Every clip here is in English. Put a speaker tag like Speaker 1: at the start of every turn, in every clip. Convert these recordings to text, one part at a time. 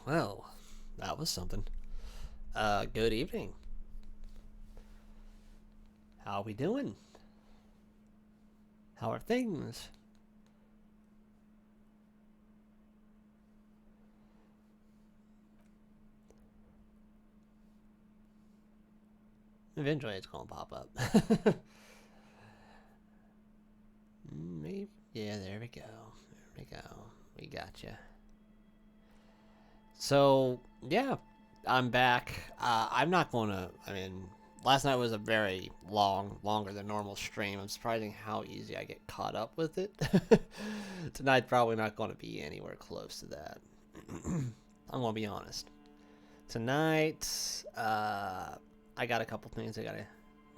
Speaker 1: Well, that was something. Good evening. How are we doing? How are things? Eventually it's gonna pop up. Maybe. Yeah, there we go. There we go. We got you. So, yeah, I'm back. I'm not gonna. I mean, last night was a very longer than normal stream. I'm surprising how easy I get caught up with it. Tonight's probably not going to be anywhere close to that. I'm gonna be honest. Tonight, I got a couple things I gotta.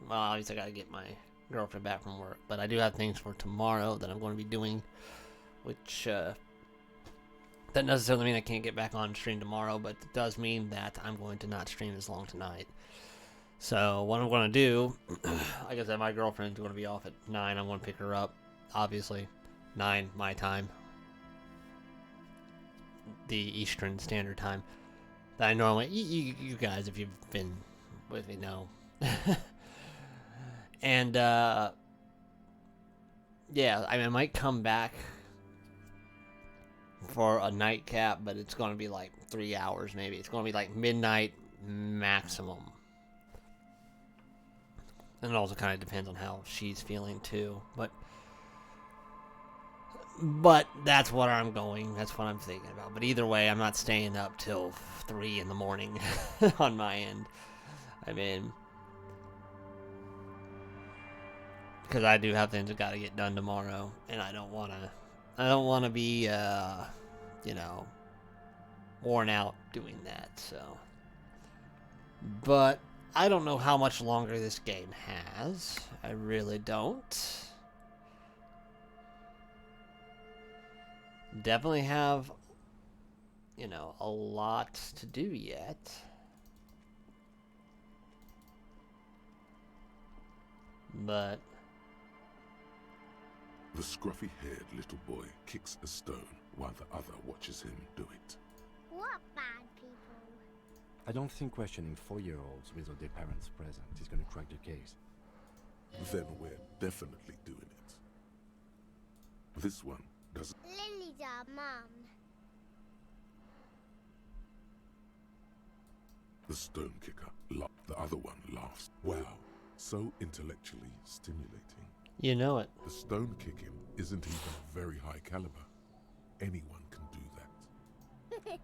Speaker 1: Well, obviously, I gotta get my girlfriend back from work, but I do have things for tomorrow that I'm going to be doing, which that doesn't necessarily mean I can't get back on stream tomorrow, but it does mean that I'm going to not stream as long tonight. So what I'm going to do, like I said, my girlfriend's going to be off at 9. I'm going to pick her up, obviously, 9 my time, the Eastern Standard Time. That I normally, you guys, if you've been with me, know. And yeah, I mean, I might come back for a nightcap, but it's going to be like 3 hours maybe. It's going to be like midnight maximum. And it also kind of depends on how she's feeling too. But that's what I'm going. That's what I'm thinking about. But either way, I'm not staying up till 3 in the morning on my end. I mean, because I do have things that got to get done tomorrow, and I don't want to. I don't want to be, you know, worn out doing that. So, but I don't know how much longer this game has. I really don't. Definitely have, you know, a lot to do yet. But
Speaker 2: The scruffy-haired little boy kicks a stone while the other watches him do it.
Speaker 3: What bad people?
Speaker 4: I don't think questioning 4-year-olds without their parents present is going to crack the case.
Speaker 2: Then we're definitely doing it. This one doesn't.
Speaker 3: Lily's our mum.
Speaker 2: The stone kicker. The other one laughs. Wow, so intellectually stimulating.
Speaker 1: you know it.
Speaker 2: The stone kicking isn't even a very high caliber. Anyone can do that.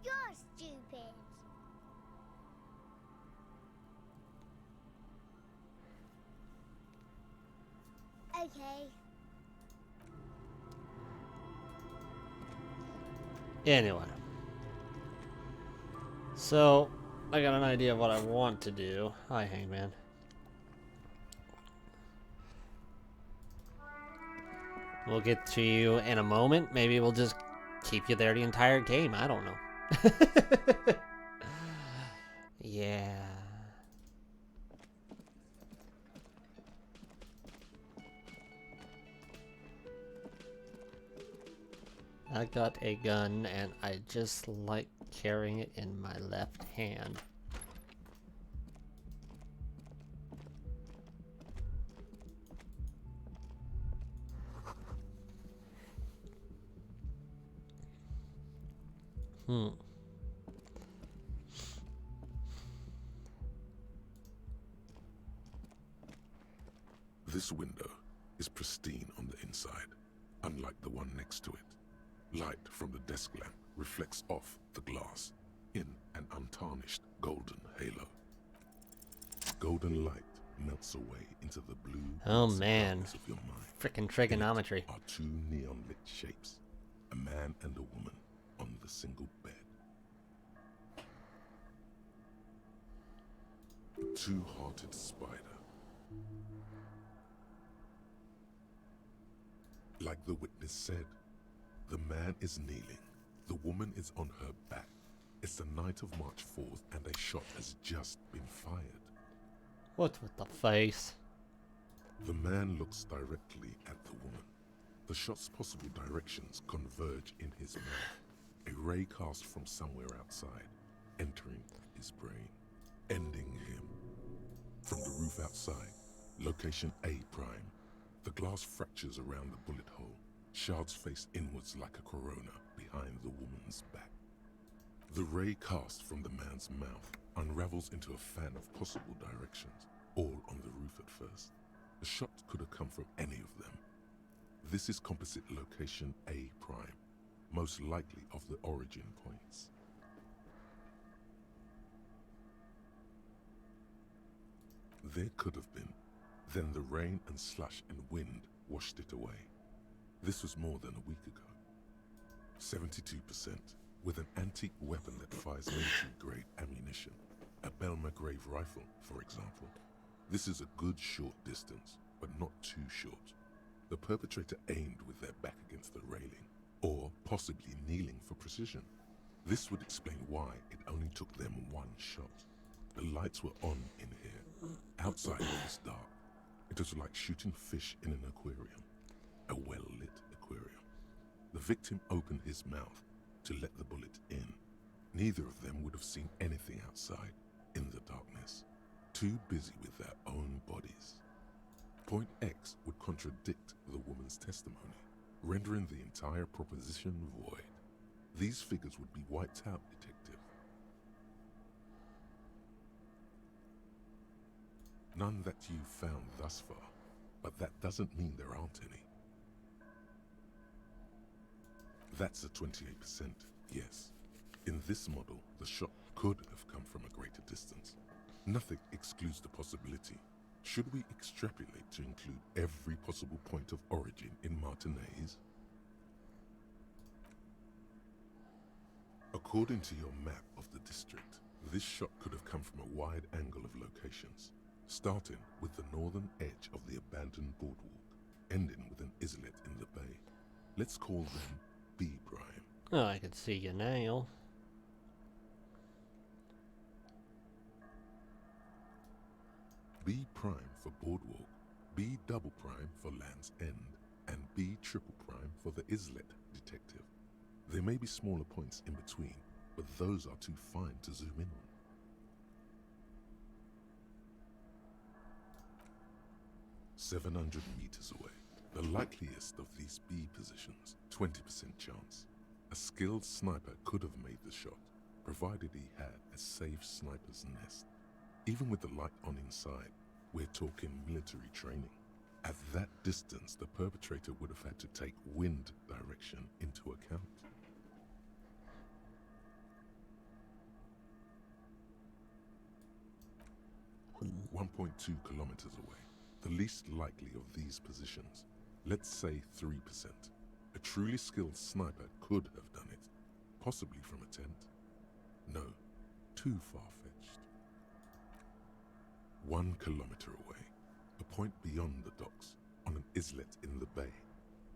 Speaker 3: You're stupid. Okay.
Speaker 1: Anyway. So, I got an idea of what I want to do. Hi, Hangman. We'll get to you in a moment. Maybe we'll just keep you there the entire game. I don't know. Yeah. I got a gun and I just like carrying it in my left hand.
Speaker 2: This window is pristine on the inside, unlike the one next to it. Light from the desk lamp reflects off the glass in an untarnished golden halo. Golden light melts away into the blue
Speaker 1: Oh man,
Speaker 2: darkness of your mind.
Speaker 1: frickin' trigonometry.
Speaker 2: Are two neon lit shapes, a man and a woman on the single bed. A two-hearted spider. Like the witness said, the man is kneeling, the woman is on her back. It's the night of March 4th and a shot has just been fired.
Speaker 1: What's with the face?
Speaker 2: The man looks directly at the woman. The shot's possible directions converge in his mouth. A ray cast from somewhere outside, entering his brain, ending him. From the roof outside, location A prime. The glass fractures around the bullet hole. Shards face inwards like a corona behind the woman's back. The ray cast from the man's mouth unravels into a fan of possible directions, all on the roof at first. The shot could have come from any of them. This is composite location A prime, most likely of the origin points. There could have been. Then the rain and slush and wind washed it away. This was more than a week ago. 72%, with an antique weapon that fires military-grade ammunition. A Belmagrave rifle, for example. This is a good short distance, but not too short. The perpetrator aimed with their back against the railing, or possibly kneeling for precision. This would explain why it only took them one shot. The lights were on in here. Outside it was dark. It was like shooting fish in an aquarium. A well-lit aquarium. The victim opened his mouth to let the bullet in. Neither of them would have seen anything outside, in the darkness. Too busy with their own bodies. Point X would contradict the woman's testimony, rendering the entire proposition void. These figures would be wiped out, detective. None that you've found thus far, but that doesn't mean there aren't any. That's a 28%, yes. In this model, the shot could have come from a greater distance. Nothing excludes the possibility. Should we extrapolate to include every possible point of origin in Martinez? According to your map of the district, this shot could have come from a wide angle of locations, starting with the northern edge of the abandoned boardwalk, ending with an islet in the bay. Let's call them B prime.
Speaker 1: Oh, I can see you now.
Speaker 2: B prime for boardwalk, B double prime for Land's End, and B triple prime for the islet, detective. There may be smaller points in between, but those are too fine to zoom in on. "700 meters away. The likeliest of these B positions, 20% chance. A skilled sniper could have made the shot, provided he had a safe sniper's nest. Even with the light on inside, we're talking military training. At that distance, the perpetrator would have had to take wind direction into account.
Speaker 1: Hmm.
Speaker 2: 1.2 kilometers away. The least likely of these positions. Let's say 3%. A truly skilled sniper could have done it, possibly from a tent. No, too far-fetched. 1 kilometer away, a point beyond the docks, on an islet in the bay.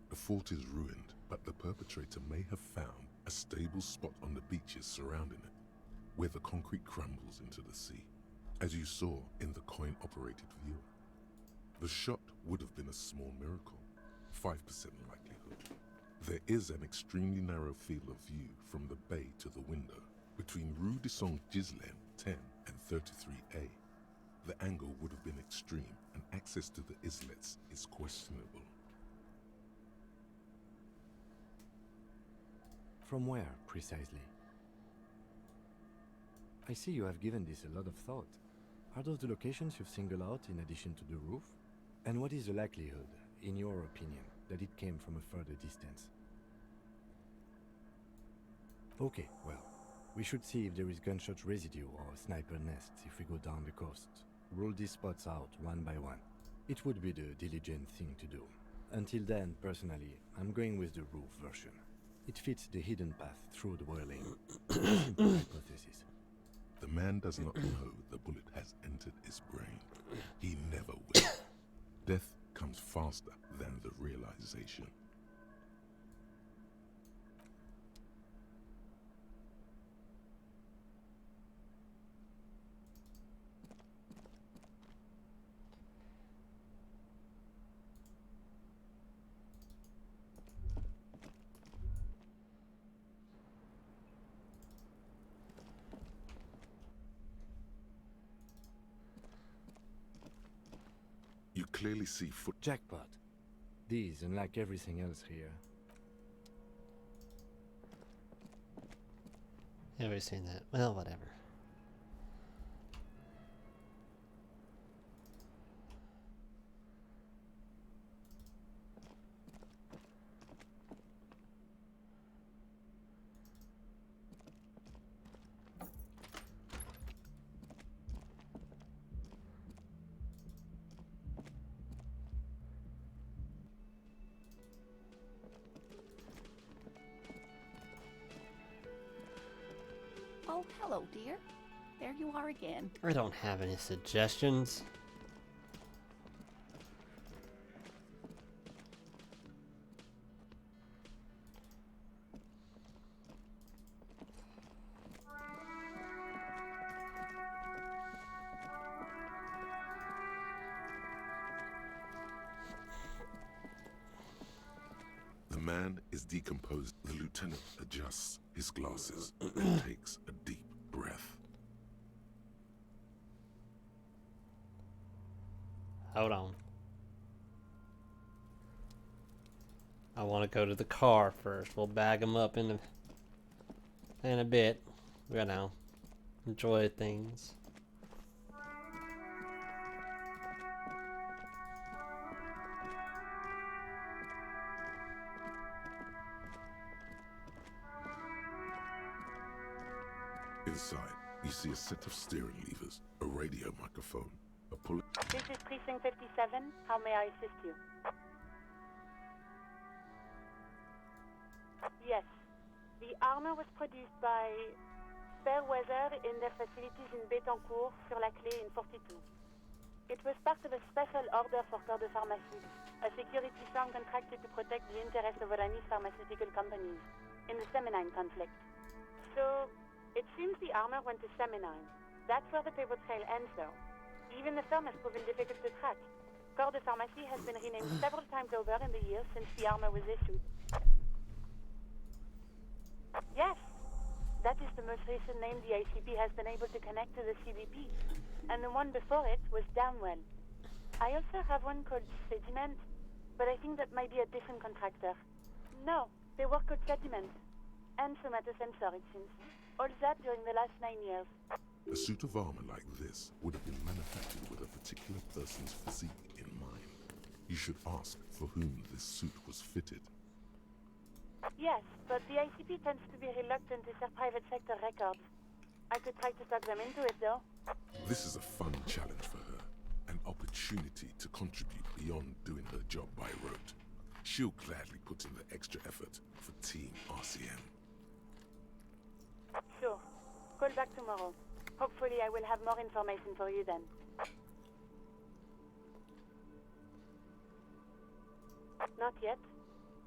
Speaker 2: The fort is ruined, but the perpetrator may have found a stable spot on the beaches surrounding it, where the concrete crumbles into the sea, as you saw in the coin-operated view. The shot would have been a small miracle, 5% likelihood. There is an extremely narrow field of view from the bay to the window, between Rue de Saint-Ghislain 10 and 33A. The angle would have been extreme, and access to the islets is questionable.
Speaker 4: From where, precisely? I see you have given this a lot of thought. Are those the locations you've singled out in addition to the roof? And what is the likelihood, in your opinion, that it came from a further distance? Okay, well, we should see if there is gunshot residue or sniper nests if we go down the coast. Rule these spots out one by one. It would be the diligent thing to do. Until then, personally, I'm going with the roof version. It fits the hidden path through the whirling. Simple hypothesis.
Speaker 2: The man does not know the bullet has entered his brain. He never will. Death comes faster than the realization. clearly see
Speaker 4: Jackpot. These, unlike everything else here.
Speaker 1: Have you seen that? Well, whatever.
Speaker 5: Oh, hello, dear. There you are again.
Speaker 1: I don't have any suggestions.
Speaker 2: the man is decomposed. The lieutenant adjusts his glasses and takes a deep breath.
Speaker 1: Hold on. I want to go to the car first. We'll bag him up in a bit. You know, enjoy things.
Speaker 2: Inside, you see a set of steering levers, a radio microphone, a pull.
Speaker 6: This is Precinct 57. How may I assist you? Yes. The armor was produced by Fairweather in their facilities in Betancourt, sur la Clé in 42. It was part of a special order for Corps de Pharmacie, a security firm contracted to protect the interests of Oranese pharmaceutical companies in the Seminine conflict. So, it seems the armor went to Seminine. That's where the paper trail ends, though. Even the firm has proven difficult to track. Corps de Pharmacie has been renamed several times over in the years since the armor was issued. Yes, that is the most recent name the ICP has been able to connect to the CBP. And the one before it was Downwell. I also have one called Sediment, but I think that might be a different contractor. No, they work with Sediment. And somatosensor, it seems. All that during the last 9 years.
Speaker 2: A suit of armor like this would have been manufactured with a particular person's physique in mind. You should ask for whom this suit was fitted.
Speaker 6: Yes, but the ICP tends to be reluctant to share private sector records. I could try to talk them into it, though.
Speaker 2: This is a fun challenge for her, an opportunity to contribute beyond doing her job by rote. She'll gladly put in the extra effort for Team RCM.
Speaker 6: Sure. Call back tomorrow. Hopefully I will have more information for you then. Not yet,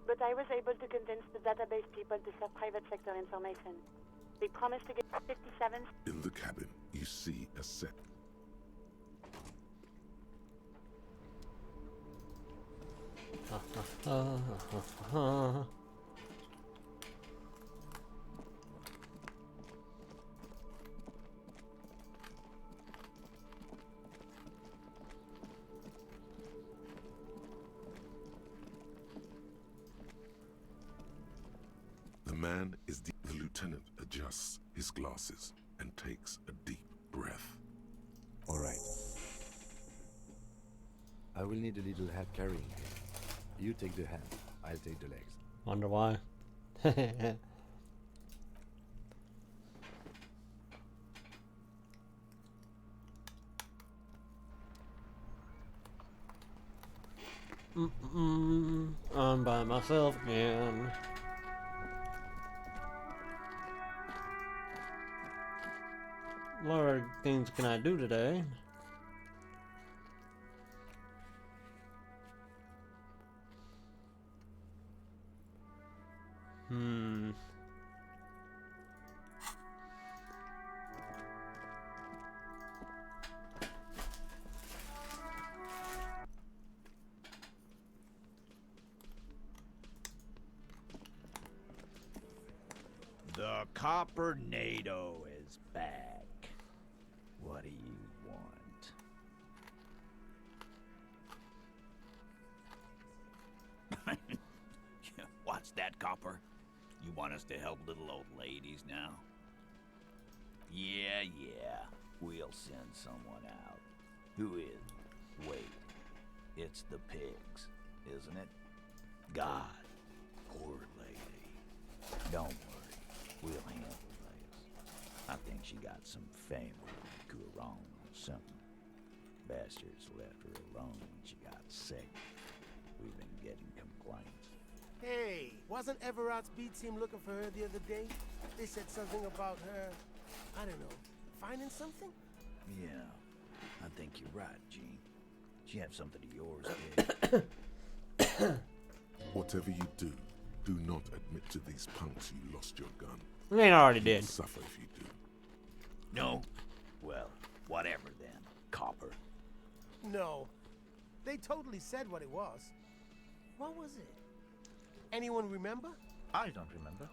Speaker 6: but I was able to convince the database people to share private sector information. They promised to get 57.
Speaker 2: In the cabin, you see a set. The man is deep. The lieutenant adjusts his glasses and takes a deep breath.
Speaker 4: All right. I will need a little help carrying him. You take the hand, I'll take the legs.
Speaker 1: Wonder why. I'm by myself again. What other things can I do today?
Speaker 7: The Coppernado is back. What do you want? copper? You want us to help little old ladies now? Yeah, we'll send someone out. Who is? Wait, it's the pigs, isn't it? God, poor lady. Don't worry, we'll handle this. I think she got some family who were wrong on something. Bastards left her alone when she got sick. We've been getting complaints.
Speaker 8: Hey, wasn't Everard's B team looking for her the other day? They said something about her, I don't know, finding something?
Speaker 7: Yeah, I think you're right, Gene. She have something of yours, kid.
Speaker 2: Whatever you do, do not admit to these punks you lost your gun.
Speaker 1: I mean, I already
Speaker 2: You'll
Speaker 1: did.
Speaker 2: suffer if you do.
Speaker 7: No? Well, whatever then, copper.
Speaker 8: No. They totally said what it was. What was it? Anyone remember?
Speaker 9: I don't remember.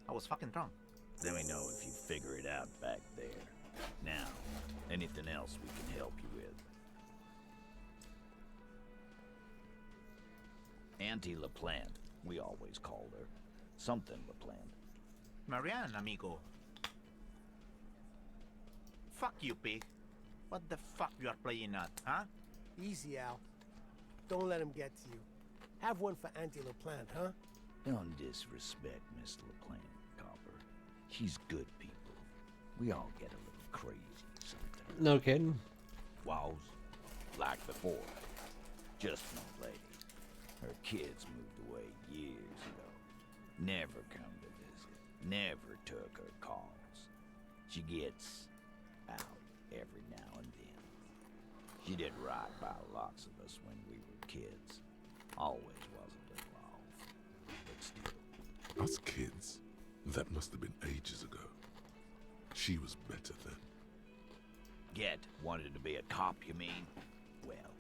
Speaker 9: I was fucking drunk.
Speaker 7: Let me know if you figure it out back there. Now, anything else we can help you with? Auntie LaPlante, we always called her. Something LaPlante.
Speaker 9: Marianne, amigo. Fuck you, pig. What the fuck you are playing at, huh?
Speaker 8: Easy, Al. Don't let him get to you. Have one for Auntie LaPlante, huh?
Speaker 7: Don't disrespect Miss LaPlante, Copper. She's good people. We all get a little crazy sometimes.
Speaker 1: No kidding.
Speaker 7: Was like before. Just an old lady. Her kids moved away years ago. Never come to visit. Never took her calls. She gets out every now and then. She did right by lots of us when we were kids. Always wasn't involved. But still.
Speaker 2: Us kids? That must have been ages ago. She was better then.
Speaker 7: Get wanted to be a cop, you mean? Well,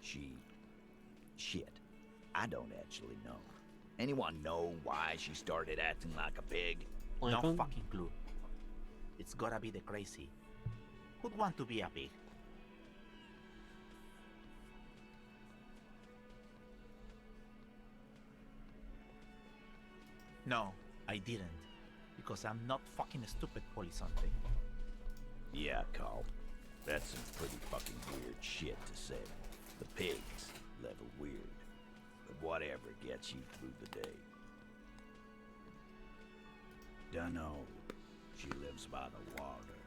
Speaker 7: shit. I don't actually know. Anyone know why she started acting like a pig?
Speaker 9: No
Speaker 1: Lincoln?
Speaker 9: fucking clue. It's gotta be the crazy. Who'd want to be a pig? No, I didn't. Because I'm not fucking stupid, Polly something.
Speaker 7: Yeah, Carl. That's some pretty fucking weird shit to say. The pigs, level weird. But whatever gets you through the day. Dunno. She lives by the water.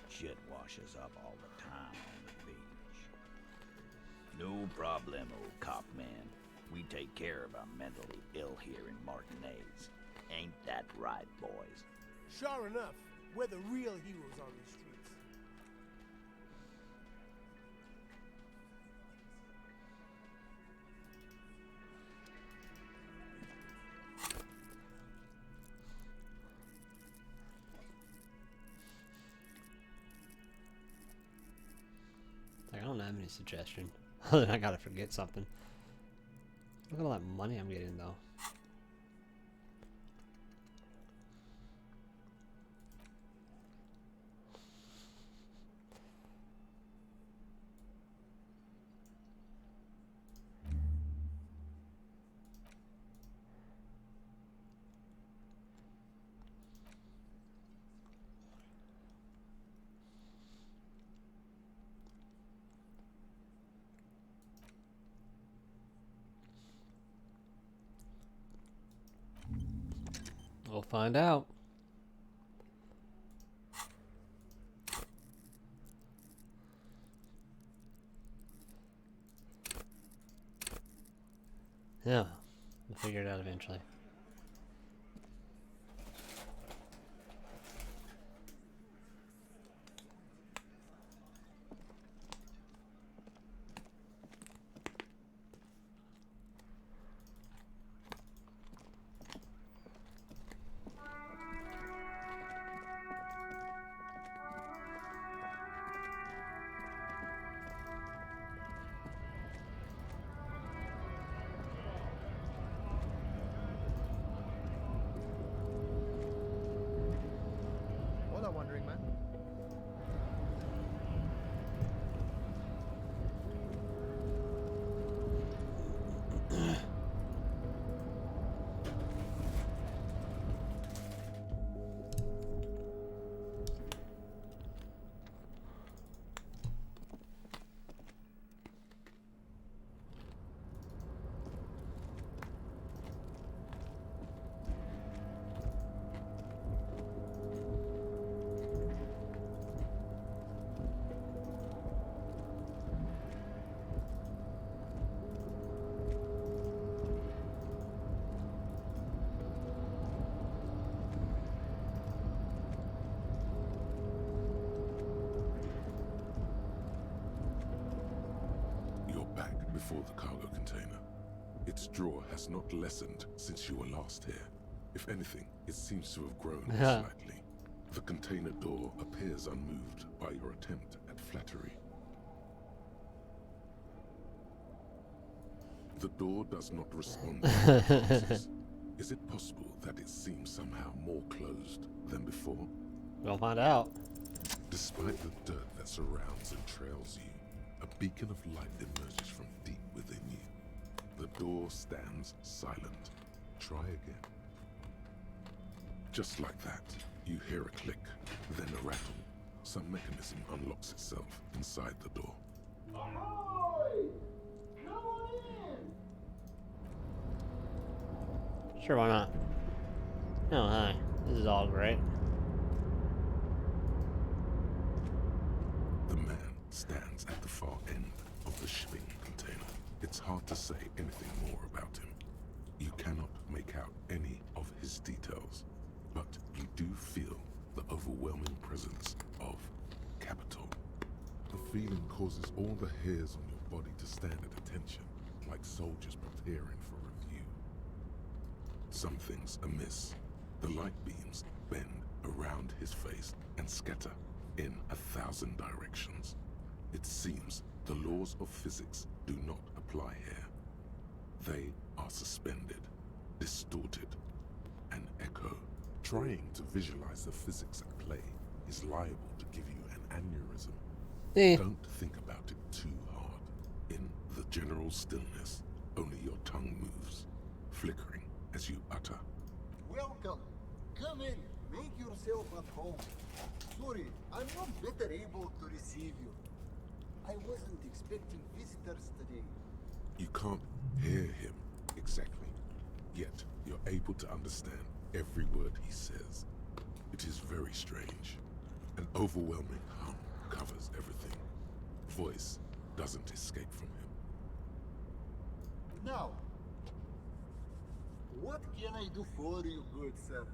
Speaker 7: Shit washes up all the time on the beach. No problemo, cop man. We take care of our mentally ill here in Martinez. Ain't that right, boys?
Speaker 8: Sure enough, we're the real heroes on these streets.
Speaker 1: Like, I don't have any suggestion. Other than I gotta forget something. Look at all that money I'm getting though. We'll find out. Yeah, we'll figure it out eventually.
Speaker 2: before the cargo container. Its draw has not lessened since you were last here. If anything, it seems to have grown slightly. The container door appears unmoved by your attempt at flattery. The door does not respond to your advances. Is it possible that it seems somehow more closed than before?
Speaker 1: We'll find out.
Speaker 2: Despite the dirt that surrounds and trails you, a beacon of light emerges from deep within you. The door stands silent. Try again. Just like that, you hear a click, then a rattle. Some mechanism unlocks itself inside the door.
Speaker 8: Ahoy! Come on in!
Speaker 1: Sure, why not? Oh, hi. This is all great.
Speaker 2: The man stands at the far end of the shipping container. It's hard to say anything more about him. You cannot make out any of his details, but you do feel the overwhelming presence of capital. The feeling causes all the hairs on your body to stand at attention, like soldiers preparing for review. Something's amiss. The light beams bend around his face and scatter in 1,000 directions. It seems the laws of physics do not apply here. They are suspended, distorted, and echo. Trying to visualize the physics at play is liable to give you an aneurysm. Don't think about it too hard. In the general stillness, only your tongue moves, flickering as you utter.
Speaker 10: Welcome. Come in. Make yourself at home. Sorry, I'm not better able to receive you. I wasn't expecting visitors today.
Speaker 2: You can't hear him exactly, yet you're able to understand every word he says. It is very strange. An overwhelming hum covers everything. Voice doesn't escape from him.
Speaker 10: Now, what can I do for you, good sir?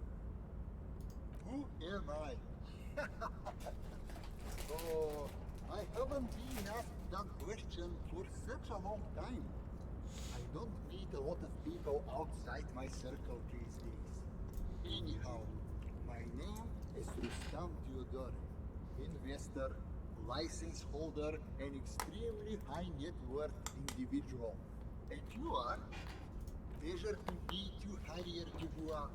Speaker 10: Who am I? Oh, I haven't been asked that question for such a long time. I don't meet a lot of people outside my circle these days. Anyhow, my name is Rustam Theodore, investor, license holder, and extremely high net worth individual. And you are? Pleasure to meet you, Harrier Dubois.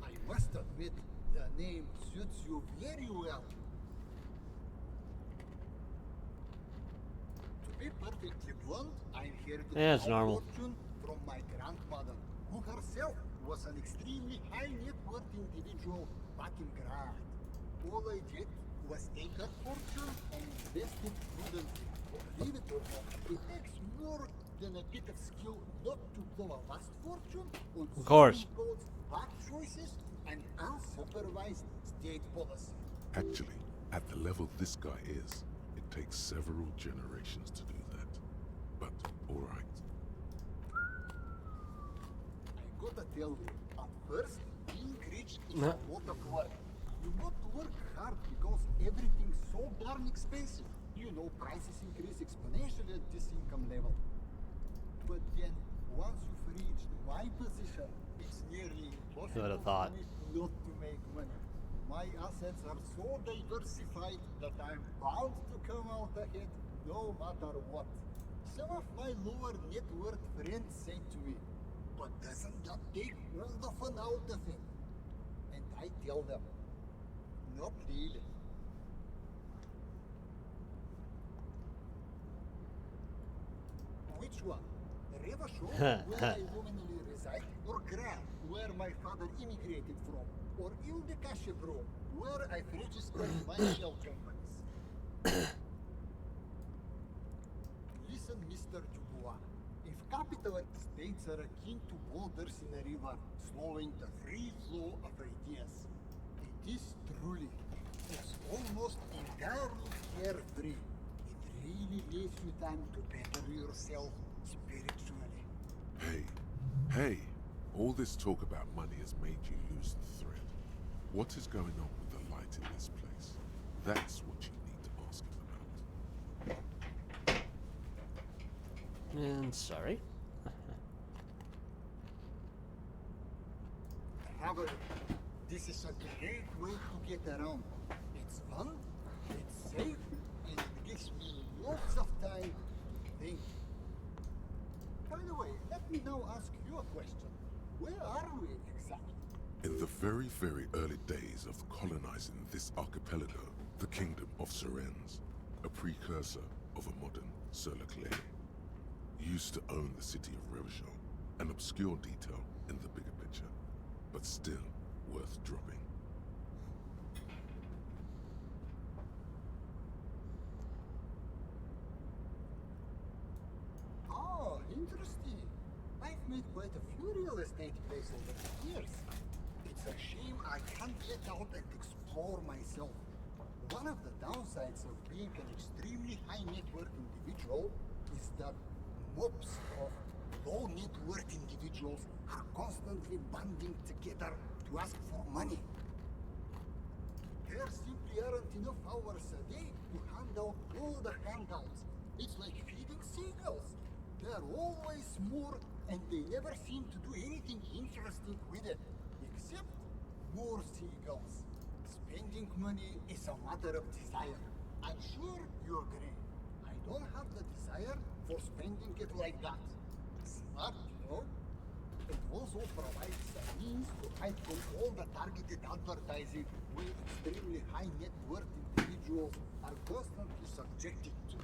Speaker 10: I must admit, the name suits you very well. To be perfectly blunt, I'm here to
Speaker 1: Yeah, it's
Speaker 10: draw
Speaker 1: normal.
Speaker 10: fortune from my grandmother, who herself was an extremely high net worth individual back in Grad. All I did was take her fortune and invest it prudently. Believe it or not, it takes more than a bit of skill not to blow a vast fortune on
Speaker 1: Of course.
Speaker 10: boats, bad choices, and unsupervised state policy.
Speaker 2: Actually, at the level this guy is, it takes several generations to do that. But, alright.
Speaker 10: I gotta tell you, at first, being rich is a lot of work. You got to work hard because everything's so darn expensive. You know, prices increase exponentially at this income level. But then, once you've reached my position, it's nearly impossible
Speaker 1: Who would have thought?
Speaker 10: for me not to make money. My assets are so diversified that I'm bound to come out ahead no matter what. Some of my lower net worth friends say to me, but doesn't that take all the fun out of it? And I tell them, not really. Which one? Revachol, where I nominally reside, or Gran, where my father immigrated from, or Ildekashebro, where I've registered my shell companies. Listen, Mr. Dubois, if capitalist states are akin to boulders in a river, slowing the free flow of ideas, it is truly, it's almost entirely carefree. It really leaves you time to better yourself spiritually.
Speaker 2: Hey, all this talk about money has made you lose the thread. What is going on with the light in this place? That's what you need to ask him about.
Speaker 1: And sorry.
Speaker 10: However, this is a great way to get around. It's fun, it's safe, and it gives me lots of time to think. By the way, let me now ask you a question. Where are we exactly?
Speaker 2: In the very, very early days of colonizing this archipelago, the kingdom of Surens, a precursor of a modern Sur-le-Clay, used to own the city of Revachol, an obscure detail in the bigger picture, but still worth dropping.
Speaker 10: Oh, interesting. I've made quite a few real estate plays over the years. It's a shame I can't get out and explore myself. One of the downsides of being an extremely high net worth individual is that mobs of low net worth individuals are constantly banding together to ask for money. There simply aren't enough hours a day to hand out all the handouts. It's like feeding seagulls. There are always more, and they never seem to do anything interesting with it, except more seagulls. Spending money is a matter of desire. I'm sure you agree. I don't have the desire for spending it like that. Smart, you know? It also provides a means to hide from all the targeted advertising we extremely high net worth individuals are constantly subjected to.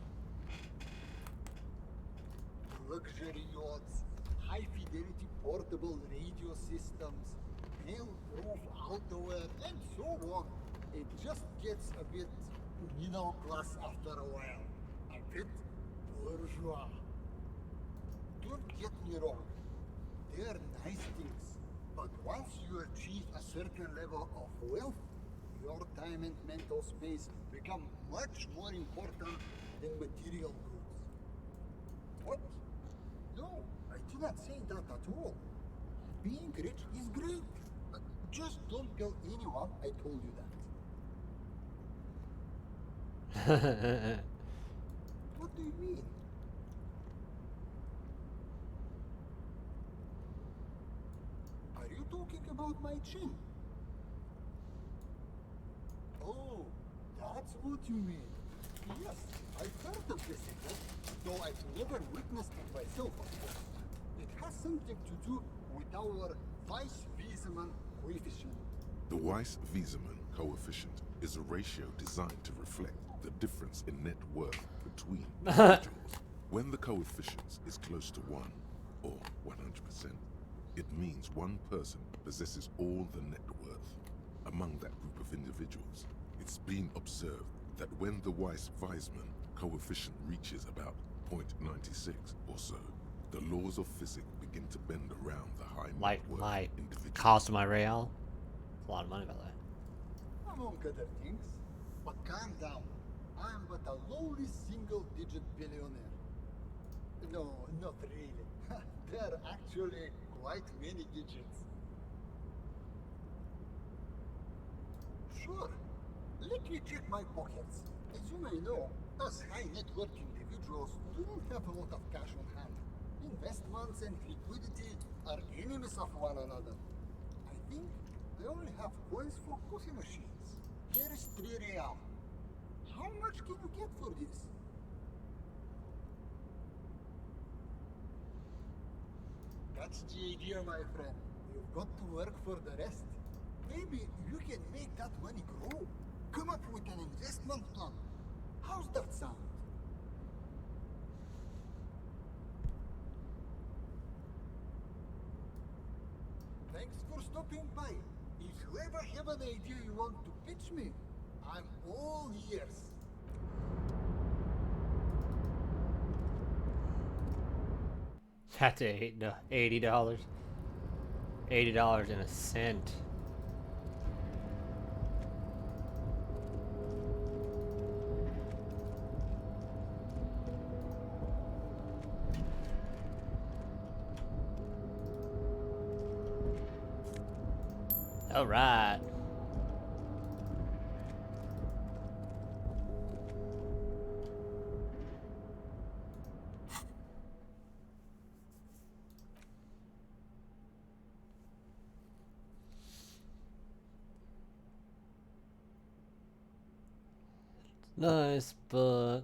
Speaker 10: Luxury yachts, high fidelity portable radio systems, hail-proof outerwear, and so on. It just gets a bit middle class after a while. A bit bourgeois. Don't get me wrong. They're nice things, but once you achieve a certain level of wealth, your time and mental space become much more important than material goods. What? No, I did not say that at all. Being rich is great. Just don't tell anyone I told you that. What do you mean? Are you talking about my chin? Oh, that's what you mean. Yes, I've heard of this effect, though I've never witnessed it myself, of course. It has something to do with our Weiss-Wiesemann coefficient.
Speaker 2: The Weiss-Wiesemann coefficient is a ratio designed to reflect the difference in net worth between individuals. When the coefficient is close to 1, or 100%, it means one person possesses all the net worth. Among that group of individuals, it's been observed that when the Weiss-Wiesemann coefficient reaches about 0.96 or so, the laws of physics begin to bend around the high net worth
Speaker 1: My
Speaker 2: individual.
Speaker 1: cost of my real. It's a lot of money, by the way.
Speaker 10: Among other things. But calm down. I'm but a lowly single-digit billionaire. No, not really. There are actually quite many digits. Sure. Let me check my pockets. As you may know, us high net worth individuals don't have a lot of cash on hand. Investments and liquidity are enemies of one another. I think I only have coins for coffee machines. Here is 3 real. How much can you get for this? That's the idea, my friend. You've got to work for the rest. Maybe you can make that money grow. Come up with an investment plan. How's that sound? Thanks for stopping by. If you ever have an idea you want to pitch me, I'm all ears.
Speaker 1: That's $80. $80 and a cent. All right. Nice, but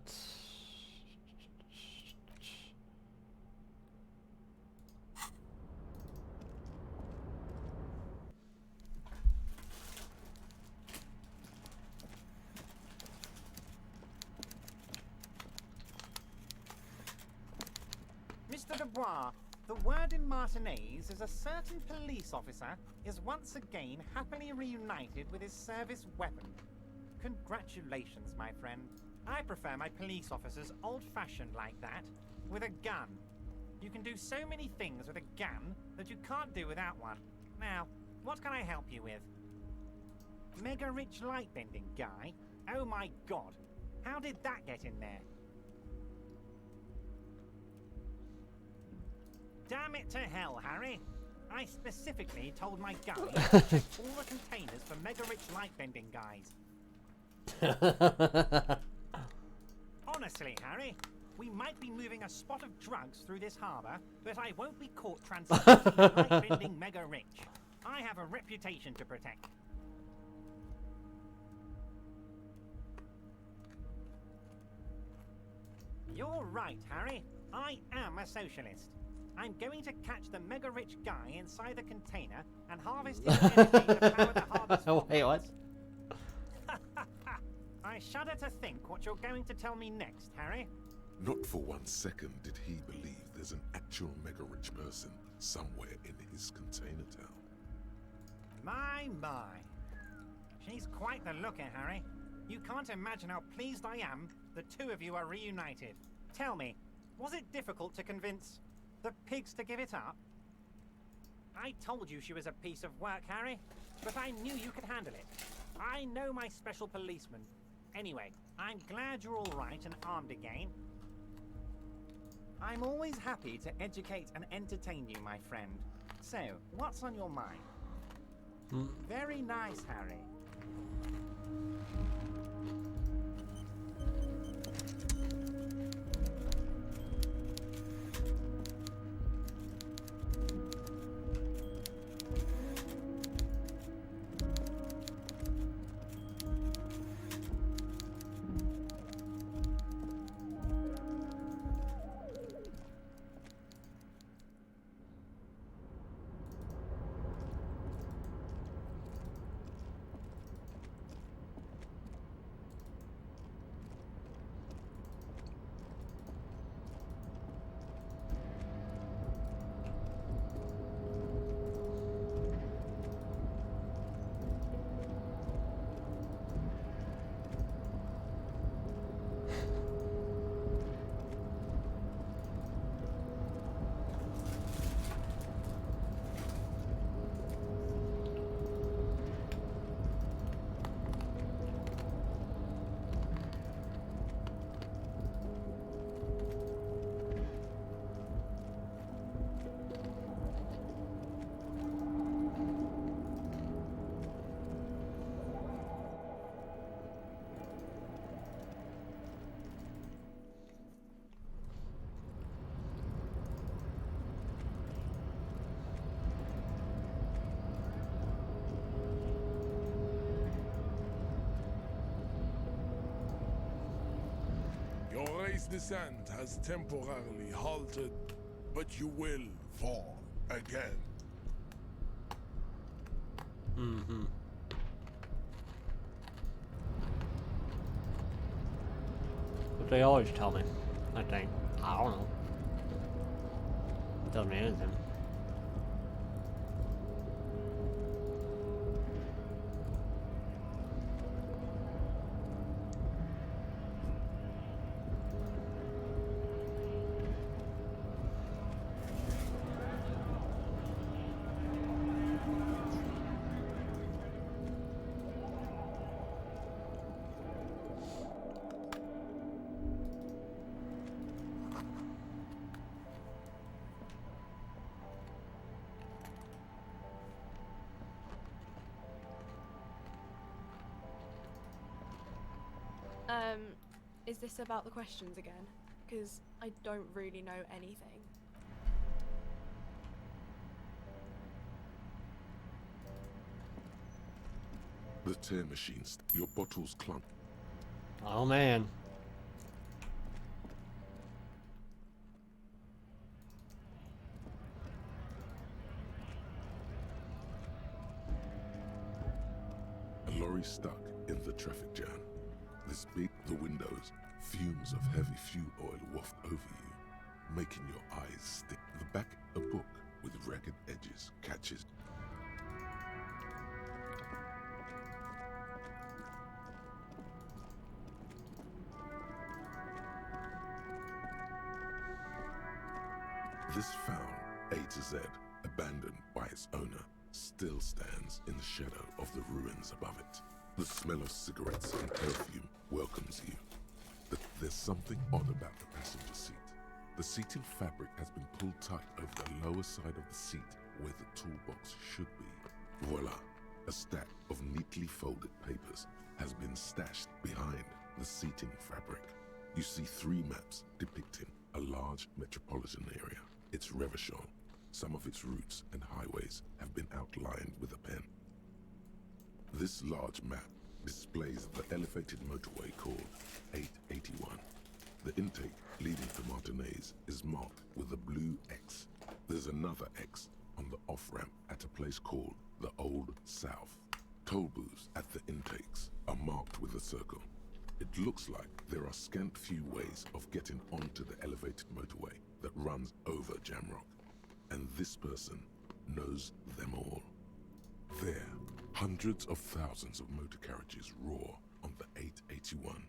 Speaker 11: Mr. Dubois, the word in Martinez is a certain police officer is once again happily reunited with his service weapon. Congratulations, my friend. I prefer my police officers old-fashioned like that, with a gun. You can do so many things with a gun that you can't do without one. Now, what can I help you with? Mega-rich light-bending guy? Oh my god, how did that get in there? Damn it to hell, Harry. I specifically told my guy to check all the containers for mega-rich light-bending guys. Honestly, Harry, we might be moving a spot of drugs through this harbour, but I won't be caught transporting light-bending mega-rich. I have a reputation to protect. You're right, Harry. I am a socialist. I'm going to catch the mega-rich guy inside the container and harvest his energy to power the harvest.
Speaker 1: Wait, what?
Speaker 11: I shudder to think what you're going to tell me next, Harry.
Speaker 2: Not for 1 second did he believe there's an actual mega-rich person somewhere in his container town.
Speaker 11: My. She's quite the looker, Harry. You can't imagine how pleased I am the two of you are reunited. Tell me, was it difficult to convince the pigs to give it up? I told you she was a piece of work, Harry, but I knew you could handle it. I know my special policeman. Anyway, I'm glad you're all right and armed again. I'm always happy to educate and entertain you, my friend. So, what's on your mind? Very nice, Harry.
Speaker 12: Your race descent has temporarily halted, but you will fall again.
Speaker 1: Mm-hmm. But they always tell me, I think. I don't know. It doesn't mean anything.
Speaker 13: Is this about the questions again? Because I don't really know anything.
Speaker 2: The tear machines, your bottles clunk.
Speaker 1: Oh man.
Speaker 2: A lorry stuck in the traffic jam. This big, the windows, fumes of heavy fuel oil waft over you, making your eyes stick. The back, a book with ragged edges catches. This found, A to Z, abandoned by its owner, still stands in the shadow of the ruins above it. The smell of cigarettes and perfume welcomes you. But there's something odd about the passenger seat. The seating fabric has been pulled tight over the lower side of the seat where the toolbox should be. Voila! A stack of neatly folded papers has been stashed behind the seating fabric. You see 3 maps depicting a large metropolitan area. Its Revachol, some of its routes and highways have been outlined with a pen. This large map displays the elevated motorway called 881. The intake leading to Martinez is marked with a blue X. There's another X on the off-ramp at a place called the Old South. Toll booths at the intakes are marked with a circle. It looks like there are scant few ways of getting onto the elevated motorway that runs over Jamrock, and this person knows them all. There, hundreds of thousands of motor carriages roar on the 881,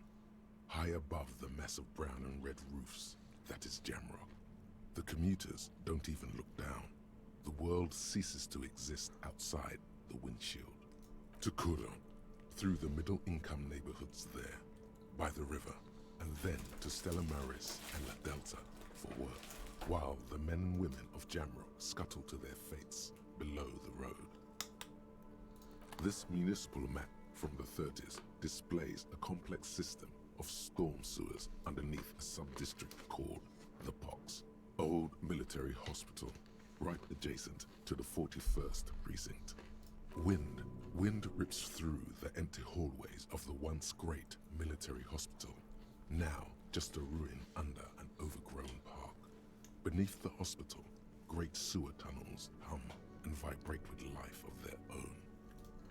Speaker 2: high above the mass of brown and red roofs that is Jamrock. The commuters don't even look down. The world ceases to exist outside the windshield. To Kuron, through the middle-income neighborhoods there, by the river, and then to Stella Maris and La Delta for work, while the men and women of Jamrock scuttle to their fates below the road. This municipal map from the 30s displays a complex system of storm sewers underneath a sub-district called the Pox, old military hospital, right adjacent to the 41st precinct. Wind rips through the empty hallways of the once great military hospital, now just a ruin under an overgrown park. Beneath the hospital, great sewer tunnels hum and vibrate with life of their own.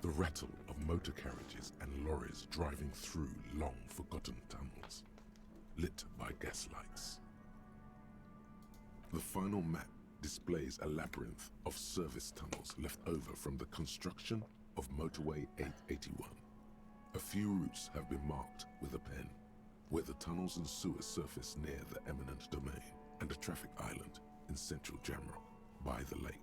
Speaker 2: The rattle of motor carriages and lorries driving through long-forgotten tunnels, lit by gaslights. The final map displays a labyrinth of service tunnels left over from the construction of Motorway 881. A few routes have been marked with a pen, where the tunnels and sewers surface near the eminent domain and a traffic island in central Jamrock by the lake.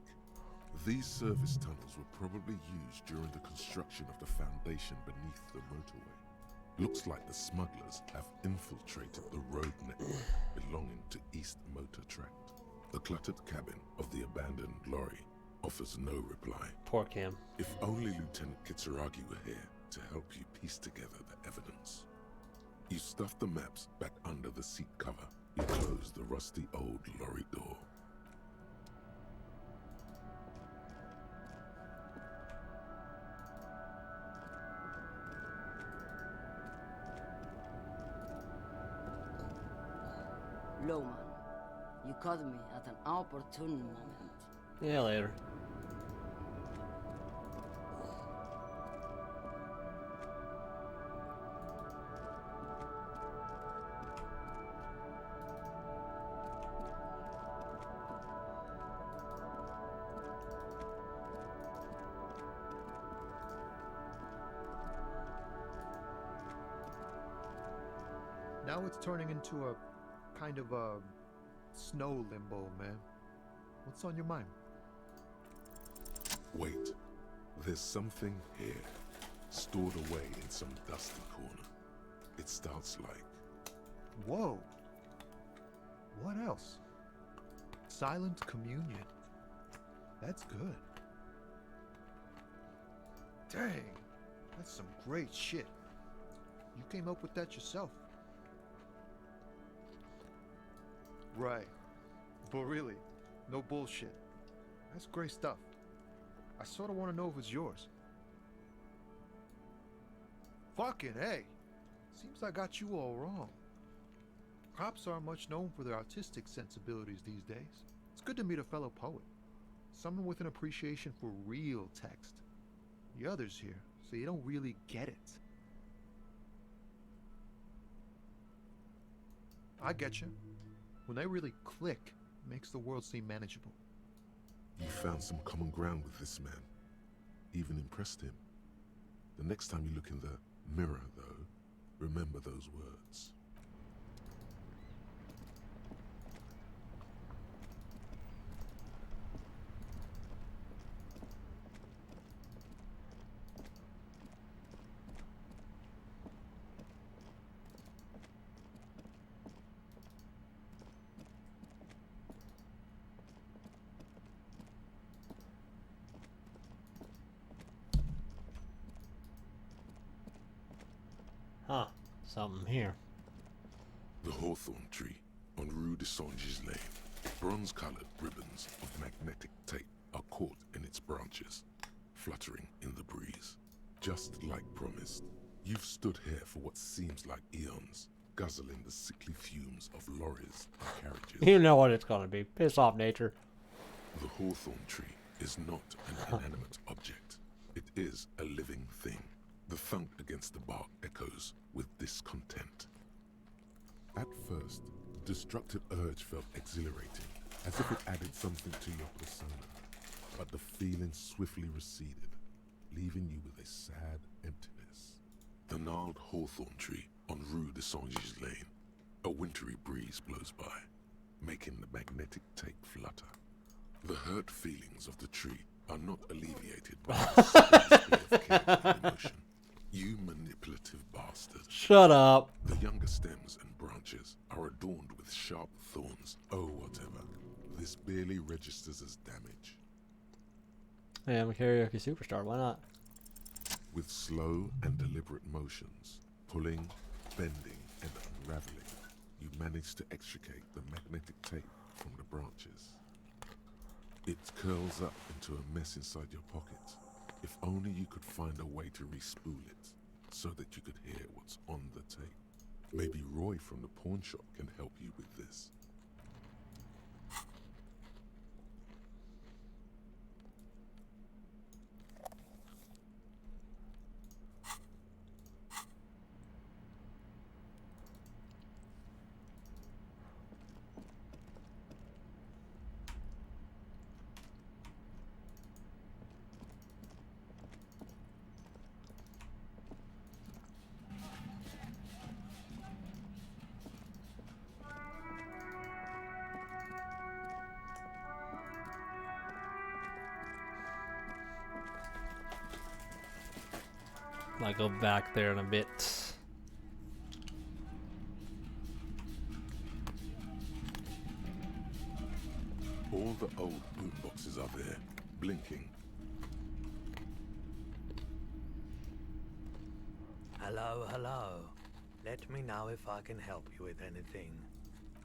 Speaker 2: These service tunnels were probably used during the construction of the foundation beneath the motorway. Looks like the smugglers have infiltrated the road network belonging to East Motor Tract. The cluttered cabin of the abandoned lorry offers no reply.
Speaker 1: Poor Cam.
Speaker 2: If only Lieutenant Kitsuragi were here to help you piece together the evidence. You stuff the maps back under the seat cover. You close the rusty old lorry door.
Speaker 14: Loman, you caught me at an opportune moment.
Speaker 1: Yeah, later.
Speaker 15: Now it's turning into a kind of a snow limbo, man. What's on your mind?
Speaker 2: Wait, there's something here, stored away in some dusty corner. It starts like...
Speaker 15: Whoa! What else? Silent communion. That's good. Dang, that's some great shit. You came up with that yourself. Right. But really, no bullshit. That's great stuff. I sort of want to know if it's yours. Fucking hey! Seems I got you all wrong. Cops aren't much known for their artistic sensibilities these days. It's good to meet a fellow poet. Someone with an appreciation for real text. The others here, so you don't really get it. I get you. When they really click, it makes the world seem manageable.
Speaker 2: You found some common ground with this man. Even impressed him. The next time you look in the mirror, though, remember those words.
Speaker 1: Huh. Something here.
Speaker 2: The hawthorn tree on Rue de Saint-Gilles Lane. Bronze-colored ribbons of magnetic tape are caught in its branches, fluttering in the breeze. Just like promised, you've stood here for what seems like eons, guzzling the sickly fumes of lorries and carriages.
Speaker 1: You know what it's gonna be. Piss off, nature.
Speaker 2: The hawthorn tree is not an inanimate object. It is a living thing. The thunk against the bark echoes with discontent. At first, destructive urge felt exhilarating, as if it added something to your persona. But the feeling swiftly receded, leaving you with a sad emptiness. The gnarled hawthorn tree on Rue de Saint-Gilles Lane. A wintry breeze blows by, making the magnetic tape flutter. The hurt feelings of the tree are not alleviated by the display of care and emotion. You manipulative bastard.
Speaker 1: Shut up.
Speaker 2: The younger stems and branches are adorned with sharp thorns. Oh, whatever. This barely registers as damage.
Speaker 1: Hey, I'm a karaoke superstar. Why not?
Speaker 2: With slow and deliberate motions, pulling, bending, and unraveling, you manage to extricate the magnetic tape from the branches. It curls up into a mess inside your pocket. If only you could find a way to re-spool it, so that you could hear what's on the tape. Maybe Roy from the pawn shop can help you with this.
Speaker 1: I'll go back there in a bit.
Speaker 2: All the old boomboxes are there, blinking.
Speaker 16: Hello, hello. Let me know if I can help you with anything.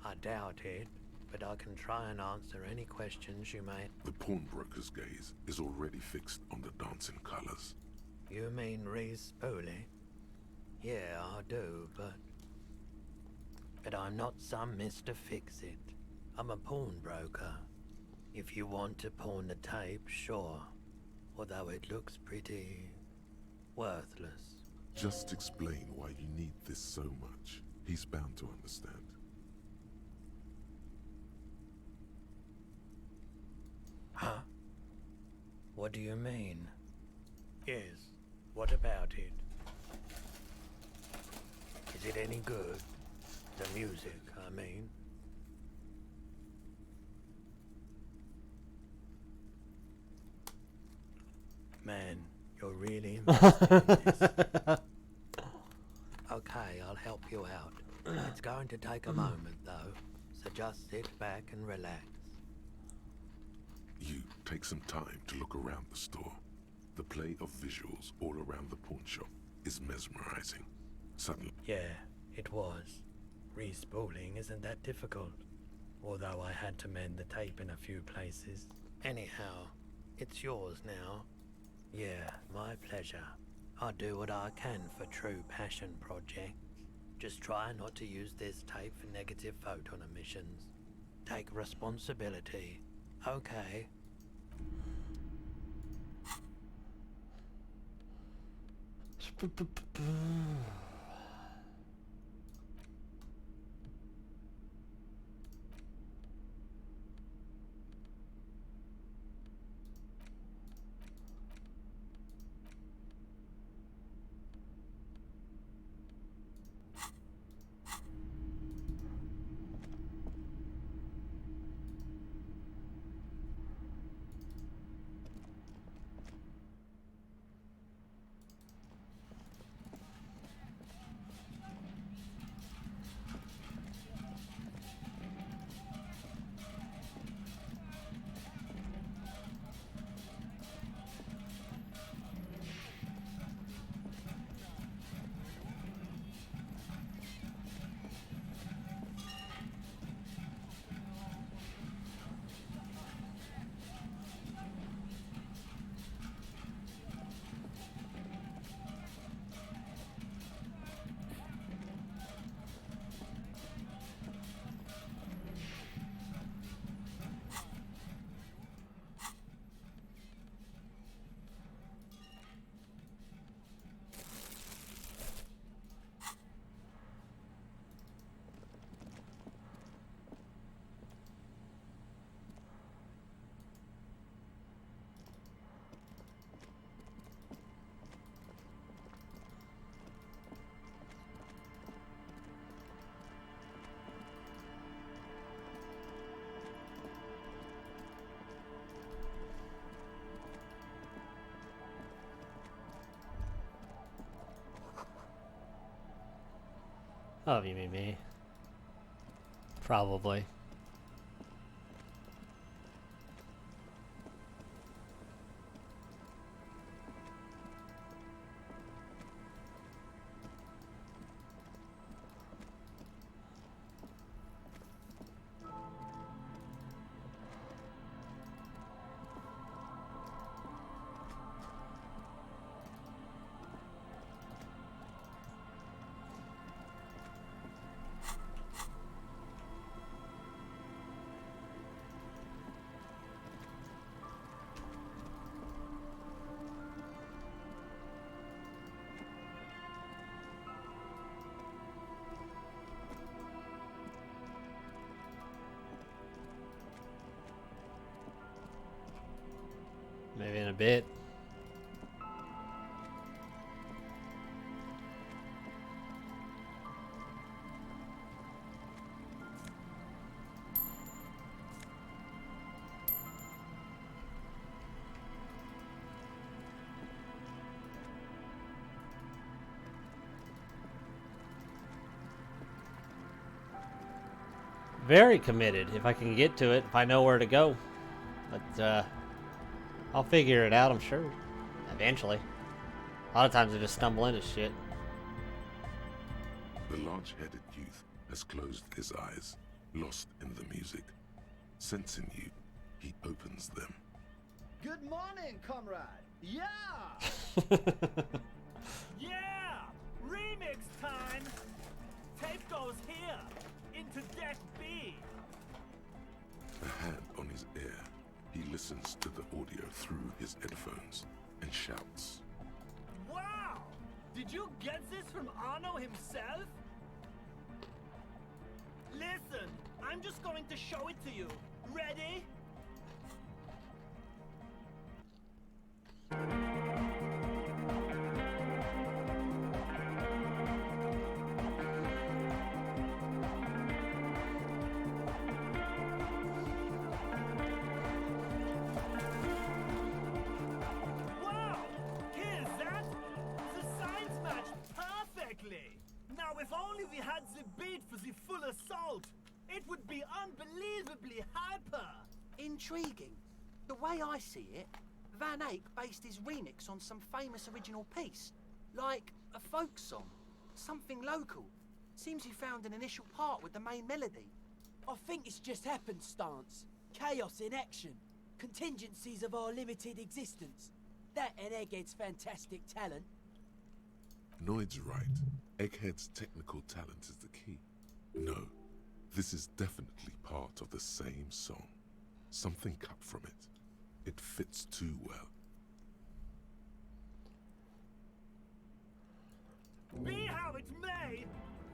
Speaker 16: I doubt it, but I can try and answer any questions you may...
Speaker 2: The pawnbroker's gaze is already fixed on the dancing colors.
Speaker 16: You mean re-spooling? Yeah, I do, but I'm not some Mr. Fix-It. I'm a pawnbroker. If you want to pawn the tape, sure. Although it looks pretty... worthless.
Speaker 2: Just explain why you need this so much. He's bound to understand.
Speaker 16: Huh? What do you mean? Yes, what about it? Is it any good? The music, I mean. Man, you're really invested in this. Okay, I'll help you out. It's going to take a moment, though, so just sit back and relax.
Speaker 2: You take some time to look around the store. The play of visuals all around the pawn shop is mesmerizing. Suddenly...
Speaker 16: Yeah, it was. Re-spooling isn't that difficult. Although I had to mend the tape in a few places. Anyhow, it's yours now. Yeah, my pleasure. I do what I can for true passion projects. Just try not to use this tape for negative photon emissions. Take responsibility, okay?
Speaker 1: Oh, you mean me? Probably. Maybe in a bit. Very committed. If I can get to it, if I know where to go. But, I'll figure it out, I'm sure. Eventually. A lot of times I just stumble into shit.
Speaker 2: The large-headed youth has closed his eyes, lost in the music. Sensing you, he opens them.
Speaker 17: Good morning, comrade. Yeah! Yeah! Remix time! Tape goes here, into Deck B.
Speaker 2: A hand on his ear, he listens to the audio through his headphones and shouts.
Speaker 17: Wow! Did you get this from Arno himself? Listen, I'm just going to show it to you. Ready? Wow! Here's that! The signs match perfectly! Now if only we had the beat for the full assault, it would be unbelievably hyper!
Speaker 18: Intriguing. The way I see it, Van Eyck based his remix on some famous original piece. Like a folk song. Something local. Seems he found an initial part with the main melody.
Speaker 19: I think it's just happenstance. Chaos in action. Contingencies of our limited existence. That and Egghead's fantastic talent.
Speaker 2: Noid's right. Egghead's technical talent is the key. No, this is definitely part of the same song. Something cut from it. It fits too well.
Speaker 17: Be how it may,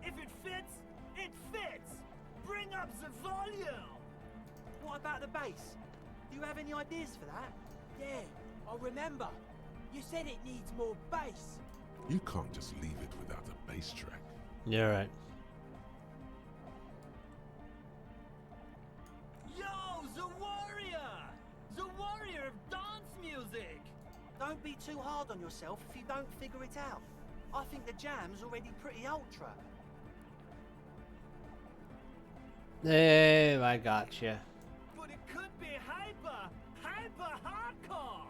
Speaker 17: if it fits, it fits. Bring up the volume.
Speaker 18: What about the bass? Do you have any ideas for that?
Speaker 19: Yeah, I remember. You said it needs more bass.
Speaker 2: You can't just leave it without a bass track.
Speaker 1: Yeah, right.
Speaker 17: Yo, the warrior! The warrior of dance music!
Speaker 18: Don't be too hard on yourself if you don't figure it out. I think the jam's already pretty ultra.
Speaker 1: Hey, I gotcha.
Speaker 17: But it could be hyper hardcore!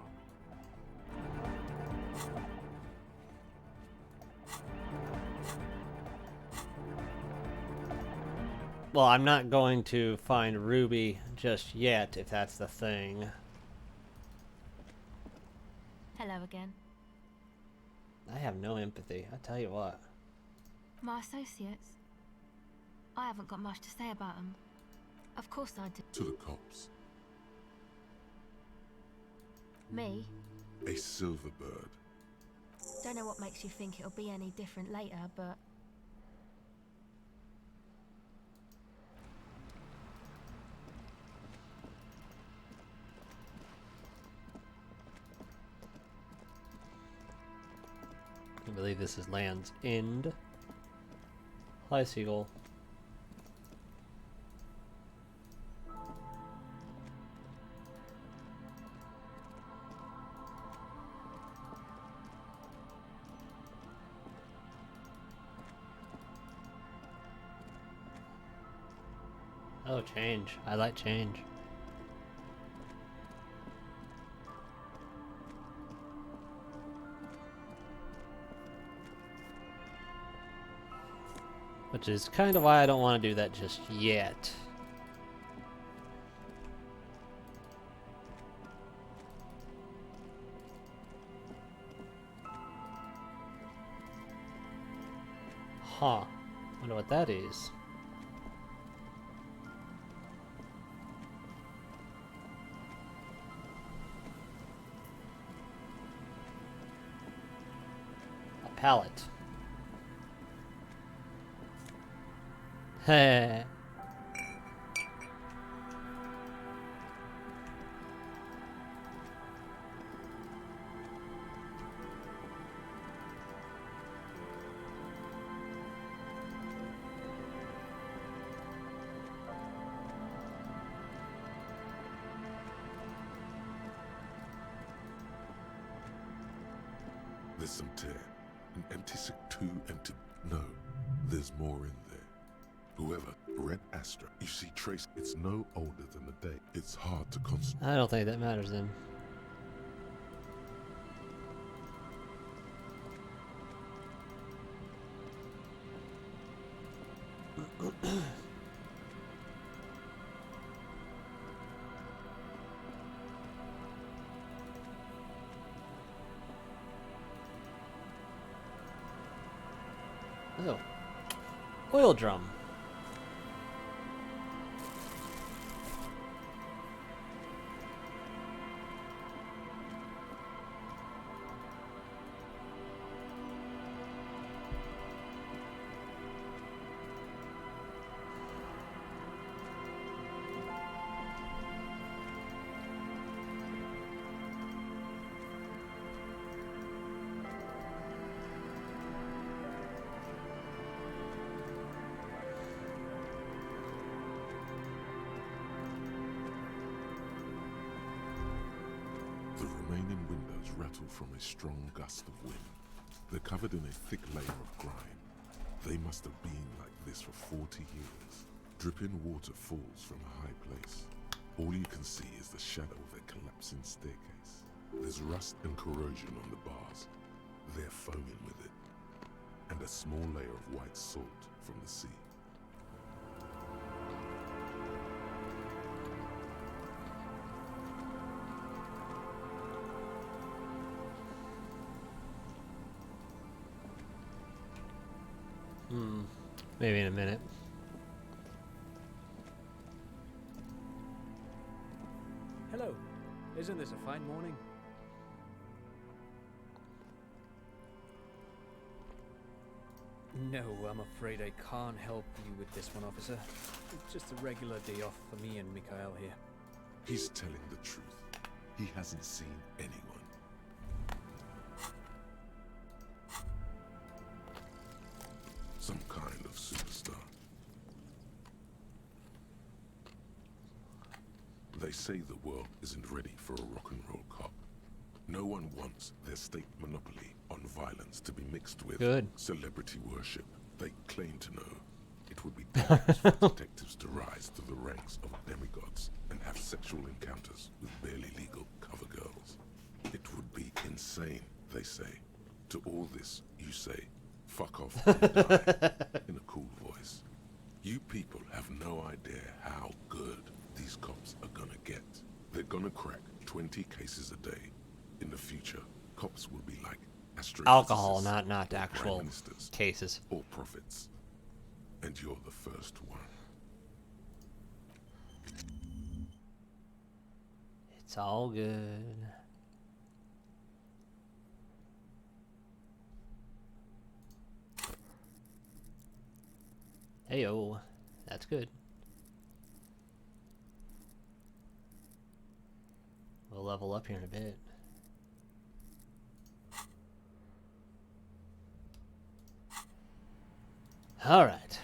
Speaker 1: Well, I'm not going to find Ruby just yet, if that's the thing.
Speaker 20: Hello again.
Speaker 1: I have no empathy, I tell you what.
Speaker 20: My associates? I haven't got much to say about them. Of course I do.
Speaker 2: To the cops.
Speaker 20: Me?
Speaker 2: A silver bird.
Speaker 20: Don't know what makes you think it'll be any different later, but...
Speaker 1: I believe this is Land's End. Hi, Seagull. Oh, change. I like change. Which is kind of why I don't want to do that just yet. Huh. Wonder what that is. A pallet. Hey.
Speaker 2: There's some tear. An empty sick, too empty. No, there's more in there. Whoever, Red Astra, you see trace, it's no older than a day. It's hard to concentrate.
Speaker 1: I don't think that matters then. Oh. Oil drum.
Speaker 2: The remaining windows rattle from a strong gust of wind. They're covered in a thick layer of grime. They must have been like this for 40 years. Dripping water falls from a high place. All you can see is the shadow of a collapsing staircase. There's rust and corrosion on the bars. They're foaming with it. And a small layer of white salt from the sea.
Speaker 1: Maybe in a minute.
Speaker 21: Hello. Isn't this a fine morning? No, I'm afraid I can't help you with this one, officer. It's just a regular day off for me and Mikhail here.
Speaker 2: He's telling the truth. He hasn't seen anyone. Some kind of superstar. They say the world isn't ready for a rock and roll cop. No one wants their state monopoly on violence to be mixed with celebrity worship. They claim to know it would be dangerous for detectives to rise to the ranks of demigods and have sexual encounters with barely legal cover girls. It would be insane, they say. To all this, you say, fuck off and die, in a cool voice. You people have no idea how good these cops are gonna get. They're gonna crack 20 cases a day. In the future, cops will be like
Speaker 1: alcohol, not actual cases
Speaker 2: or prophets. And you're the first one.
Speaker 1: It's all good. Heyo, that's good. We'll level up here in a bit. All right.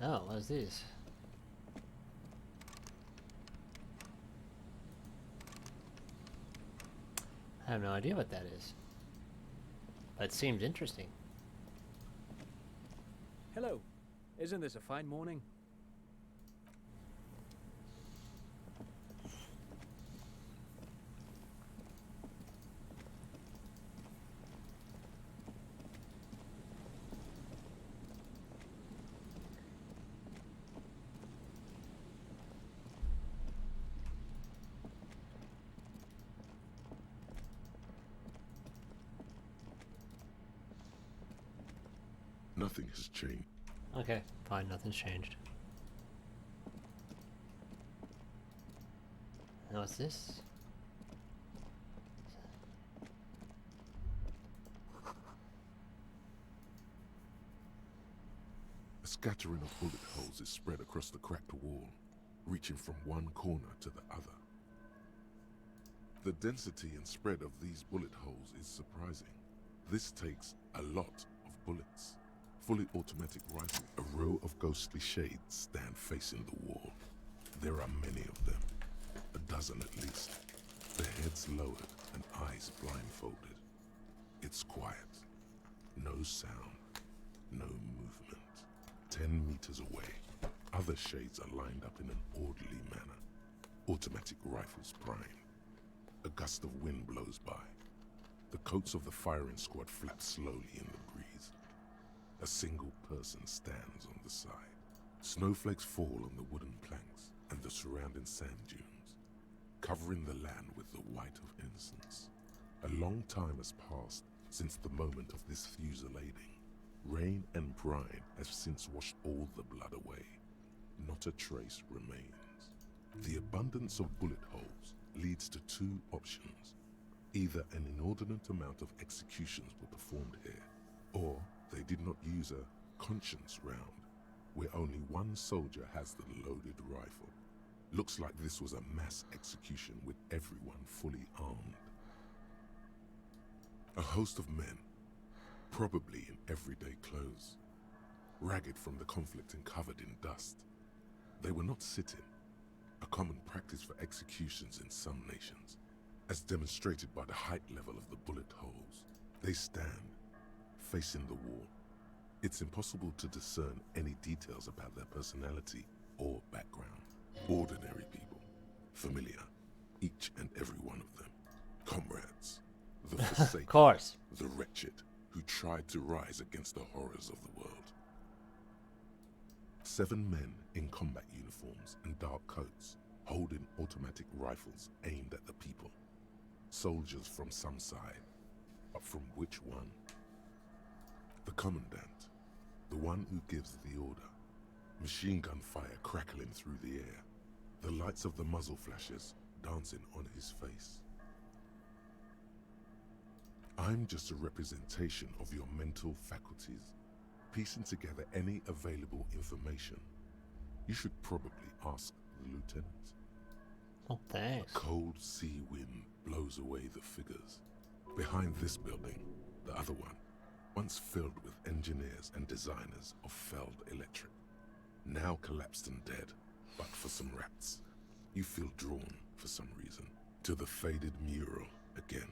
Speaker 1: Oh, what is this? I have no idea what that is. But it seems interesting.
Speaker 21: Hello. Isn't this a fine morning?
Speaker 2: Nothing has changed.
Speaker 1: Okay, fine, nothing's changed. Now what's this?
Speaker 2: A scattering of bullet holes is spread across the cracked wall, reaching from one corner to the other. The density and spread of these bullet holes is surprising. This takes a lot of bullets. Fully automatic rifle. A row of ghostly shades stand facing the wall. There are many of them, a dozen at least. Their heads lowered and eyes blindfolded. It's quiet. No sound. No movement. 10 meters away, other shades are lined up in an orderly manner. Automatic rifles primed. A gust of wind blows by. The coats of the firing squad flap slowly in the breeze. A single person stands on the side. Snowflakes fall on the wooden planks and the surrounding sand dunes, covering the land with the white of innocence. A long time has passed since the moment of this fusillading. Rain and brine have since washed all the blood away. Not a trace remains. The abundance of bullet holes leads to two options. Either an inordinate amount of executions were performed here, or they did not use a conscience round, where only one soldier has the loaded rifle. Looks like this was a mass execution with everyone fully armed. A host of men, probably in everyday clothes, ragged from the conflict and covered in dust. They were not sitting, a common practice for executions in some nations, as demonstrated by the height level of the bullet holes. They stand, facing the wall. It's impossible to discern any details about their personality or background. Ordinary people, familiar, each and every one of them. Comrades, the forsaken,
Speaker 1: of course,
Speaker 2: the wretched, who tried to rise against the horrors of the world. 7 men in combat uniforms and dark coats, holding automatic rifles aimed at the people. Soldiers from some side, but from which one? The commandant, the one who gives the order. Machine gun fire crackling through the air, the lights of the muzzle flashes dancing on his face. I'm just a representation of your mental faculties, piecing together any available information. You should probably ask the lieutenant.
Speaker 1: Oh, thanks.
Speaker 2: A cold sea wind blows away the figures. Behind this building, the other one, once filled with engineers and designers of Feld Electric, now collapsed and dead, but for some rats. You feel drawn, for some reason, to the faded mural again.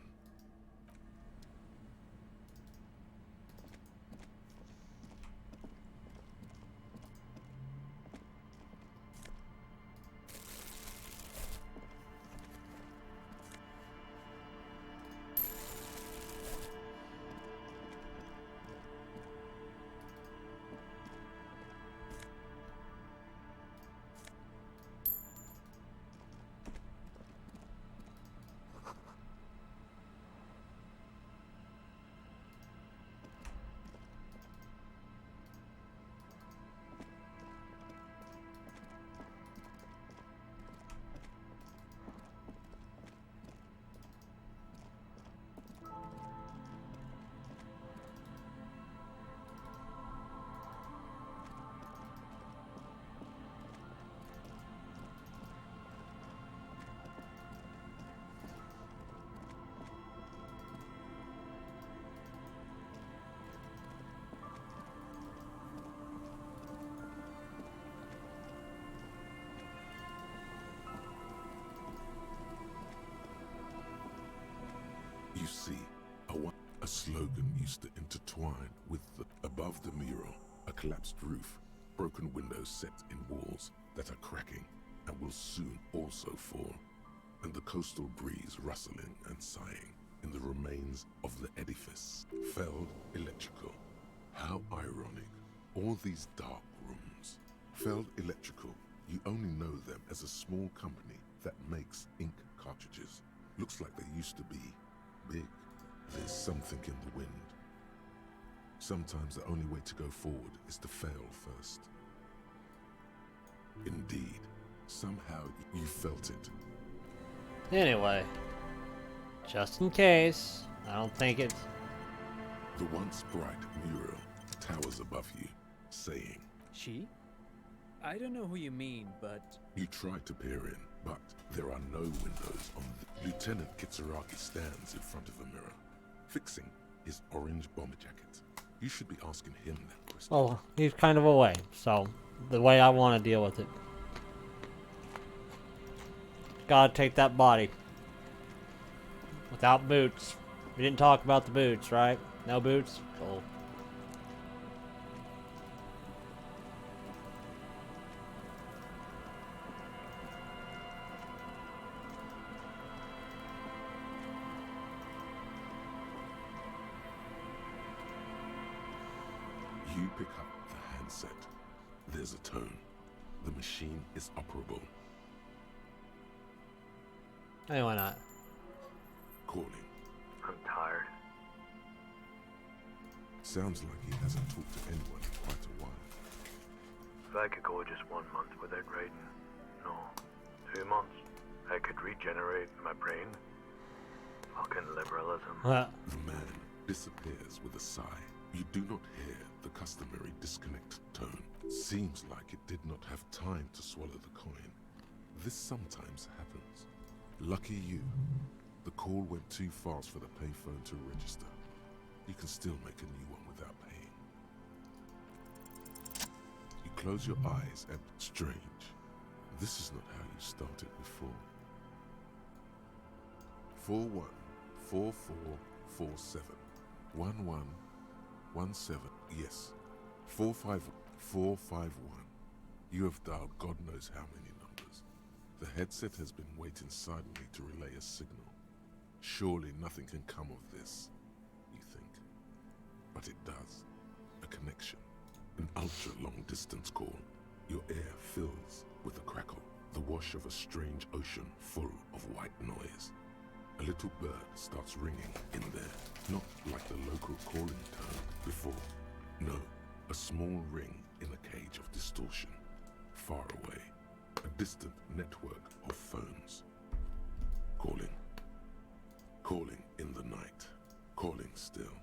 Speaker 2: You see, a slogan used to intertwine with above the mural, a collapsed roof, broken windows set in walls that are cracking and will soon also fall, and the coastal breeze rustling and sighing in the remains of the edifice. Feld Electrical. How ironic. All these dark rooms. Feld Electrical, you only know them as a small company that makes ink cartridges. Looks like they used to be big. There's something in the wind. Sometimes the only way to go forward is to fail first. Indeed, somehow you felt it.
Speaker 1: Anyway, just in case, I don't think it's...
Speaker 2: The once bright mural towers above you, saying...
Speaker 21: She? I don't know who you mean, but...
Speaker 2: You try to peer in, but there are no windows on the... Lieutenant Kitsuragi stands in front of a mirror, fixing his orange bomber jacket. You should be asking him that question.
Speaker 1: Well, he's kind of away, so the way I want to deal with it. Gotta take that body. Without boots. We didn't talk about the boots, right? No boots? Cool.
Speaker 2: You pick up the handset. There's a tone. The machine is operable.
Speaker 1: Hey, why not?
Speaker 2: Calling.
Speaker 3: I'm tired.
Speaker 2: Sounds like he hasn't talked to anyone in quite a while.
Speaker 3: If I could go just 1 month without writing, no, 2 months, I could regenerate my brain. Fucking liberalism.
Speaker 2: The man disappears with a sigh. You do not hear the customary disconnect tone. Seems like it did not have time to swallow the coin. This sometimes happens. Lucky you. The call went too fast for the payphone to register. You can still make a new one without paying. You close your eyes and strange. This is not how you started before. 414447 1117. Yes. 45451. You have dialed God knows how many numbers. The headset has been waiting silently to relay a signal. Surely nothing can come of this, you think. But it does. A connection. An ultra-long distance call. Your air fills with a crackle. The wash of a strange ocean full of white noise. A little bird starts ringing in there. Not like the local calling tone before. No, A small ring in a cage of distortion. Far away, a distant network of phones. Calling. Calling in the night. Calling still.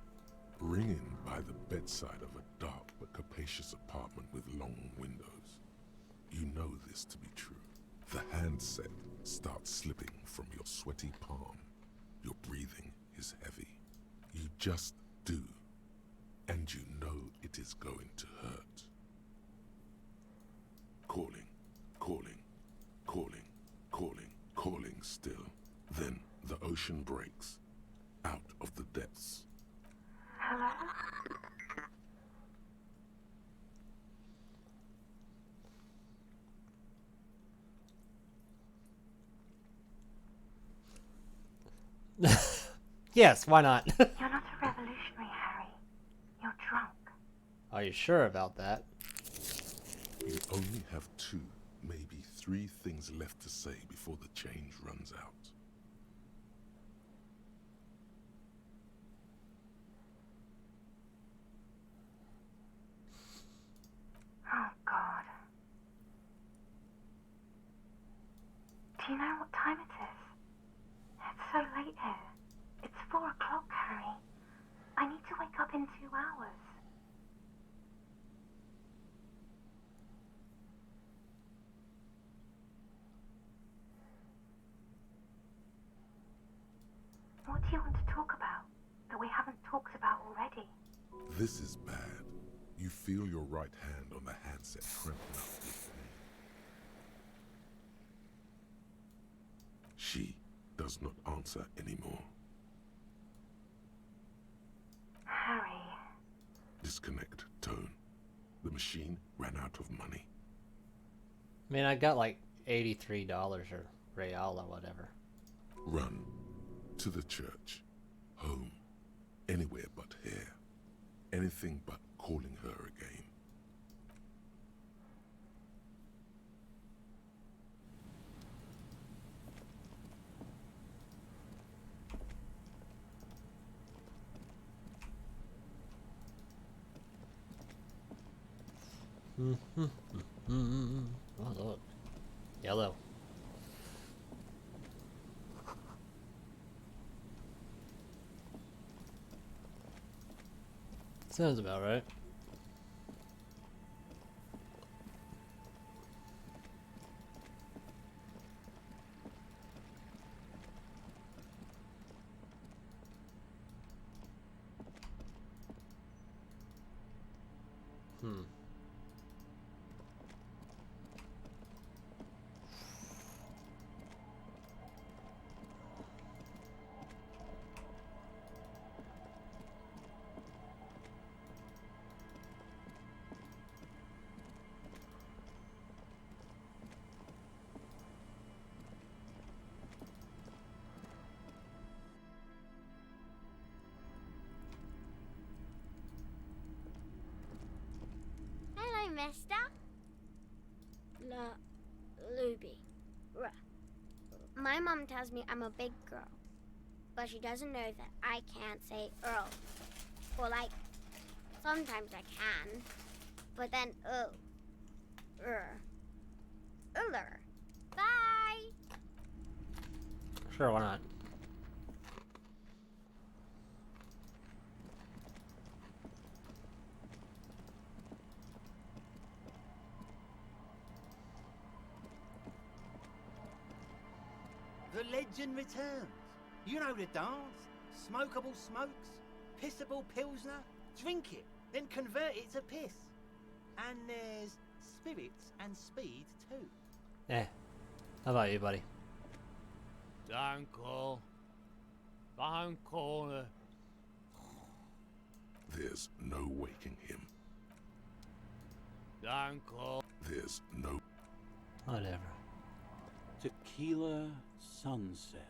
Speaker 2: Ringing by the bedside of a dark but capacious apartment with long windows. You know this to be true. The handset starts slipping from your sweaty palm. Your breathing is heavy. You just do. And you know it is going to hurt. Calling, calling, calling, calling, calling still. Then the ocean breaks. Out of the depths.
Speaker 6: Hello?
Speaker 1: Yes, why not?
Speaker 6: You're not a revolutionary, Harry. You're drunk.
Speaker 1: Are you sure about that?
Speaker 2: You only have 2, maybe 3 things left to say before the change runs out.
Speaker 6: Oh, God. Do you know what time it is? It's so late here. It's 4 o'clock, Harry. I need to wake up in 2 hours. What do you want to talk about that we haven't talked about already?
Speaker 2: This is bad. You feel your right hand on the handset cramping up with pain. She does not answer anymore.
Speaker 6: Harry.
Speaker 2: Disconnect tone. The machine ran out of money.
Speaker 1: I mean, I got like $83 or real or whatever.
Speaker 2: Run. To the church. Home. Anywhere but here. Anything but calling her again.
Speaker 1: Oh, look. Yellow. Sounds about right.
Speaker 5: Hello, mister. Luby. My mom tells me I'm a big girl, but she doesn't know that I can't say Earl. Or like, sometimes I can, but then Uller. Bye!
Speaker 1: Sure, why not?
Speaker 18: The legend returns. You know the dance. Smokable smokes, pissable pilsner. Drink it, then convert it to piss. And there's spirits and speed too.
Speaker 1: Eh. How about you, buddy?
Speaker 22: Danko. Danko.
Speaker 2: There's no waking him.
Speaker 22: Danko.
Speaker 2: There's no...
Speaker 1: Whatever.
Speaker 23: Tequila sunset.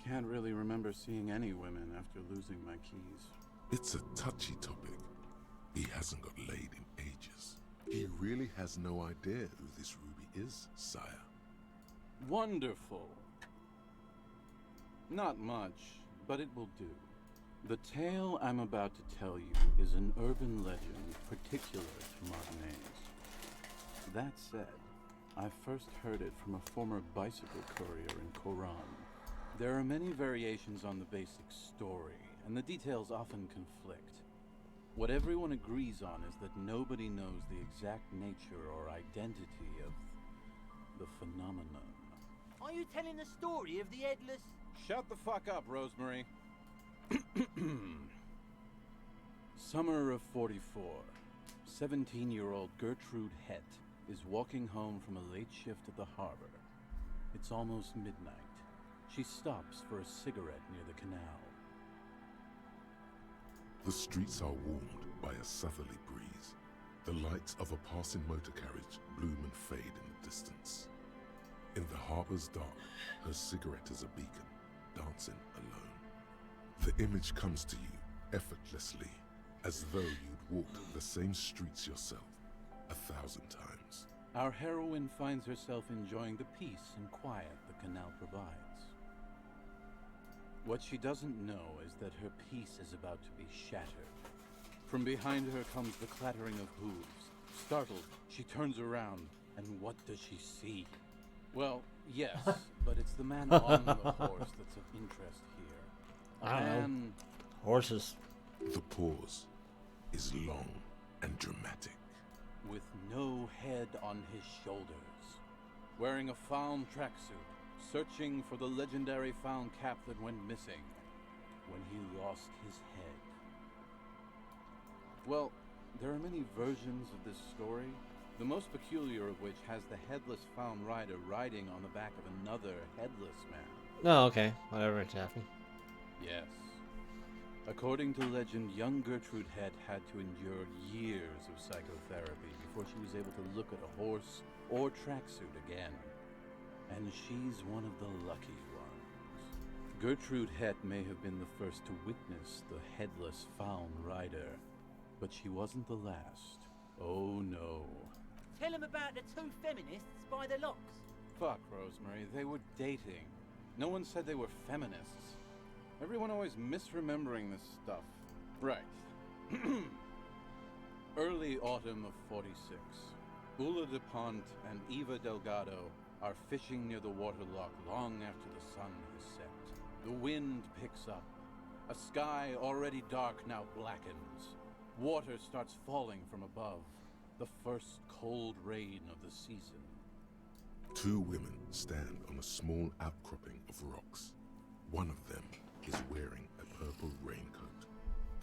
Speaker 23: Can't really remember seeing any women after losing my keys.
Speaker 2: It's a touchy topic. He hasn't got laid in ages. He really has no idea who this Ruby is, sire.
Speaker 23: Wonderful. Not much, but it will do. The tale I'm about to tell you is an urban legend particular to Martinez. That said, I first heard it from a former bicycle courier in Koran. There are many variations on the basic story, and the details often conflict. What everyone agrees on is that nobody knows the exact nature or identity of the phenomenon.
Speaker 18: Are you telling the story of the headless...
Speaker 23: Shut the fuck up, Rosemary. Summer of 44. 17-year-old Gertrude Het is walking home from a late shift at the harbor. It's almost midnight. She stops for a cigarette near the canal.
Speaker 2: The streets are warmed by a southerly breeze. The lights of a passing motor carriage bloom and fade in the distance. In the harbor's dark, her cigarette is a beacon, dancing alone. The image comes to you effortlessly, as though you'd walked the same streets yourself 1,000 times.
Speaker 23: Our heroine finds herself enjoying the peace and quiet the canal provides. What she doesn't know is that her peace is about to be shattered. From behind her comes the clattering of hooves. Startled, she turns around, and what does she see? Well, yes, but it's the man on the horse that's of interest here.
Speaker 1: I don't know. Horses.
Speaker 2: The pause is long and dramatic.
Speaker 23: With no head on his shoulders, wearing a found tracksuit, searching for the legendary found cap that went missing when he lost his head. Well, there are many versions of this story, the most peculiar of which has the headless found rider riding on the back of another headless man.
Speaker 1: Oh, okay. Whatever, Taffy.
Speaker 23: Yes. According to legend, young Gertrude Het had to endure years of psychotherapy before she was able to look at a horse or tracksuit again. And she's one of the lucky ones. Gertrude Het may have been the first to witness the headless found rider, but she wasn't the last. Oh no.
Speaker 18: Tell him about the two feminists by the locks.
Speaker 23: Fuck, Rosemary, they were dating. No one said they were feminists. Everyone always misremembering this stuff. Right. Early autumn of 46. Ula DuPont and Eva Delgado are fishing near the waterlock long after the sun has set. The wind picks up. A sky already dark now blackens. Water starts falling from above. The first cold rain of the season.
Speaker 2: Two women stand on a small outcropping of rocks. One of them is wearing a purple raincoat.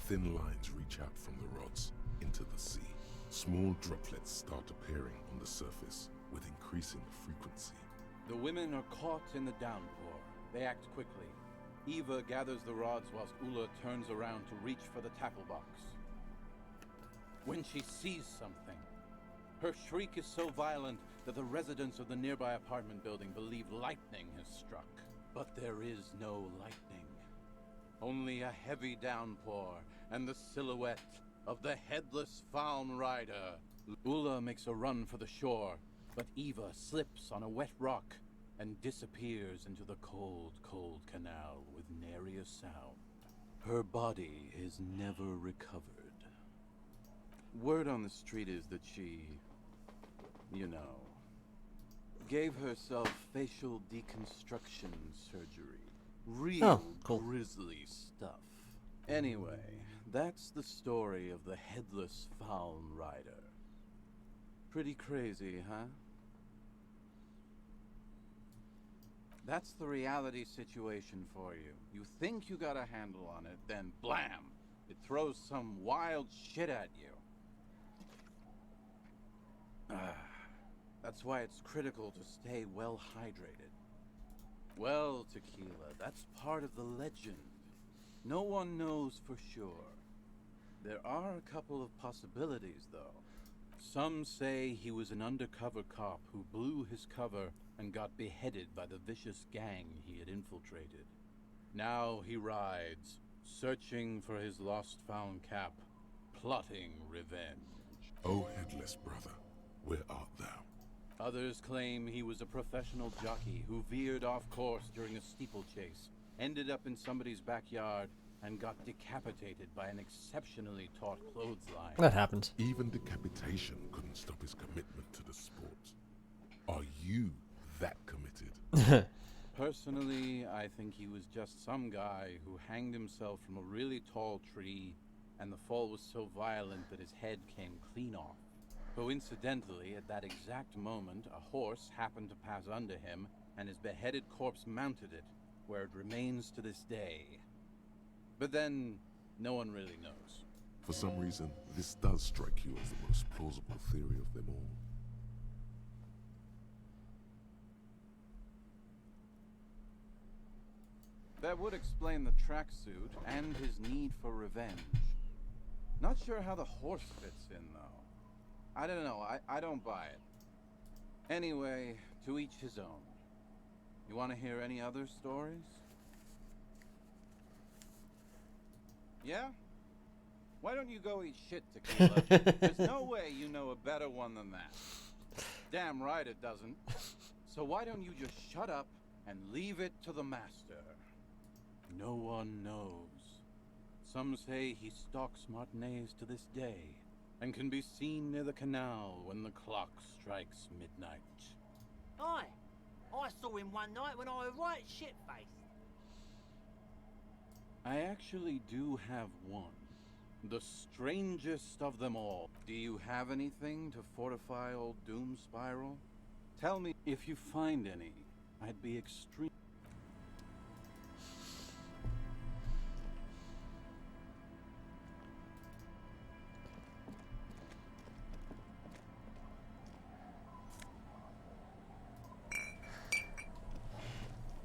Speaker 2: Thin lines reach out from the rods into the sea. Small droplets start appearing on the surface with increasing frequency.
Speaker 23: The women are caught in the downpour. They act quickly. Eva gathers the rods whilst Ula turns around to reach for the tackle box. When she sees something, her shriek is so violent that the residents of the nearby apartment building believe lightning has struck. But there is no lightning. Only a heavy downpour and the silhouette of the headless found rider. Ula makes a run for the shore, but Eva slips on a wet rock and disappears into the cold, cold canal with nary a sound. Her body is never recovered. Word on the street is that she, gave herself facial deconstruction surgery. Real grisly stuff. Anyway, that's the story of the headless found rider. Pretty crazy, huh? That's the reality situation for you. You think you got a handle on it, then blam! It throws some wild shit at you. That's why it's critical to stay well hydrated. Well, Tequila, that's part of the legend. No one knows for sure. There are a couple of possibilities, though. Some say he was an undercover cop who blew his cover and got beheaded by the vicious gang he had infiltrated. Now he rides, searching for his lost-found cap, plotting revenge.
Speaker 2: O headless brother, where art thou?
Speaker 23: Others claim he was a professional jockey who veered off course during a steeplechase, ended up in somebody's backyard, and got decapitated by an exceptionally taut clothesline.
Speaker 1: That happens.
Speaker 2: Even decapitation couldn't stop his commitment to the sport. Are you that committed?
Speaker 23: Personally, I think he was just some guy who hanged himself from a really tall tree, and the fall was so violent that his head came clean off. Coincidentally, at that exact moment, a horse happened to pass under him, and his beheaded corpse mounted it, where it remains to this day. But then, no one really knows.
Speaker 2: For some reason, this does strike you as the most plausible theory of them all.
Speaker 23: That would explain the tracksuit and his need for revenge. Not sure how the horse fits in, though. I don't know. I don't buy it. Anyway, to each his own. You want to hear any other stories? Yeah? Why don't you go eat shit, Tequila? There's no way you know a better one than that. Damn right it doesn't. So why don't you just shut up and leave it to the master? No one knows. Some say he stalks Martinez to this day, and can be seen near the canal when the clock strikes midnight.
Speaker 18: Aye, I saw him one night when I was right shit-faced.
Speaker 23: I actually do have one. The strangest of them all. Do you have anything to fortify old Doom Spiral? Tell me if you find any. I'd be extreme.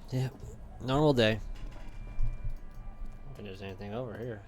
Speaker 1: Yeah, normal day. I don't think there's anything over here.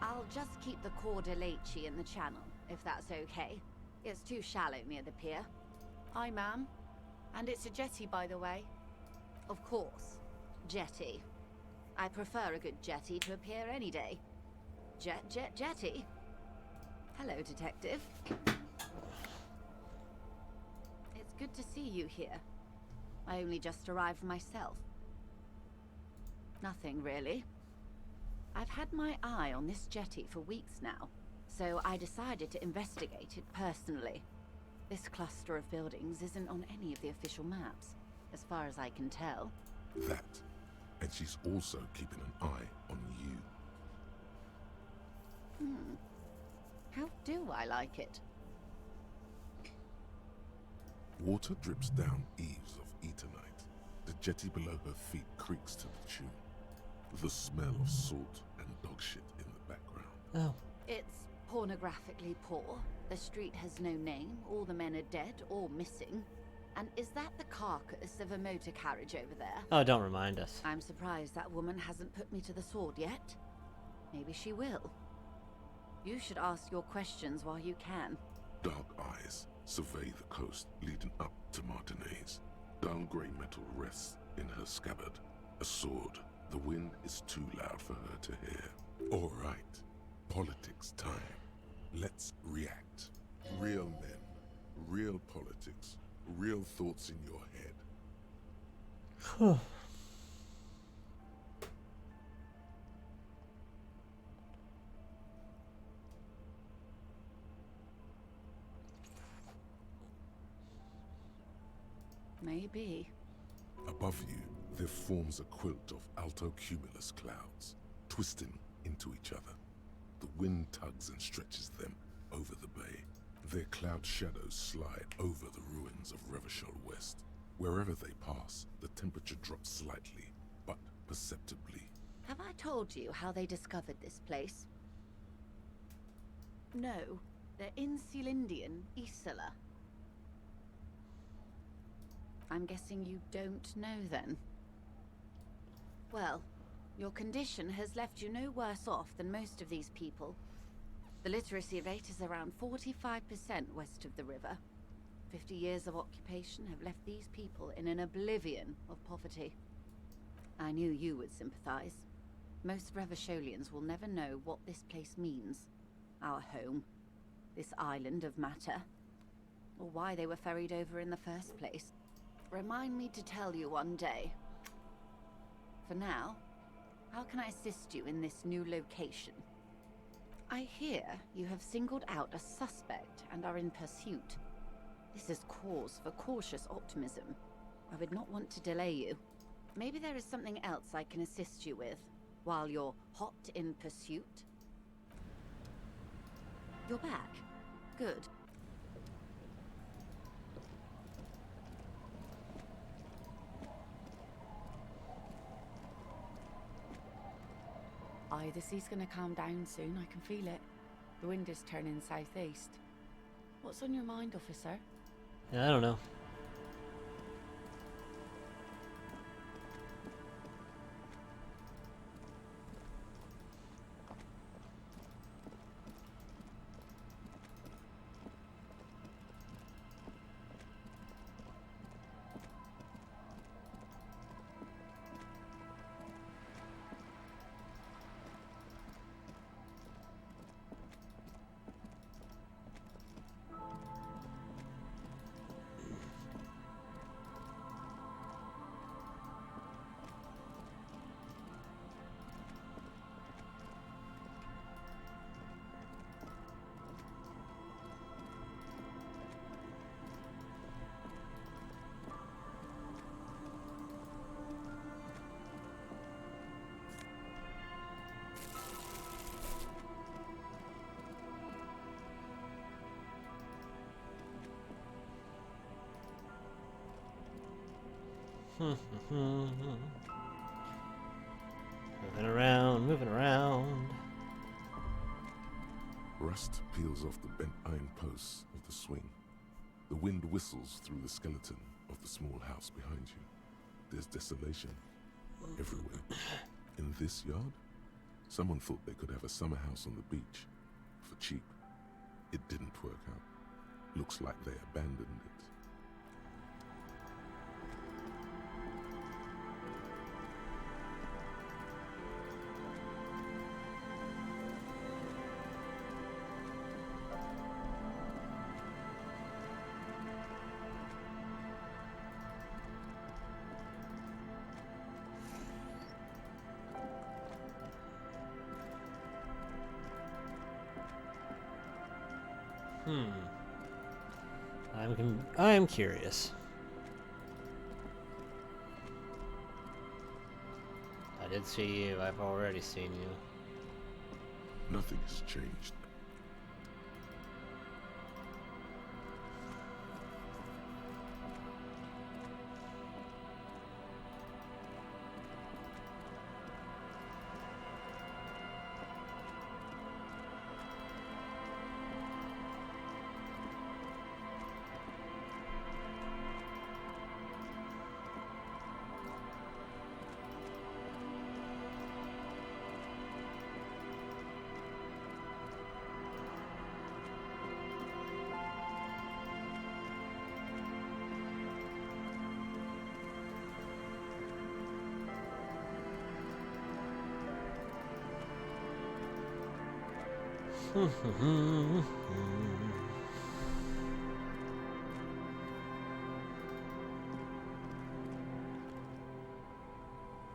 Speaker 4: I'll just keep the Corda Lacey in the channel, if that's okay. It's too shallow near the pier. Hi, ma'am. And it's a jetty, by the way. Of course. Jetty. I prefer a good jetty to a pier any day. Jetty. Hello, detective. It's good to see you here. I only just arrived myself. Nothing, really. I've had my eye on this jetty for weeks now, so I decided to investigate it personally. This cluster of buildings isn't on any of the official maps, as far as I can tell.
Speaker 2: That. And she's also keeping an eye on you.
Speaker 4: How do I like it?
Speaker 2: Water drips down eaves of Eternite. The jetty below her feet creaks to the tune. The smell of salt and dog shit in the background.
Speaker 1: Oh.
Speaker 4: It's pornographically poor. The street has no name, all the men are dead or missing. And is that the carcass of a motor carriage over there?
Speaker 1: Oh, don't remind us.
Speaker 4: I'm surprised that woman hasn't put me to the sword yet. Maybe she will. You should ask your questions while you can.
Speaker 2: Dark eyes survey the coast leading up to Martinez. Dull grey metal rests in her scabbard. A sword. The wind is too loud for her to hear. All right. Politics time. Let's react. Real men. Real politics. Real thoughts in your head.
Speaker 1: Huh.
Speaker 4: Maybe.
Speaker 2: Above you, there forms a quilt of altocumulus clouds, twisting into each other. The wind tugs and stretches them over the bay. Their cloud shadows slide over the ruins of Revachol West. Wherever they pass, the temperature drops slightly, but perceptibly.
Speaker 4: Have I told you how they discovered this place? No, they're in Celindian Isola. I'm guessing you don't know then. Well, your condition has left you no worse off than most of these people. The literacy rate is around 45% west of the river. 50 years of occupation have left these people in an oblivion of poverty. I knew you would sympathize. Most Revacholians will never know what this place means. Our home. This island of matter. Or why they were ferried over in the first place. Remind me to tell you one day. For now, how can I assist you in this new location? I hear you have singled out a suspect and are in pursuit. This is cause for cautious optimism. I would not want to delay you. Maybe there is something else I can assist you with while you're hot in pursuit? You're back. Good. Aye, the sea's gonna calm down soon, I can feel it. The wind is turning southeast. What's on your mind, officer?
Speaker 1: Yeah, I don't know. Moving around, moving around.
Speaker 2: Rust peels off the bent iron posts of the swing. The wind whistles through the skeleton of the small house behind you. There's desolation everywhere. In this yard, someone thought they could have a summer house on the beach for cheap. It didn't work out. Looks like they abandoned it.
Speaker 1: I'm curious. I did see you. I've already seen you.
Speaker 2: Nothing has changed.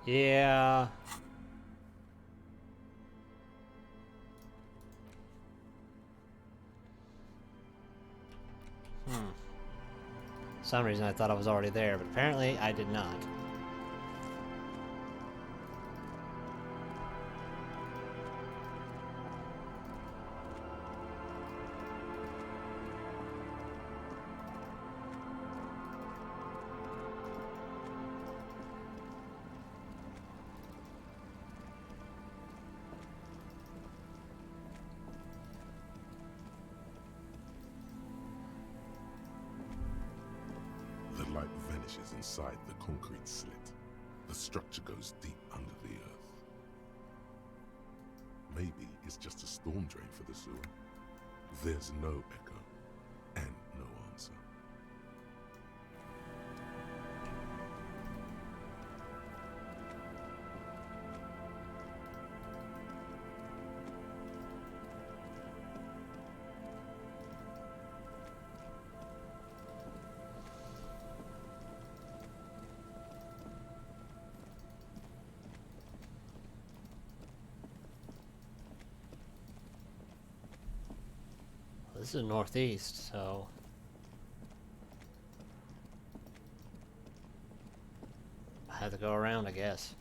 Speaker 1: Yeah. For some reason I thought I was already there, but apparently I did not.
Speaker 2: The light vanishes inside the concrete slit. The structure goes deep under the earth. Maybe it's just a storm drain for the sewer. There's no echo and no answer.
Speaker 1: This is northeast, so I have to go around, I guess.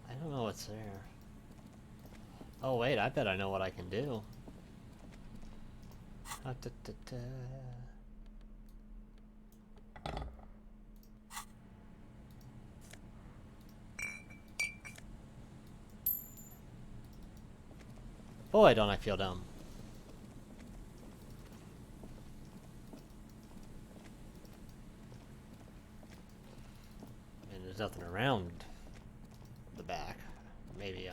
Speaker 1: I don't know what's there. Oh wait, I bet I know what I can do. Boy, don't I feel dumb. And there's nothing around the back. Maybe,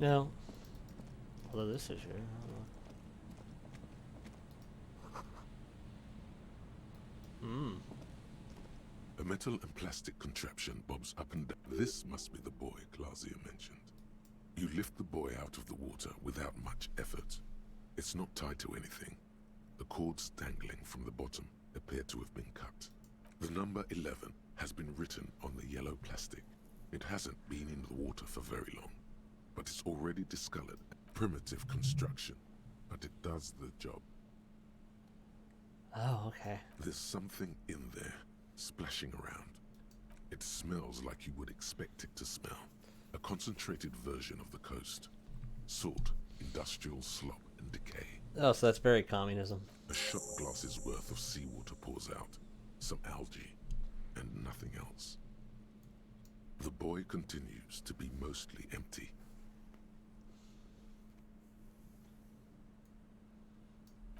Speaker 1: no. Although this is here.
Speaker 2: A metal and plastic contraption bobs up and down. This must be the buoy Clausia mentioned. You lift the buoy out of the water without much effort. It's not tied to anything. The cords dangling from the bottom appear to have been cut. The number 11 has been written on the yellow plastic. It hasn't been in the water for very long, but it's already discolored. Primitive construction, but it does the job.
Speaker 1: Oh, okay.
Speaker 2: There's something in there, splashing around. It smells like you would expect it to smell. A concentrated version of the coast. Salt, industrial slop, and decay.
Speaker 1: Oh, so that's very communism.
Speaker 2: A shot glass's worth of seawater pours out. Some algae, and nothing else. The buoy continues to be mostly empty.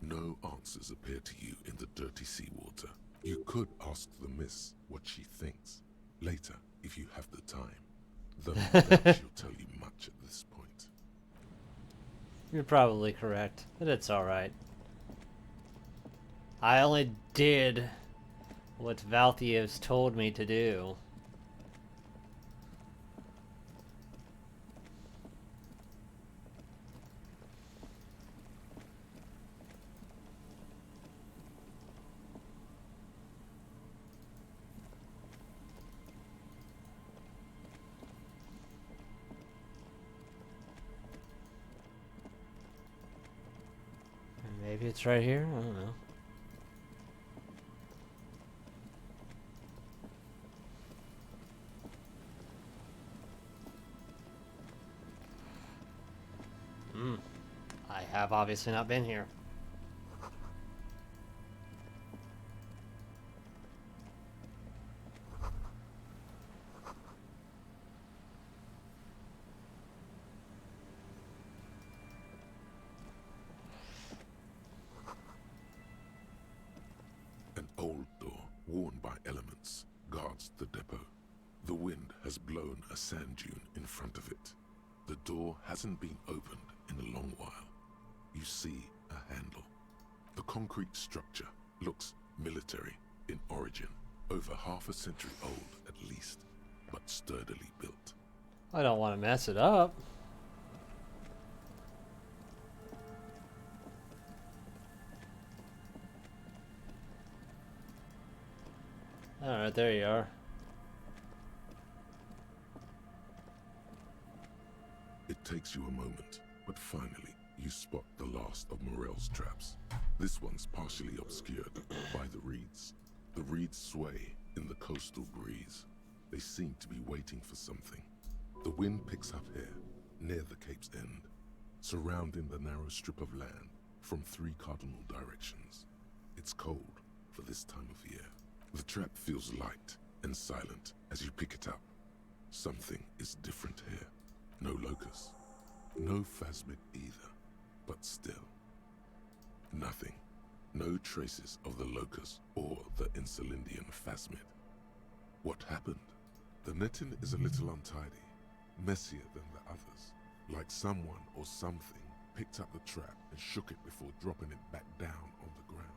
Speaker 2: No answers appear to you in the dirty seawater. You could ask the miss what she thinks. Later, if you have the time. Though I doubt she'll tell you much at this point.
Speaker 1: You're probably correct, but it's alright. I only did what Valthius told me to do. Maybe it's right here? I don't know. I have obviously not been here.
Speaker 2: An old door, worn by elements, guards the depot. The wind has blown a sand dune in front of it. The door hasn't been opened in a long while. You see a handle. The concrete structure looks military in origin, over half a century old at least, but sturdily built.
Speaker 1: I don't want to mess it up. Alright, there you are.
Speaker 2: It takes you a moment, but finally you spot the last of Morel's traps. This one's partially obscured by the reeds. The reeds sway in the coastal breeze. They seem to be waiting for something. The wind picks up here, near the cape's end, surrounding the narrow strip of land from 3 cardinal directions. It's cold for this time of year. The trap feels light and silent as you pick it up. Something is different here. No locust, no phasmid either, but still. Nothing. No traces of the locust or the Insulindian phasmid. What happened? The netting is a little untidy, messier than the others, like someone or something picked up the trap and shook it before dropping it back down on the ground.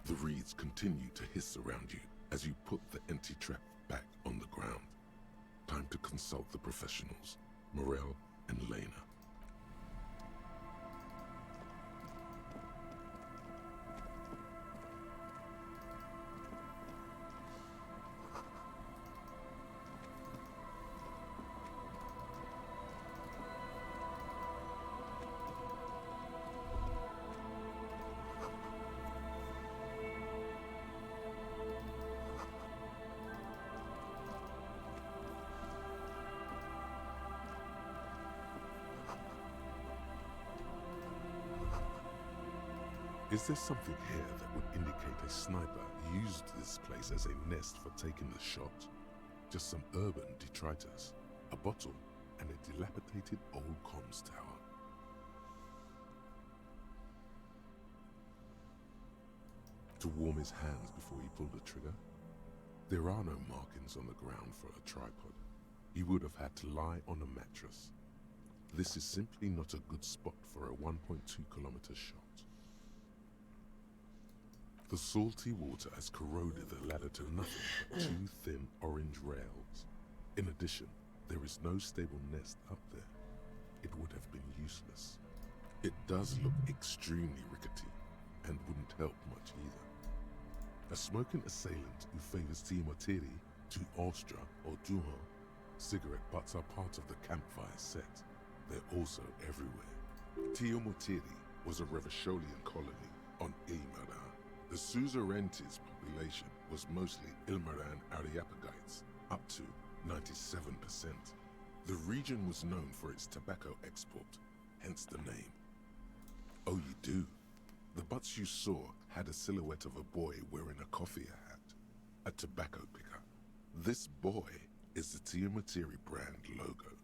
Speaker 2: The reeds continue to hiss around you as you put the empty trap back on the ground. Time to consult the professionals, Morel and Lena. Is there something here that would indicate a sniper used this place as a nest for taking the shot? Just some urban detritus, a bottle, and a dilapidated old comms tower. To warm his hands before he pulled the trigger? There are no markings on the ground for a tripod. He would have had to lie on a mattress. This is simply not a good spot for a 1.2 kilometer shot. The salty water has corroded the ladder to nothing but 2 thin orange rails. In addition, there is no stable nest up there. It would have been useless. It does look extremely rickety, and wouldn't help much either. A smoking assailant who favors Timotiri to Ostra or Duha, cigarette butts are part of the campfire set. They're also everywhere. Tiomotiri was a Revacholian colony on Ilmaran. The Suzerainties population was mostly Ilmaran Areopagites, up to 97%. The region was known for its tobacco export, hence the name. Oh, you do? The butts you saw had a silhouette of a boy wearing a coffee hat, a tobacco picker. This boy is the Tiamatiri brand logo.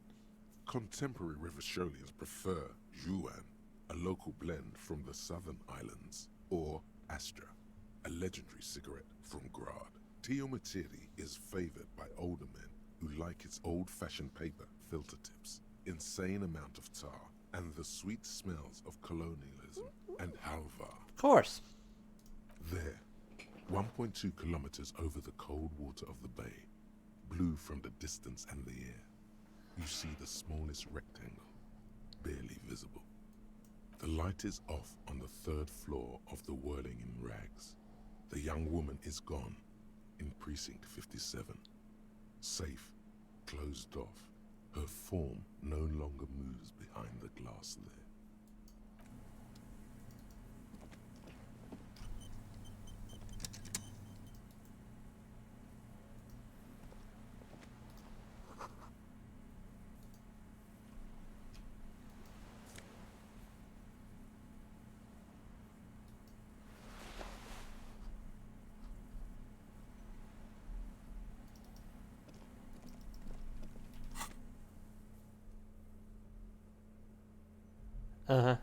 Speaker 2: Contemporary Revacholians prefer Juan, a local blend from the southern islands, or Astra, a legendary cigarette from Grad. Tiamatiri is favored by older men who like its old-fashioned paper filter tips, insane amount of tar, and the sweet smells of colonialism and halva.
Speaker 1: Of course.
Speaker 2: There, 1.2 kilometers over the cold water of the bay, blue from the distance and the air, you see the smallest rectangle, barely visible. The light is off on the 3rd floor of the Whirling in Rags. The young woman is gone in Precinct 57. Safe, closed off. Her form no longer moves behind the glass there.
Speaker 1: Uh-huh.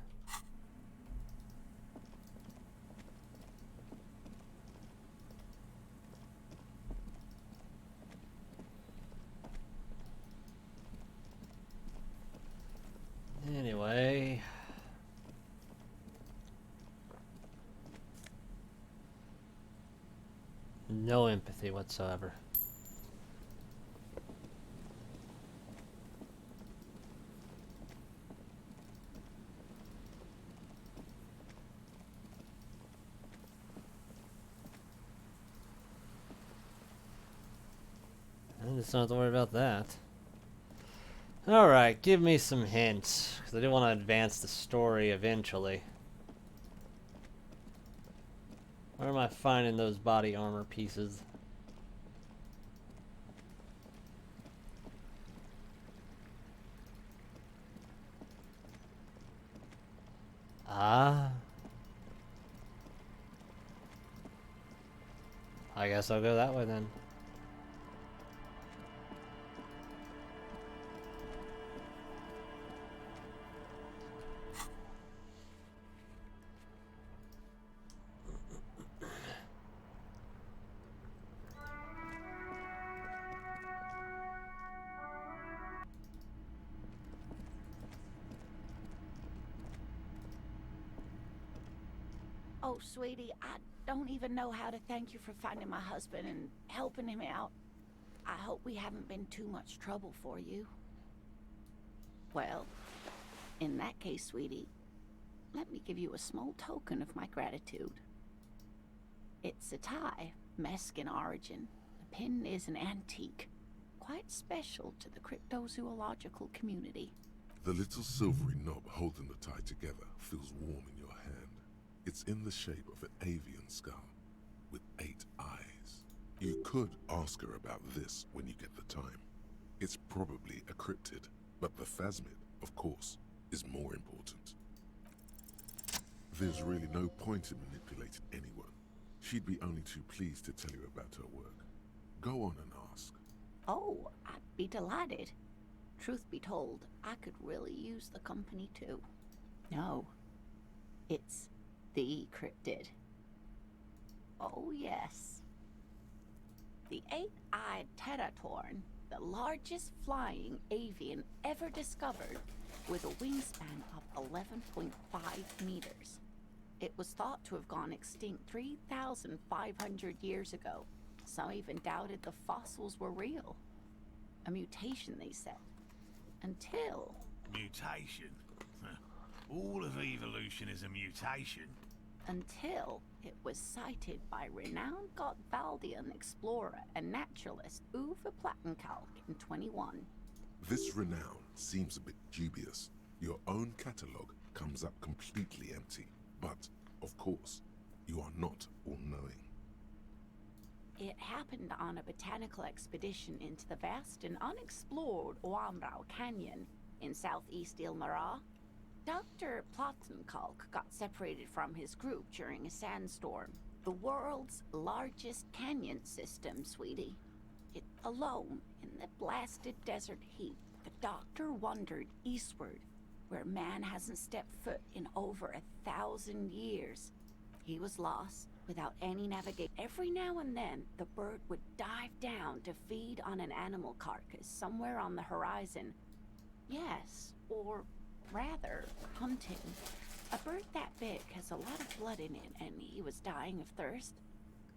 Speaker 1: empathy whatsoever. I just don't have to worry about that. Alright, give me some hints, because I do want to advance the story eventually. Where am I finding those body armor pieces? Ah. I guess I'll go that way then.
Speaker 4: Oh, sweetie, I don't even know how to thank you for finding my husband and helping him out. I hope we haven't been too much trouble for you. Well, in that case, sweetie, let me give you a small token of my gratitude. It's a tie, Mesk in origin. The pin is an antique, quite special to the cryptozoological community.
Speaker 2: The little silvery knob holding the tie together feels warm in your hand. It's in the shape of an avian skull with 8 eyes. You could ask her about this when you get the time. It's probably a cryptid, but the phasmid, of course, is more important. There's really no point in manipulating anyone. She'd be only too pleased to tell you about her work. Go on and ask.
Speaker 4: Oh, I'd be delighted. Truth be told, I could really use the company too. No, it's the cryptid. Oh yes. The 8-eyed teratorn, the largest flying avian ever discovered, with a wingspan of 11.5 meters. It was thought to have gone extinct 3,500 years ago. Some even doubted the fossils were real. A mutation, they said. Until...
Speaker 7: Mutation? All of evolution is a mutation.
Speaker 4: Until it was cited by renowned Gotvaldian explorer and naturalist Uwe Plattenkalk in 21.
Speaker 2: This renown seems a bit dubious. Your own catalogue comes up completely empty. But, of course, you are not all-knowing.
Speaker 4: It happened on a botanical expedition into the vast and unexplored Oamrau Canyon in southeast Ilmara. Dr. Plattenkalk got separated from his group during a sandstorm. The world's largest canyon system, sweetie. It alone in the blasted desert heat. The doctor wandered eastward, where man hasn't stepped foot in over 1,000 years. He was lost, without any navigation. Every now and then, the bird would dive down to feed on an animal carcass somewhere on the horizon. Yes, or rather, hunting. A bird that big has a lot of blood in it, and he was dying of thirst.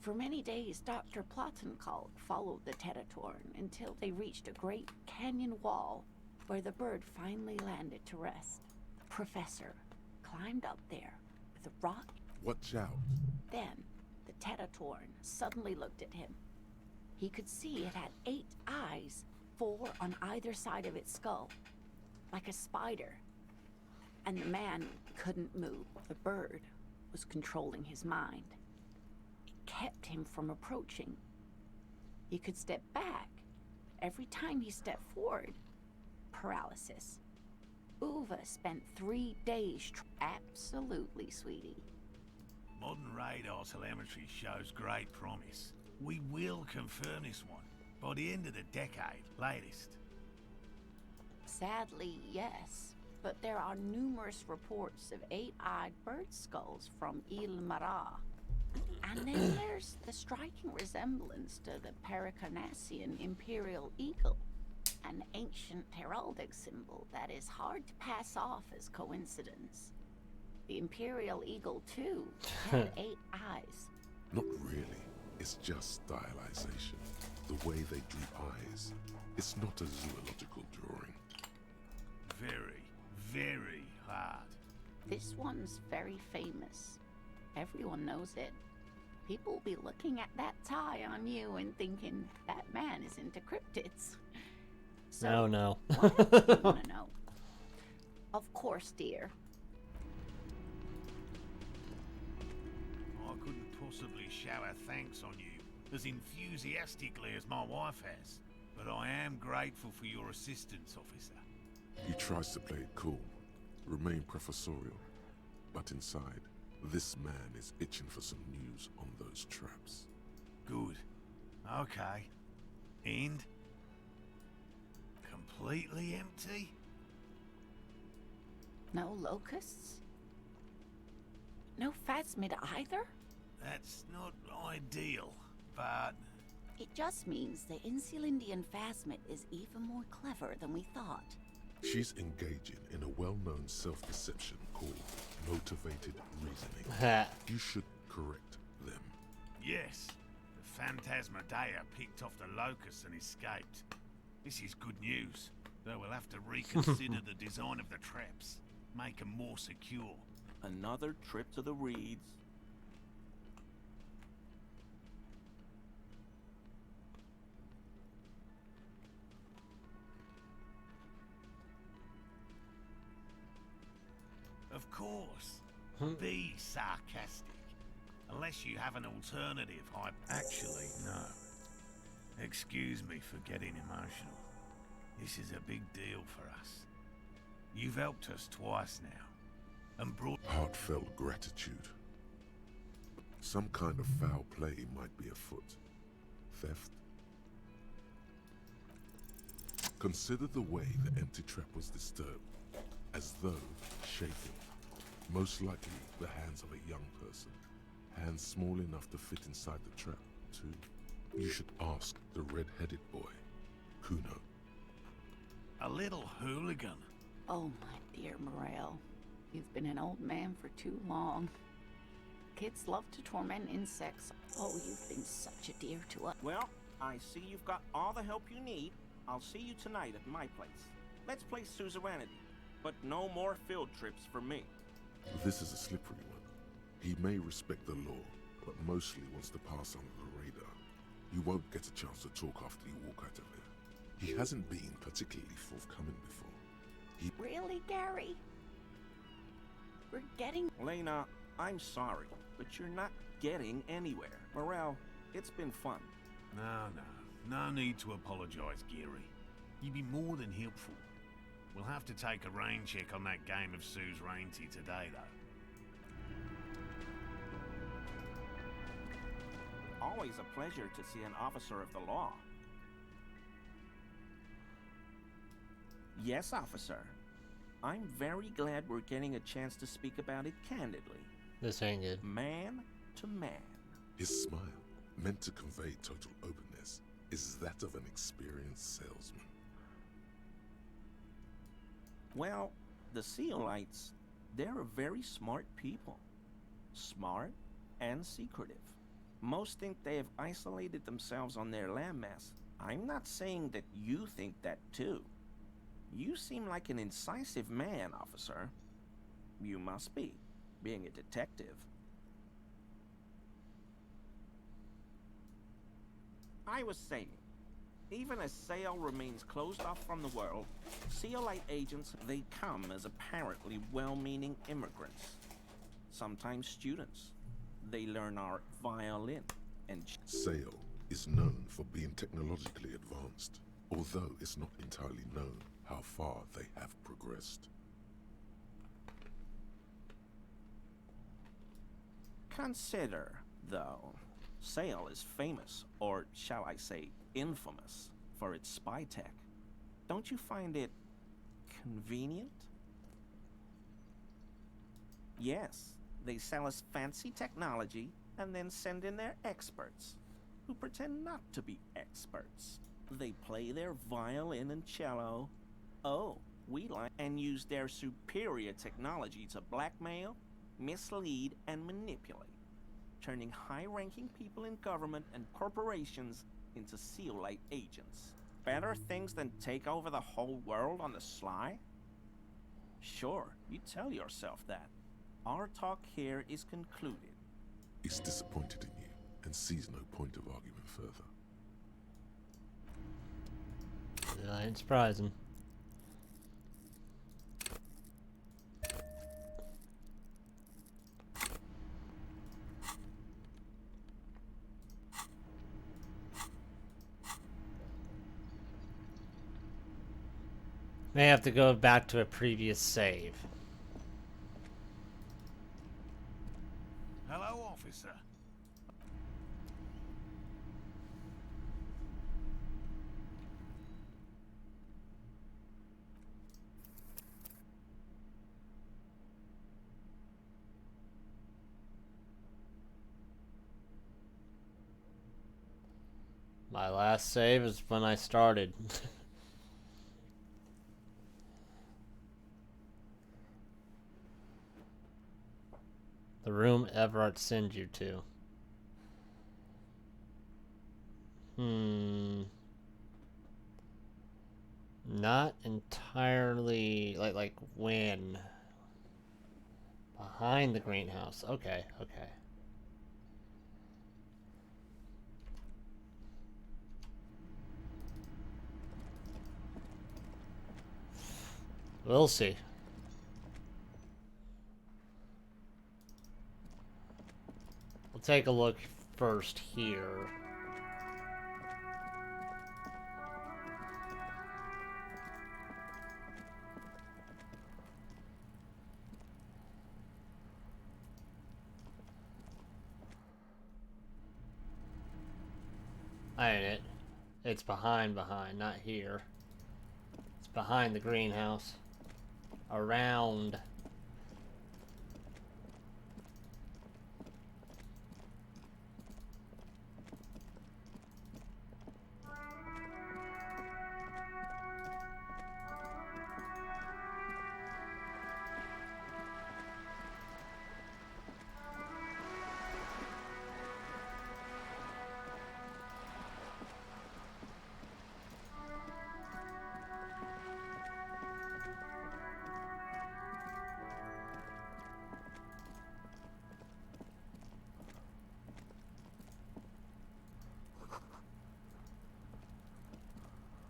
Speaker 4: For many days, Dr. Plattenkalk followed the teratorn until they reached a great canyon wall where the bird finally landed to rest. The professor climbed up there with a rock.
Speaker 2: Watch out.
Speaker 4: Then, the teratorn suddenly looked at him. He could see it had 8 eyes, 4 on either side of its skull, like a spider. And the man couldn't move. The bird was controlling his mind. It kept him from approaching. He could step back. Every time he stepped forward, paralysis. Uwe spent 3 days. Absolutely, sweetie.
Speaker 7: Modern radar telemetry shows great promise. We will confirm this one by the end of the decade, latest.
Speaker 4: Sadly, yes. But there are numerous reports of 8-eyed bird skulls from Ilmara. And then there's the striking resemblance to the Pericarnassian imperial eagle, an ancient heraldic symbol that is hard to pass off as coincidence. The imperial eagle, too, had 8 eyes.
Speaker 2: Not really. It's just stylization. The way they drew eyes. It's not a zoological drawing.
Speaker 7: Very, very hard.
Speaker 8: This one's very famous. Everyone knows it. People will be looking at that tie on you and thinking that man is into cryptids. So,
Speaker 1: No.
Speaker 8: what else do you want to know? Of course, dear.
Speaker 7: I couldn't possibly shower thanks on you as enthusiastically as my wife has, but I am grateful for your assistance, officer.
Speaker 2: He tries to play it cool, remain professorial, but inside, this man is itching for some news on those traps.
Speaker 7: Good. Okay. And? Completely empty?
Speaker 8: No locusts? No phasmid either?
Speaker 7: That's not ideal, but...
Speaker 8: It just means the Insulindian phasmid is even more clever than we thought.
Speaker 2: She's engaging in a well-known self-deception called motivated reasoning. You should correct them.
Speaker 7: Yes, the Phantasmadea picked off the locusts and escaped. This is good news, though we'll have to reconsider the design of the traps, make them more secure.
Speaker 9: Another trip to the reeds.
Speaker 7: Of course. Be sarcastic. Unless you have an alternative, Actually, no. Excuse me for getting emotional. This is a big deal for us. You've helped us twice now, and brought...
Speaker 2: Heartfelt gratitude. Some kind of foul play might be afoot. Theft. Consider the way the empty trap was disturbed, as though shaken. Most likely the hands of a young person. Hands small enough to fit inside the trap, too. You should ask the red-headed boy, Kuno.
Speaker 7: A little hooligan.
Speaker 8: Oh, my dear Morel. You've been an old man for too long. Kids love to torment insects. Oh, you've been such a dear to us.
Speaker 9: Well, I see you've got all the help you need. I'll see you tonight at my place. Let's play suzerainty, but no more field trips for me.
Speaker 2: This is a slippery one. He may respect the law, but mostly wants to pass under the radar. You won't get a chance to talk after you walk out of there. He hasn't been particularly forthcoming before.
Speaker 8: Really, Gary? We're getting...
Speaker 9: Lena, I'm sorry, but you're not getting anywhere. Morel, it's been fun.
Speaker 7: No need to apologize, Geary. You'd be more than helpful. We'll have to take a rain check on that game of suzerainty today, though.
Speaker 9: Always a pleasure to see an officer of the law. Yes, officer. I'm very glad we're getting a chance to speak about it candidly.
Speaker 1: This ain't good.
Speaker 9: Man to man.
Speaker 2: His smile, meant to convey total openness, is that of an experienced salesman.
Speaker 9: Well, the Seolites, they're very smart people. Smart and secretive. Most think they have isolated themselves on their landmass. I'm not saying that you think that too. You seem like an incisive man, officer. You must be, being a detective. I was saying, even as Sail remains closed off from the world, Seolite agents, they come as apparently well-meaning immigrants. Sometimes students. They learn our violin and...
Speaker 2: Sail is known for being technologically advanced, although it's not entirely known how far they have progressed.
Speaker 9: Consider, though, Sail is famous, or shall I say infamous, for its spy tech. Don't you find it convenient? Yes, they sell us fancy technology and then send in their experts, who pretend not to be experts. They play their violin and cello. Oh, we like and use their superior technology to blackmail, mislead, and manipulate. turning high-ranking people in government and corporations into Seolite agents. Better things than take over the whole world on the sly? Sure, you tell yourself that. Our talk here is concluded.
Speaker 2: He's disappointed in you and sees no point of arguing further.
Speaker 1: That ain't surprising. May have to go back to a previous save.
Speaker 7: Hello, officer.
Speaker 1: My last save is when I started. The room Everett sends you to. Not entirely like when. Behind the greenhouse. Okay, okay. We'll see. We'll take a look first here. Ain't it? It's behind, not here. It's behind the greenhouse. Around.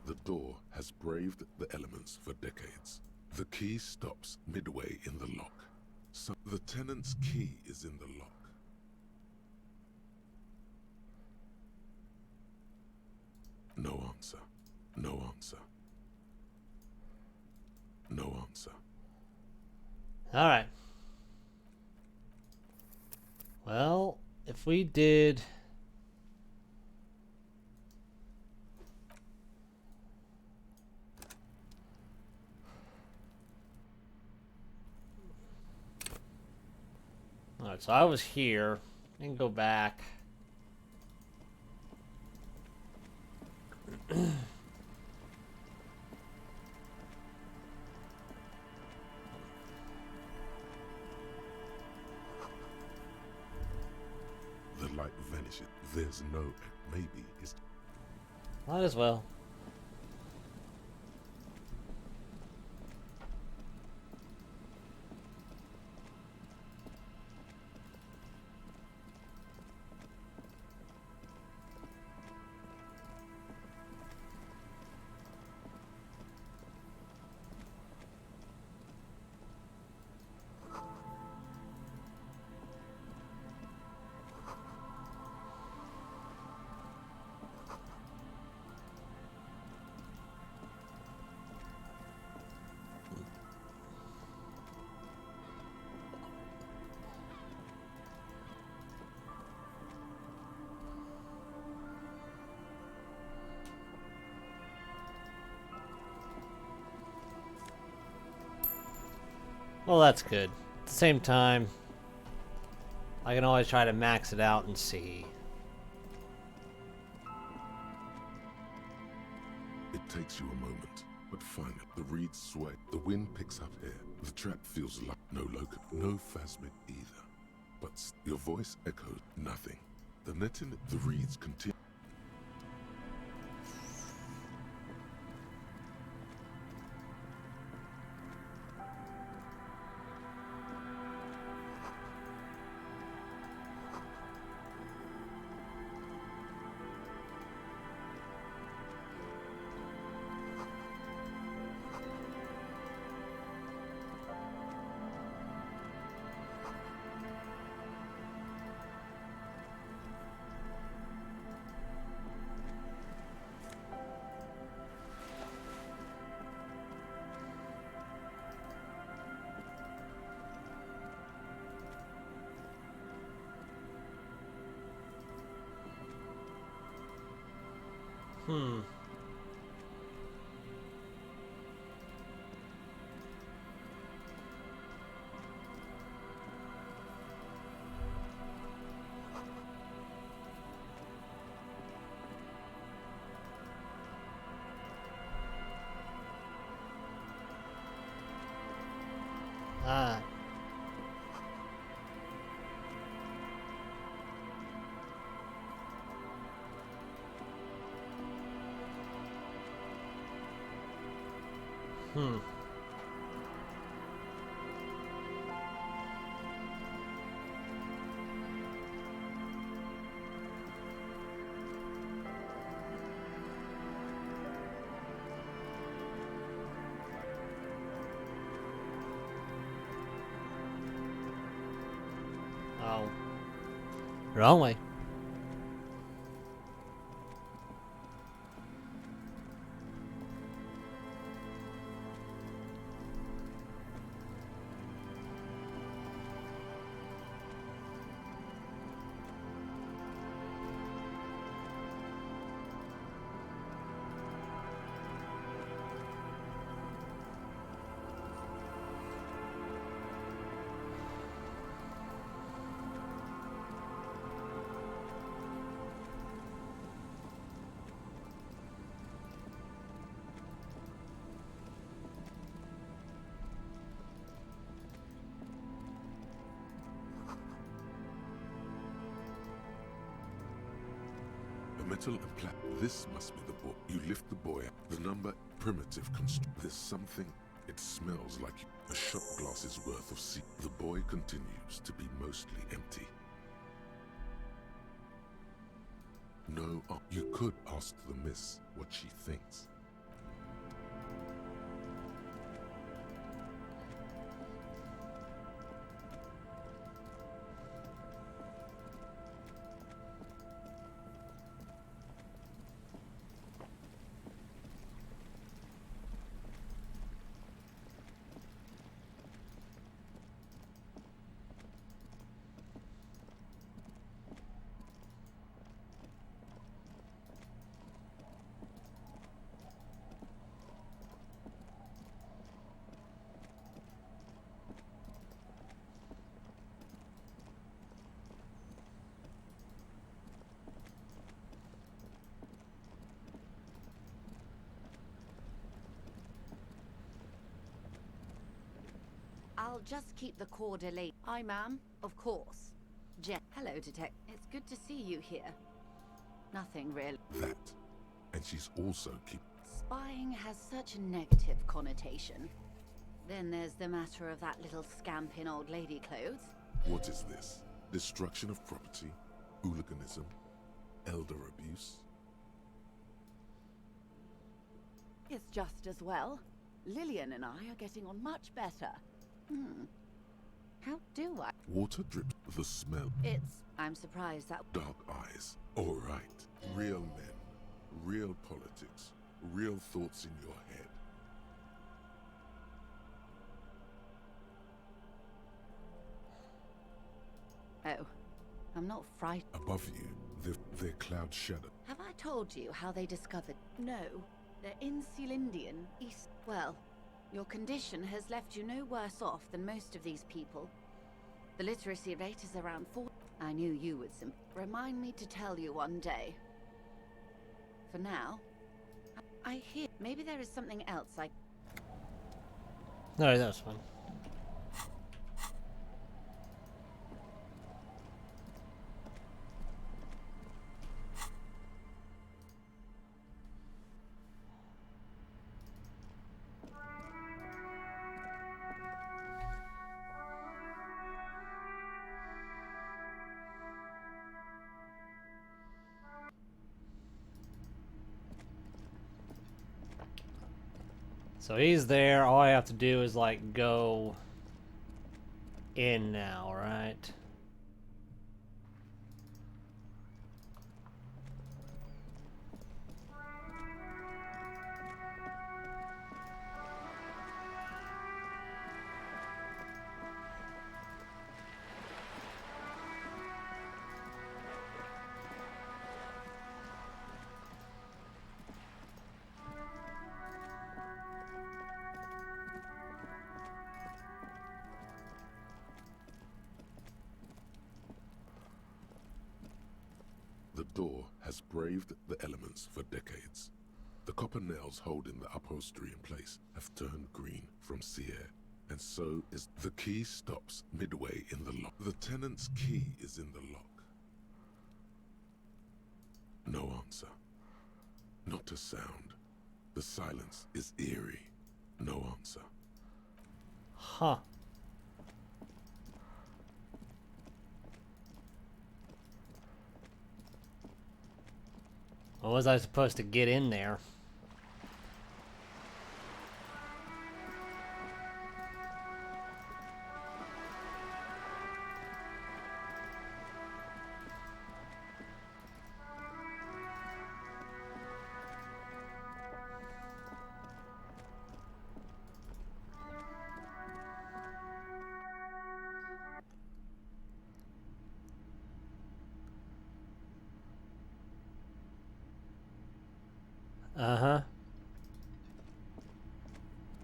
Speaker 2: The door has braved the elements for decades. The key stops midway in the lock. So the tenant's key is in the lock. No answer. No answer. No answer.
Speaker 1: Alright. Well, if we did... Alright, so I was here. I can go back.
Speaker 2: The light vanishes. There's no maybe it's
Speaker 1: Might as well. Well, that's good. At the same time, I can always try to max it out and see.
Speaker 2: It takes you a moment, but finally the reeds sway. The wind picks up here. The trap feels like no locate, no phasmid either. but your voice echoed nothing. The netting, the reeds continued.
Speaker 1: Hmm. Ah. Hmm. Oh. Wrong way.
Speaker 2: Metal and plat. This must be the boy. You lift the boy up. The number primitive There's something. It smells like a shot glass's worth of sea. The boy continues to be mostly empty. No, you could ask the miss what she thinks.
Speaker 4: I'll just keep the corder late. Hi, ma'am. Of course. Hello, detective. It's good to see you here. Nothing really.
Speaker 2: That. And she's also
Speaker 4: Spying has such a negative connotation. Then there's the matter of that little scamp in old lady clothes.
Speaker 2: What is this? Destruction of property? Hooliganism? Elder abuse?
Speaker 4: It's just as well. Lillian and I are getting on much better. How do I?
Speaker 2: Water drips. The smell.
Speaker 4: I'm surprised that...
Speaker 2: Dark eyes. All right. Real men. Real politics. Real thoughts in your head.
Speaker 4: Oh, I'm not frightened.
Speaker 2: Above you, they're cloud shadow.
Speaker 4: Have I told you how they discovered? No, they're in Celindian East. Well, your condition has left you no worse off than most of these people. The literacy rate is around 4. I knew you would remind me to tell you one day. For now, I hear maybe there is something else I...
Speaker 1: No, that's fine. So he's there. All I have to do is like go in now, right?
Speaker 2: The door has braved the elements for decades. The copper nails holding the upholstery in place have turned green from sea air, and so is the key stops midway in the lock. The tenant's key is in the lock. No answer. Not a sound. The silence is eerie. No answer.
Speaker 1: Huh. Well, was I supposed to get in there? Uh-huh.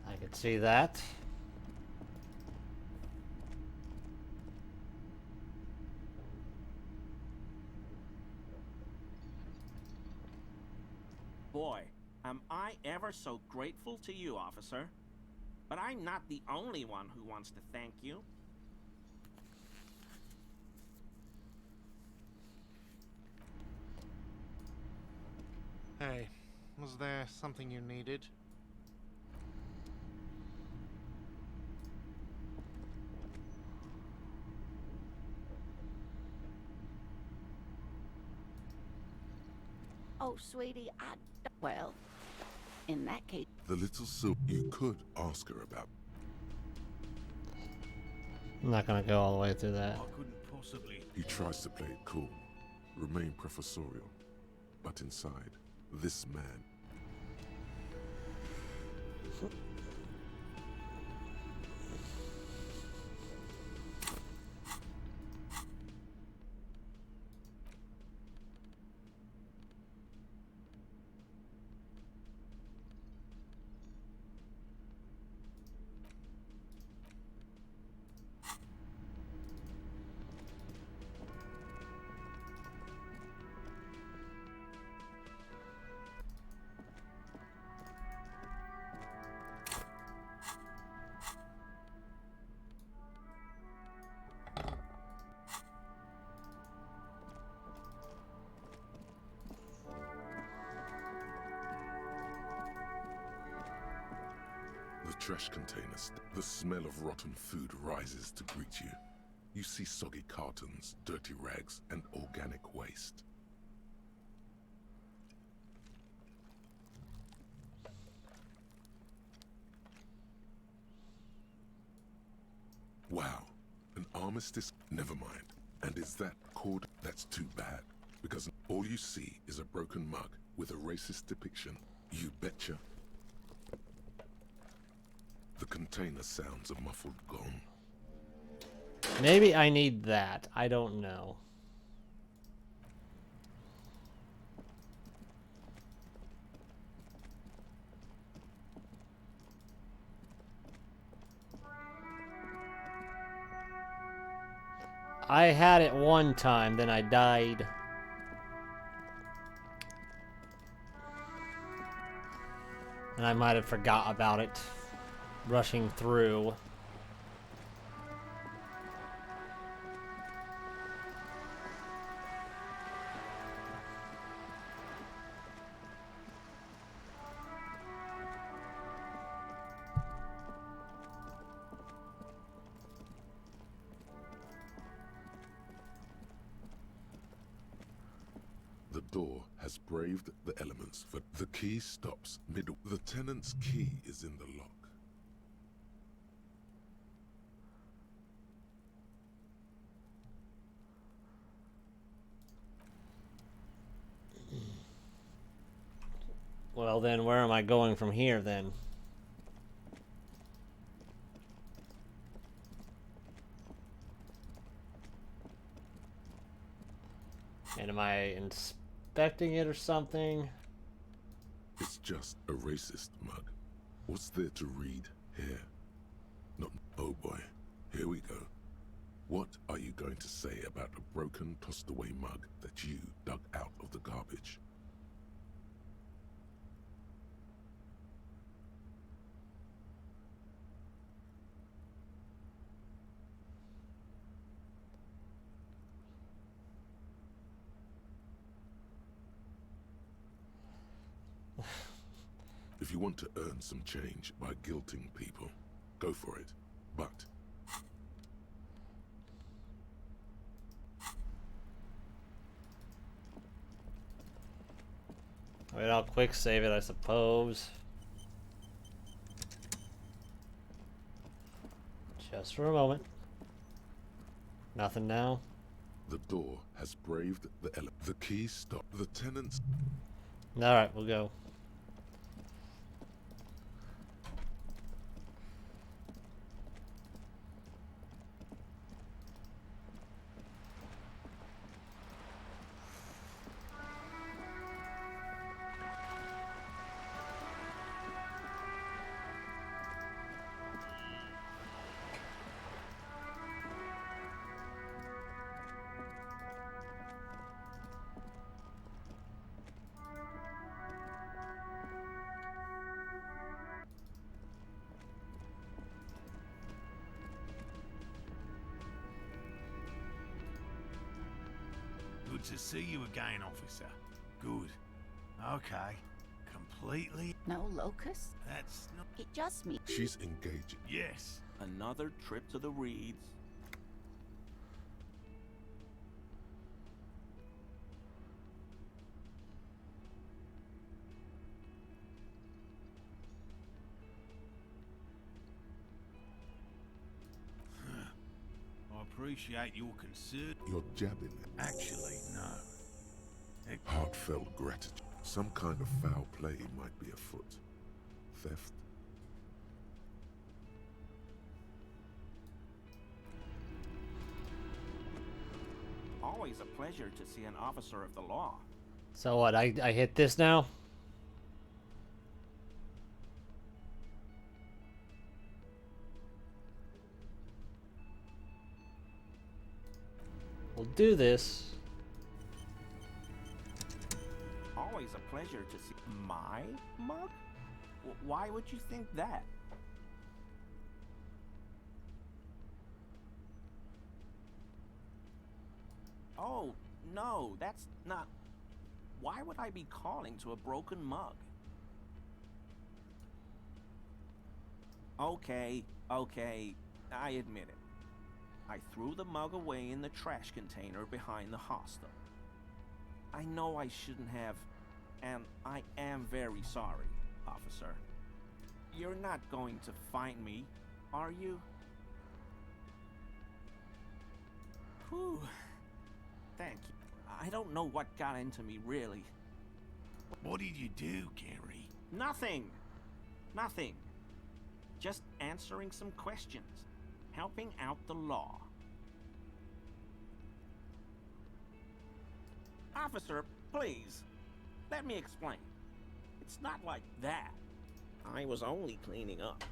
Speaker 1: I could see that.
Speaker 9: Boy, am I ever so grateful to you, officer. But I'm not the only one who wants to thank you.
Speaker 10: Hey, was there something you needed?
Speaker 8: Oh, sweetie, well, in that case...
Speaker 2: The little soup you could ask her about.
Speaker 1: I'm not gonna go all the way through that.
Speaker 2: He tries to play it cool, remain professorial, but inside, this man. The trash containers. The smell of rotten food rises to greet you. You see soggy cartons, dirty rags, and organic waste. Wow, an armistice? Never mind. And is that cord? That's too bad. Because all you see is a broken mug with a racist depiction. You betcha. The container sounds a muffled gong.
Speaker 1: Maybe I need that. I don't know. I had it one time, then I died. And I might have forgot about it. Rushing through.
Speaker 2: The door has braved the elements, but the key stops mid. The tenant's key is in the lock.
Speaker 1: Well then, where am I going from here then? And am I inspecting it or something?
Speaker 2: It's just a racist mug. What's there to read here? Not. Oh boy, here we go. What are you going to say about a broken, tossed away mug that you dug out of the garbage? If you want to earn some change by guilting people, go for it. But
Speaker 1: I mean, I'll quick save it, I suppose. Just for a moment. Nothing now.
Speaker 2: the door has braved the key stop. The tenants.
Speaker 1: Alright, we'll go.
Speaker 7: Good to see you again, officer. Good. Okay. Completely.
Speaker 8: No locust?
Speaker 7: That's not.
Speaker 8: It just me.
Speaker 2: She's engaging.
Speaker 7: Yes.
Speaker 9: Another trip to the Reeds.
Speaker 7: I appreciate your concern.
Speaker 2: You're jabbing.
Speaker 7: Actually, no.
Speaker 2: Heartfelt gratitude. Some kind of foul play might be afoot. Theft.
Speaker 9: Always a pleasure to see an officer of the law.
Speaker 1: So what, I hit this now? We'll do this.
Speaker 9: Always a pleasure to see my mug? Why would you think that? Oh, no, that's not... Why would I be calling to a broken mug? Okay, I admit it. I threw the mug away in the trash container behind the hostel. I know I shouldn't have, and I am very sorry, officer. You're not going to find me, are you? Whew. Thank you. I don't know what got into me, really.
Speaker 7: What did you do, Gary?
Speaker 9: Nothing. Nothing. Just answering some questions. Helping out the law. Officer, please. Let me explain. It's not like that. I was only cleaning up.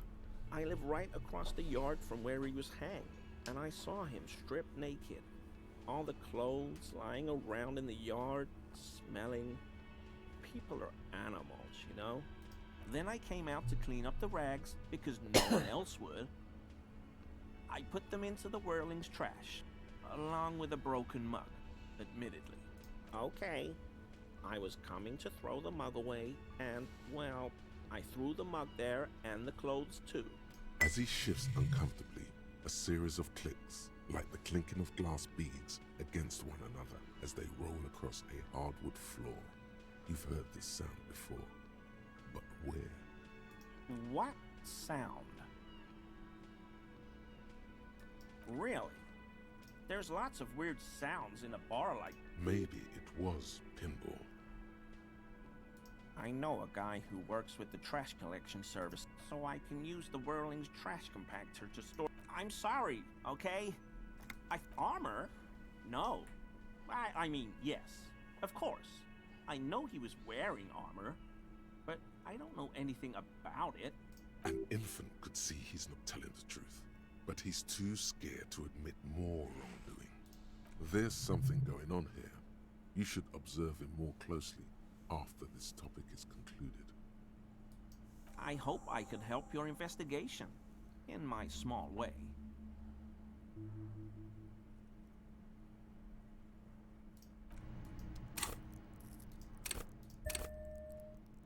Speaker 9: I live right across the yard from where he was hanged, and I saw him stripped naked. All the clothes lying around in the yard, smelling. People are animals, you know? Then I came out to clean up the rags because no one else would. I put them into the Whirling's trash, along with a broken mug, admittedly. Okay. I was coming to throw the mug away, and, well, I threw the mug there and the clothes too.
Speaker 2: As he shifts uncomfortably, a series of clicks, like the clinking of glass beads against one another as they roll across a hardwood floor. You've heard this sound before, but where?
Speaker 9: What sound? Really? There's lots of weird sounds in a bar like...
Speaker 2: Maybe it was pinball.
Speaker 9: I know a guy who works with the trash collection service, so I can use the Whirling's trash compactor to store. I'm sorry, okay? Armor? No. I mean, yes, of course. I know he was wearing armor, but I don't know anything about it.
Speaker 2: An infant could see he's not telling the truth, but he's too scared to admit more wrongdoing. There's something going on here. You should observe him more closely after this topic is concluded.
Speaker 9: I hope I could help your investigation, in my small way.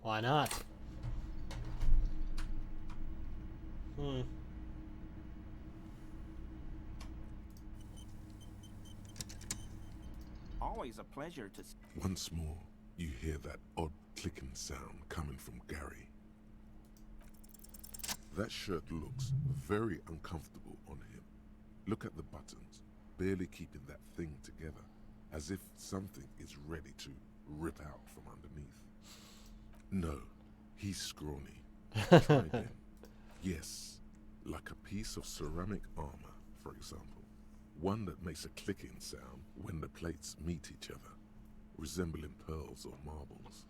Speaker 1: Why not?
Speaker 9: Always a pleasure to...
Speaker 2: Once more, you hear that odd clicking sound coming from Gary. That shirt looks very uncomfortable on him. Look at the buttons, barely keeping that thing together, as if something is ready to rip out from underneath. No, he's scrawny. Try again. Yes, like a piece of ceramic armor, for example. One that makes a clicking sound when the plates meet each other, resembling pearls or marbles,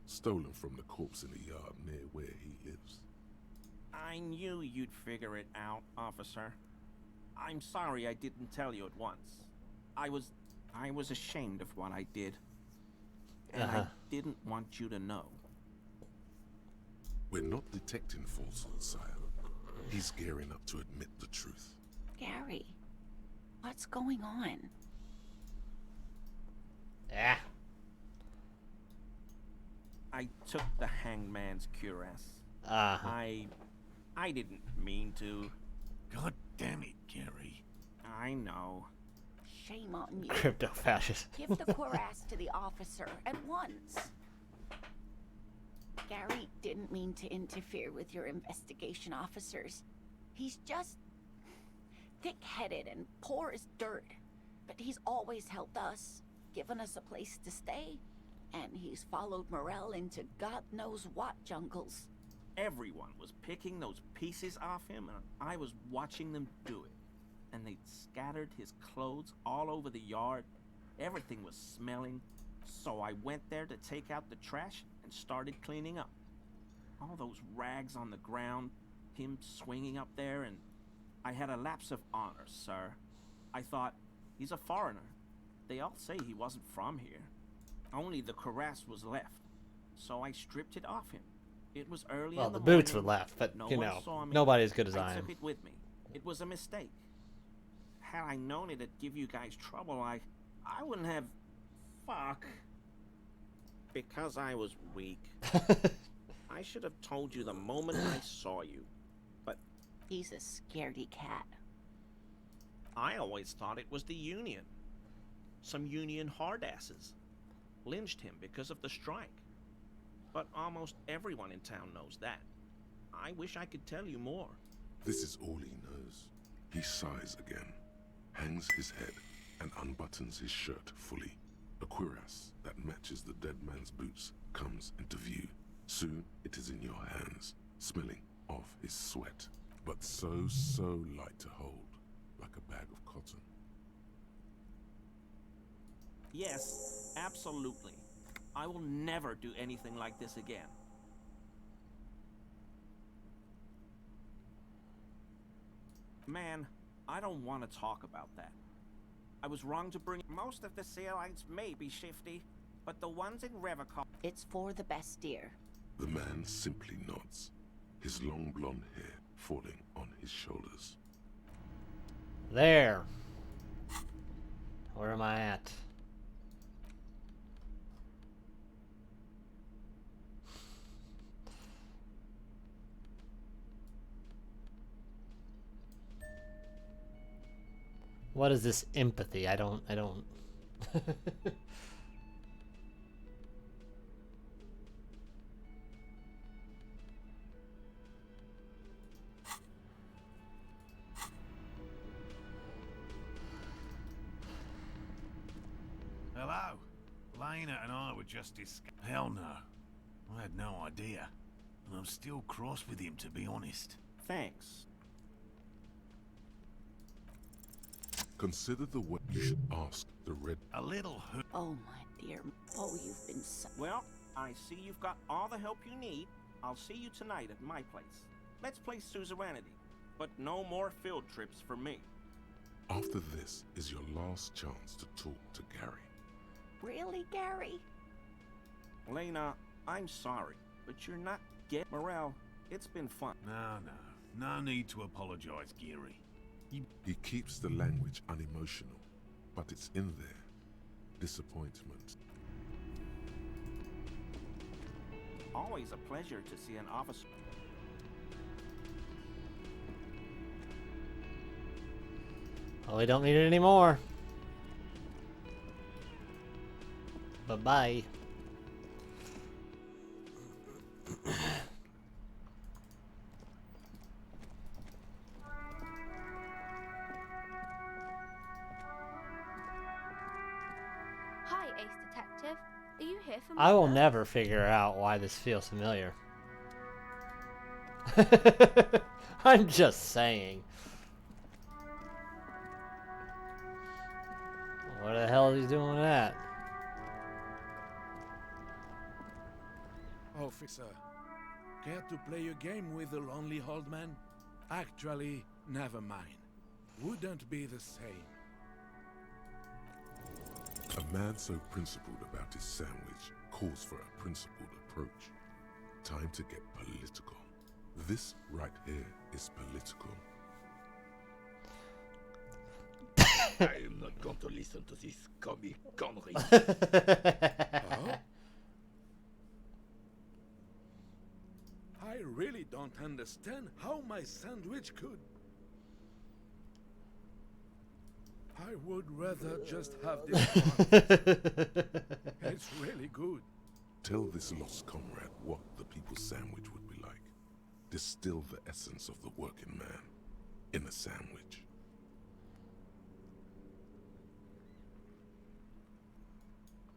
Speaker 2: stolen from the corpse in a yard near where he lives.
Speaker 9: I knew you'd figure it out, officer. I'm sorry I didn't tell you at once. I was ashamed of what I did. And I didn't want you to know.
Speaker 2: We're not detecting falsehood, sire. He's gearing up to admit the truth.
Speaker 8: Gary, what's going on?
Speaker 1: Yeah.
Speaker 9: I took the hangman's cuirass. I didn't mean to.
Speaker 7: God damn it, Gary.
Speaker 9: I know.
Speaker 8: Shame on you.
Speaker 1: Crypto-fascist.
Speaker 8: Give the cuirass to the officer at once. Gary didn't mean to interfere with your investigation, officers. He's just thick-headed and poor as dirt. But he's always helped us, given us a place to stay. And he's followed Morel into God knows what jungles.
Speaker 9: Everyone was picking those pieces off him, and I was watching them do it. And they'd scattered his clothes all over the yard. Everything was smelling. So I went there to take out the trash and started cleaning up. All those rags on the ground, him swinging up there, and I had a lapse of honor, sir. I thought, he's a foreigner. They all say he wasn't from here. Only the cuirass was left, so I stripped it off him. It was early
Speaker 1: Well,
Speaker 9: in the
Speaker 1: the boots were
Speaker 9: morning.
Speaker 1: left, but,
Speaker 9: No
Speaker 1: you
Speaker 9: one
Speaker 1: know,
Speaker 9: saw me.
Speaker 1: nobody as good as I
Speaker 9: I
Speaker 1: am.
Speaker 9: took it with me. It was a mistake. Had I known it'd give you guys trouble, I wouldn't have... Fuck. Because I was weak. I should have told you the moment I saw you. But...
Speaker 8: He's a scaredy cat.
Speaker 9: I always thought it was the Union. Some Union hardasses. Lynched him because of the strike. But almost everyone in town knows that. I wish I could tell you more.
Speaker 2: This is all he knows. He sighs again, hangs his head, and unbuttons his shirt fully. A cuirass that matches the dead man's boots comes into view. Soon it is in your hands, smelling of his sweat, but so light to hold, like a bag of cotton.
Speaker 9: Yes, absolutely. I will never do anything like this again. Man, I don't want to talk about that. I was wrong to bring... Most of the Sealites may be shifty, but the ones in Revacol...
Speaker 8: It's for the best, dear.
Speaker 2: The man simply nods, his long blonde hair falling on his shoulders.
Speaker 1: There. Where am I at? What is this empathy? I don't
Speaker 7: Hello? Lena and I were just Hell no. I had no idea. And I'm still cross with him, to be honest.
Speaker 9: Thanks.
Speaker 2: Consider the way you should ask the Red.
Speaker 7: A little hurt.
Speaker 8: Oh, my dear. Oh, you've been so...
Speaker 9: Well, I see you've got all the help you need. I'll see you tonight at my place. Let's play suzerainty, but no more field trips for me.
Speaker 2: After this is your last chance to talk to Gary.
Speaker 8: Really, Gary?
Speaker 9: Lena, I'm sorry, but you're not get morale. It's been fun.
Speaker 7: No need to apologize, Geary.
Speaker 2: He keeps the language unemotional, but it's in there. Disappointment.
Speaker 9: Always a pleasure to see an officer.
Speaker 1: Well, we don't need it anymore. Bye-bye.
Speaker 20: Hi, Ace Detective. Are you here for me?
Speaker 1: I will never figure out why this feels familiar. I'm just saying. What the hell is he doing with that?
Speaker 11: Officer, care to play a game with the lonely old man? Actually, never mind. Wouldn't be the same.
Speaker 2: A man so principled about his sandwich calls for a principled approach. Time to get political. This right here is political.
Speaker 12: I am not going to listen to this comic connery.
Speaker 11: Huh? I really don't understand how my sandwich could. I would rather just have this one. It's really good.
Speaker 2: Tell this lost comrade what the people's sandwich would be like. Distill the essence of the working man in a sandwich.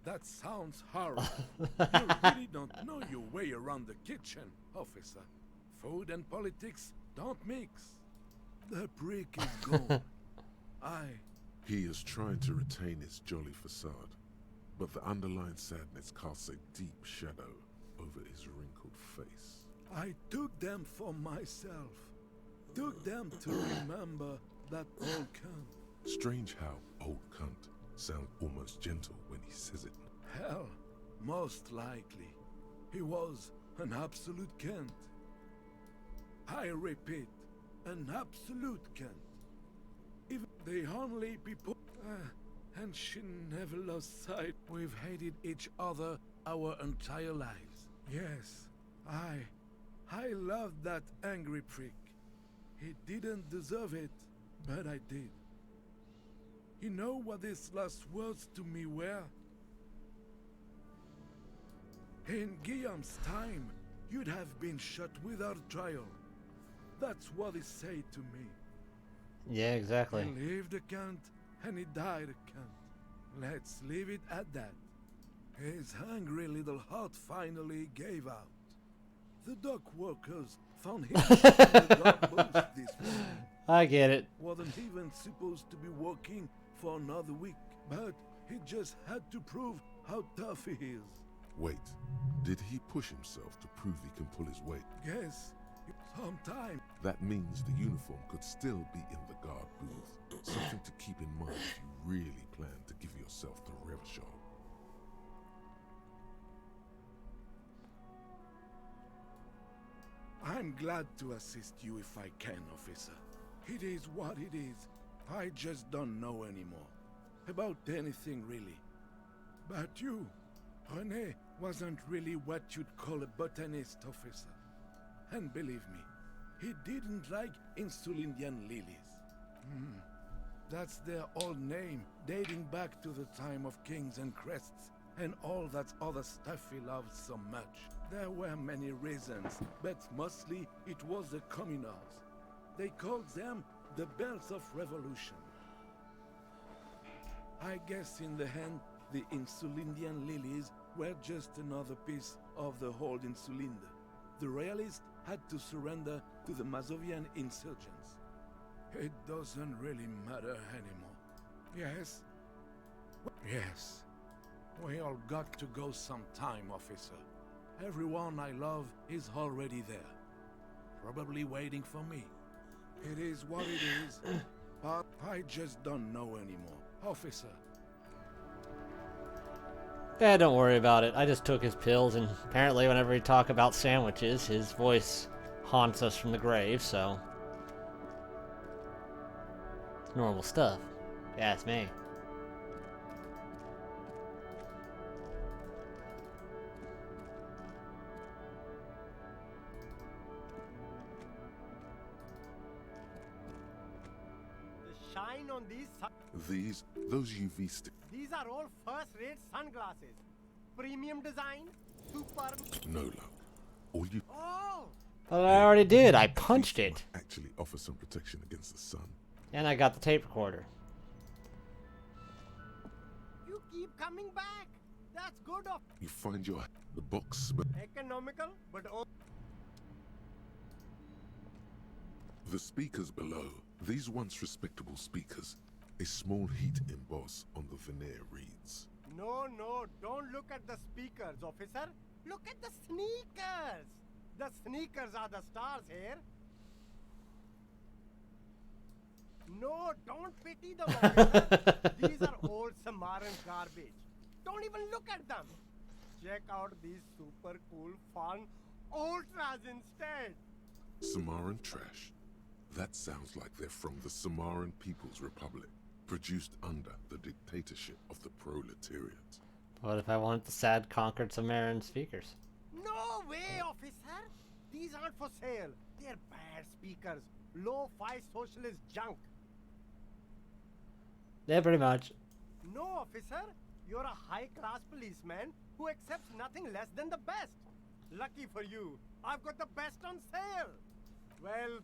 Speaker 11: That sounds horrible. You really don't know your way around the kitchen, officer. Food and politics don't mix. The prick is gone.
Speaker 2: He is trying to retain his jolly facade, but the underlying sadness casts a deep shadow over his wrinkled face.
Speaker 11: I took them for myself. Took them to remember that old cunt.
Speaker 2: Strange how old cunt sounds almost gentle when he says it.
Speaker 11: Hell, most likely. He was an absolute cunt. I repeat, an absolute cunt. Even the only people... and she never lost sight. We've hated each other our entire lives. Yes, I loved that angry prick. He didn't deserve it, but I did. You know what his last words to me were? In Guillaume's time, you'd have been shot without trial. That's what he said to me.
Speaker 1: Yeah, exactly.
Speaker 11: He lived a cunt, and he died a cunt. Let's leave it at that. His hungry little heart finally gave out. The dock workers found him in the dock booth this morning.
Speaker 1: I get it.
Speaker 11: Wasn't even supposed to be working for another week, but he just had to prove how tough he is.
Speaker 2: Wait, did he push himself to prove he can pull his weight?
Speaker 11: Yes, sometime.
Speaker 2: That means the uniform could still be in the guard booth. Something to keep in mind if you really plan to give yourself to Revachol.
Speaker 11: I'm glad to assist you if I can, officer. It is what it is. I just don't know anymore. About anything, really. But you, René, wasn't really what you'd call a botanist, officer. And believe me, he didn't like Insulindian lilies. That's their old name, dating back to the time of kings and crests, and all that other stuff he loved so much. There were many reasons, but mostly it was the communards. They called them the Bells of Revolution. I guess in the end, the Insulindian lilies were just another piece of the holding cylinder. The Royalists had to surrender to the Mazovian insurgents. It doesn't really matter anymore. Yes? Yes. We all got to go sometime, officer. Everyone I love is already there. Probably waiting for me. It is what it is. But I just don't know anymore. Officer.
Speaker 1: Yeah, don't worry about it. I just took his pills, and apparently whenever we talk about sandwiches, his voice haunts us from the grave, so... It's normal stuff. Yeah, it's me.
Speaker 13: The shine on
Speaker 2: Those UV sticks.
Speaker 13: These are all first-rate sunglasses. Premium design, superb.
Speaker 2: No luck. All you
Speaker 13: Oh!
Speaker 1: But I already did. I punched it.
Speaker 2: actually offer some protection against the sun.
Speaker 1: And I got the tape recorder.
Speaker 13: You keep coming back. That's good of
Speaker 2: You find the box, but
Speaker 13: economical, but
Speaker 2: the speakers below. These once respectable speakers. A small heat emboss on the veneer reads.
Speaker 13: no, don't look at the speakers, officer. Look at the sneakers. The sneakers are the stars here. No, don't pity them, officer. These are old Samaran garbage. Don't even look at them. Check out these super cool, fun ultras instead.
Speaker 2: Samaran trash. That sounds like they're from the Samaran People's Republic, produced under the dictatorship of the proletariat.
Speaker 1: What if I wanted the sad conquered Sumerian speakers?
Speaker 13: No way, officer. These aren't for sale. They're bad speakers. Low-fi socialist junk.
Speaker 1: Yeah, pretty much.
Speaker 13: No, officer. You're a high-class policeman who accepts nothing less than the best. Lucky for you, I've got the best on sale. Well,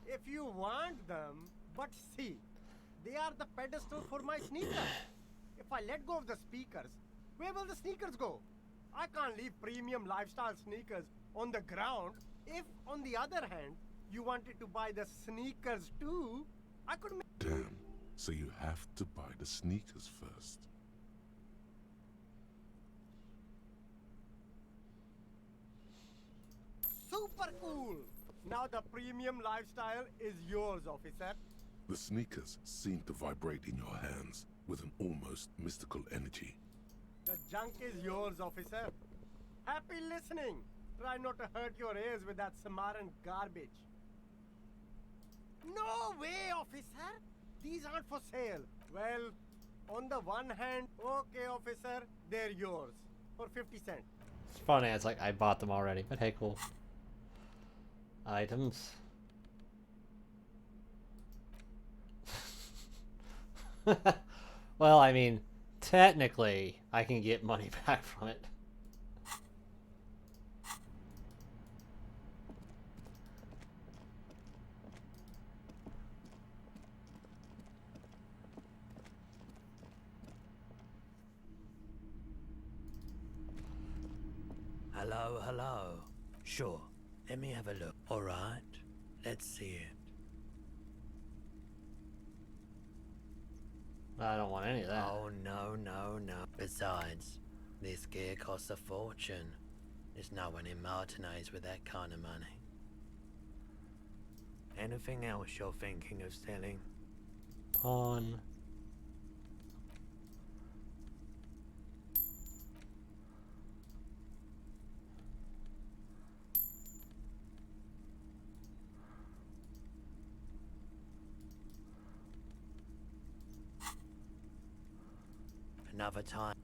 Speaker 13: if you want them, but see, they are the pedestal for my sneakers. If I let go of the speakers, where will the sneakers go? I can't leave premium lifestyle sneakers on the ground. If, on the other hand, you wanted to buy the sneakers too, I could make...
Speaker 2: Damn, so you have to buy the sneakers first.
Speaker 13: Super cool! Now the premium lifestyle is yours, officer.
Speaker 2: The sneakers seem to vibrate in your hands with an almost mystical energy.
Speaker 13: The junk is yours, officer. Happy listening. Try not to hurt your ears with that Samaran garbage. No way, officer. These aren't for sale. Well, on the one hand, okay, officer, they're yours. For 50 cents.
Speaker 1: It's funny, it's like I bought them already, but hey, cool. Items. Well, I mean, technically, I can get money back from it.
Speaker 16: Hello, hello. Sure, let me have a look. Alright, let's see it.
Speaker 1: I don't want any of that.
Speaker 16: Oh, no, no, no. Besides, this gear costs a fortune. There's no one in Martinez with that kind of money. Anything else you're thinking of selling?
Speaker 1: Pawn.
Speaker 16: Another time.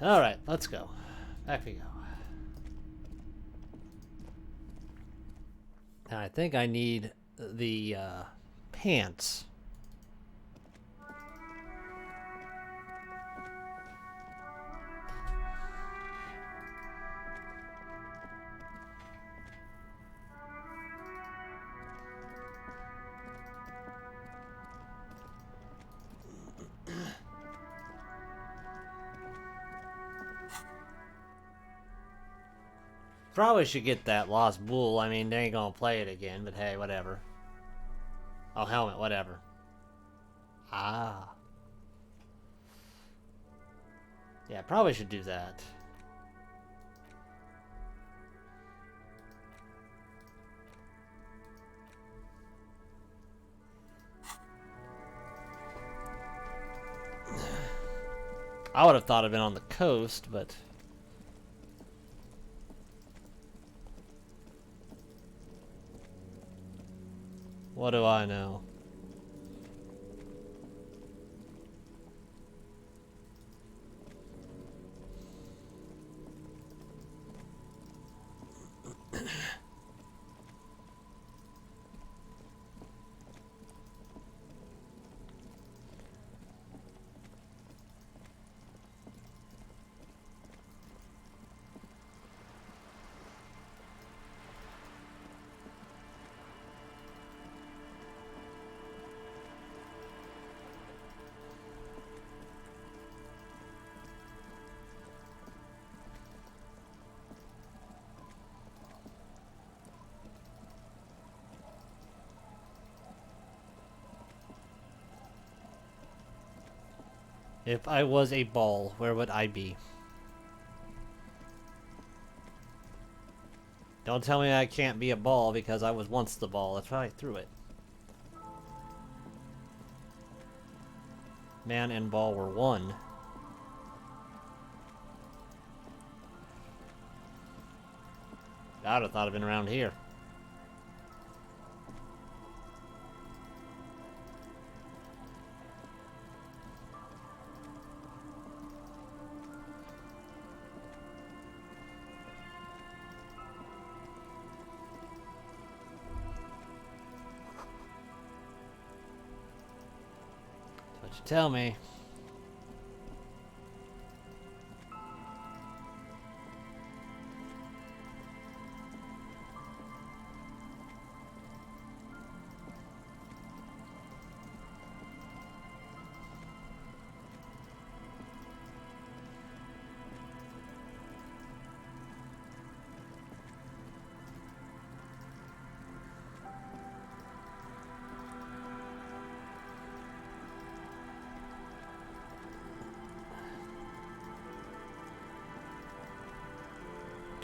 Speaker 1: Alright, let's go. Back we go. Now, I think I need the pants. Probably should get that Lost Bull. I mean, they ain't gonna play it again, but hey, whatever. Oh, helmet, whatever. Ah. Yeah, probably should do that. I would have thought it'd been on the coast, but... what do I know? If I was a ball, where would I be? Don't tell me I can't be a ball because I was once the ball. That's why I threw it. Man and ball were one. I would have thought it'd been around here. What you tell me?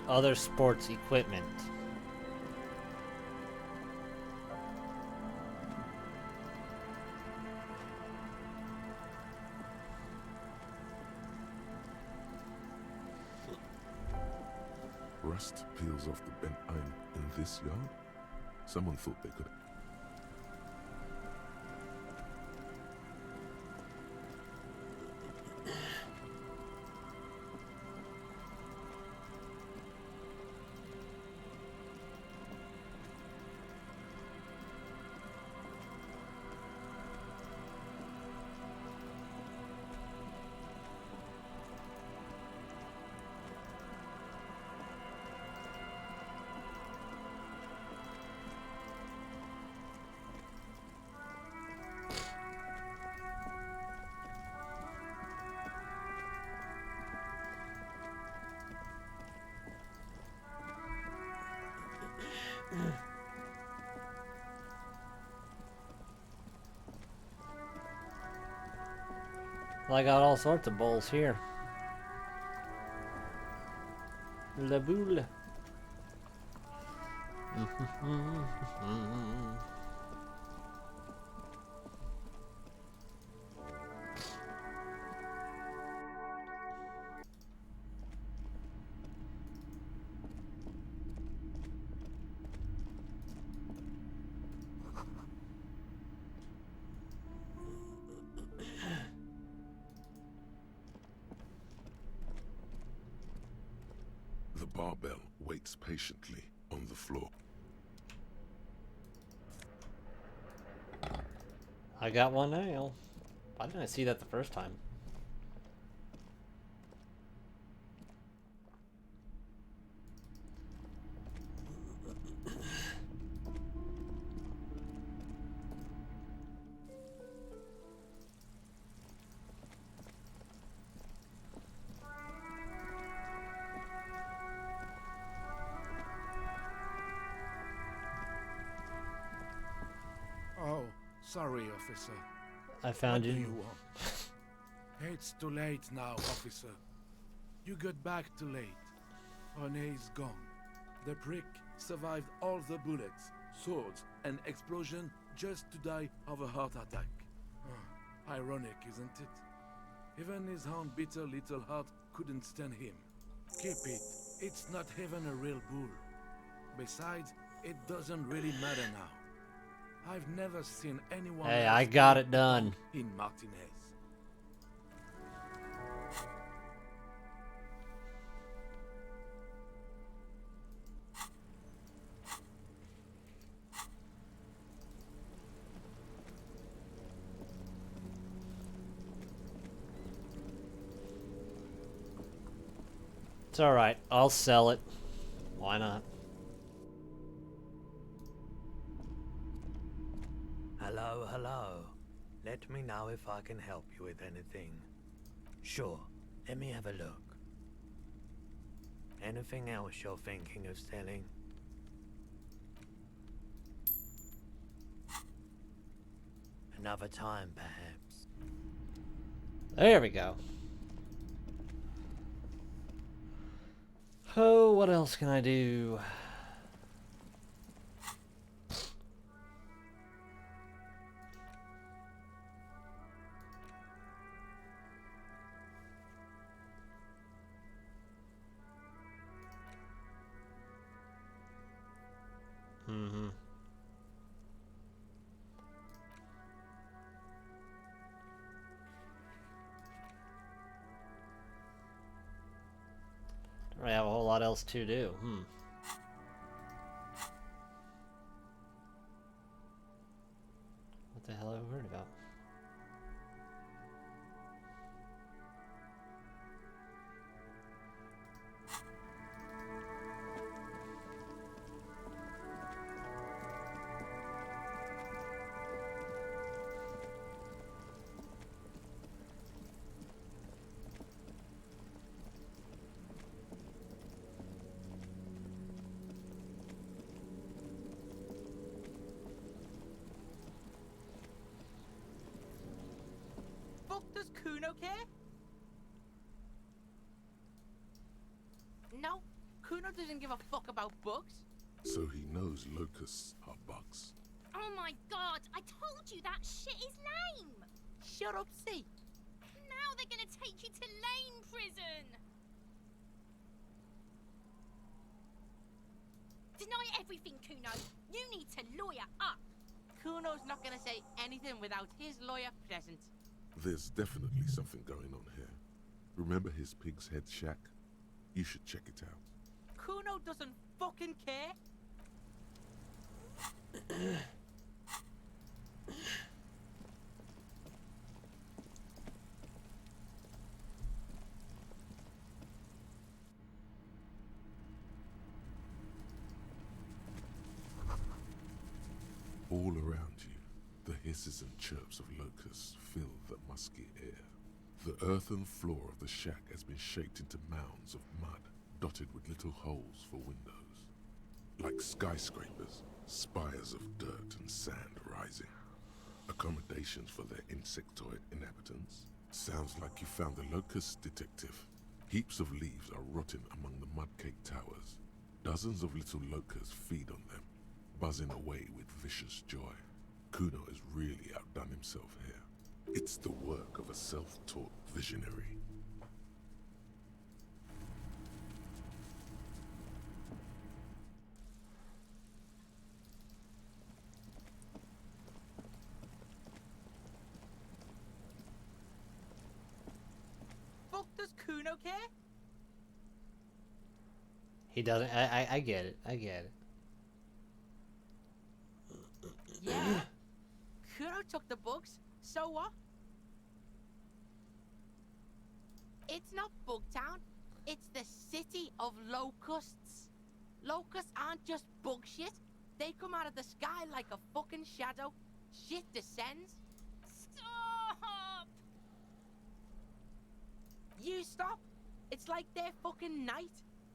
Speaker 1: Other sports equipment.
Speaker 2: Rust peels off the bent iron in this yard? Someone thought they could... Well, I got all sorts of bowls here. La boule. The barbell waits patiently on the floor.
Speaker 1: I got one now. Why didn't I see that the first time?
Speaker 11: Oh, sorry, officer.
Speaker 1: I found
Speaker 11: what
Speaker 1: you.
Speaker 11: Do you want? It's too late now, officer. You got back too late. Rene's gone. The prick survived all the bullets, swords, and explosion just to die of a heart attack. Ironic, isn't it? Even his bitter little heart couldn't stand him. Keep it. It's not even a real bull. Besides, it doesn't really matter now. I've never seen anyone
Speaker 1: Hey,
Speaker 11: else
Speaker 1: I got
Speaker 11: do
Speaker 1: it done.
Speaker 11: in Martinez.
Speaker 1: It's alright. I'll sell it. Why not?
Speaker 16: Hello, hello. Let me know if I can help you with anything. Sure, let me have a look. Anything else you're thinking of selling? Another time, perhaps.
Speaker 1: There we go. Oh, what else can I do? Mm-hmm. Don't really have a whole lot else to do. What the hell have I heard about?
Speaker 14: Fuck does Kuno care? No, Kuno doesn't give a fuck about bugs.
Speaker 2: So he knows locusts are bugs.
Speaker 15: Oh my god, I told you that shit is lame!
Speaker 14: Shut up, see.
Speaker 15: Now they're gonna take you to lame prison! Deny everything, Kuno. You need to lawyer up.
Speaker 14: Kuno's not gonna say anything without his lawyer present.
Speaker 2: There's definitely something going on here. Remember his pig's head shack? You should check it out.
Speaker 14: Kuno doesn't fucking care.
Speaker 2: All around you, the hisses and chirps of locusts fill the musky air. The earthen floor of the shack has been shaped into mounds of mud, dotted with little holes for windows. Like skyscrapers, spires of dirt and sand rising. Accommodations for their insectoid inhabitants. Sounds like you found the locust, detective. Heaps of leaves are rotting among the mud-caked towers. Dozens of little locusts feed on them, buzzing away with vicious joy. Kuno has really outdone himself here. It's the work of a self-taught visionary.
Speaker 14: Fuck does Kuno care?
Speaker 1: He doesn't. I get it. I get it.
Speaker 14: Yeah. Kuno took the bugs. So what? It's not Bugtown. It's the city of locusts. Locusts aren't just bug shit. They come out of the sky like a fucking shadow. Shit descends.
Speaker 15: Stop!
Speaker 14: You stop. It's like their fucking night.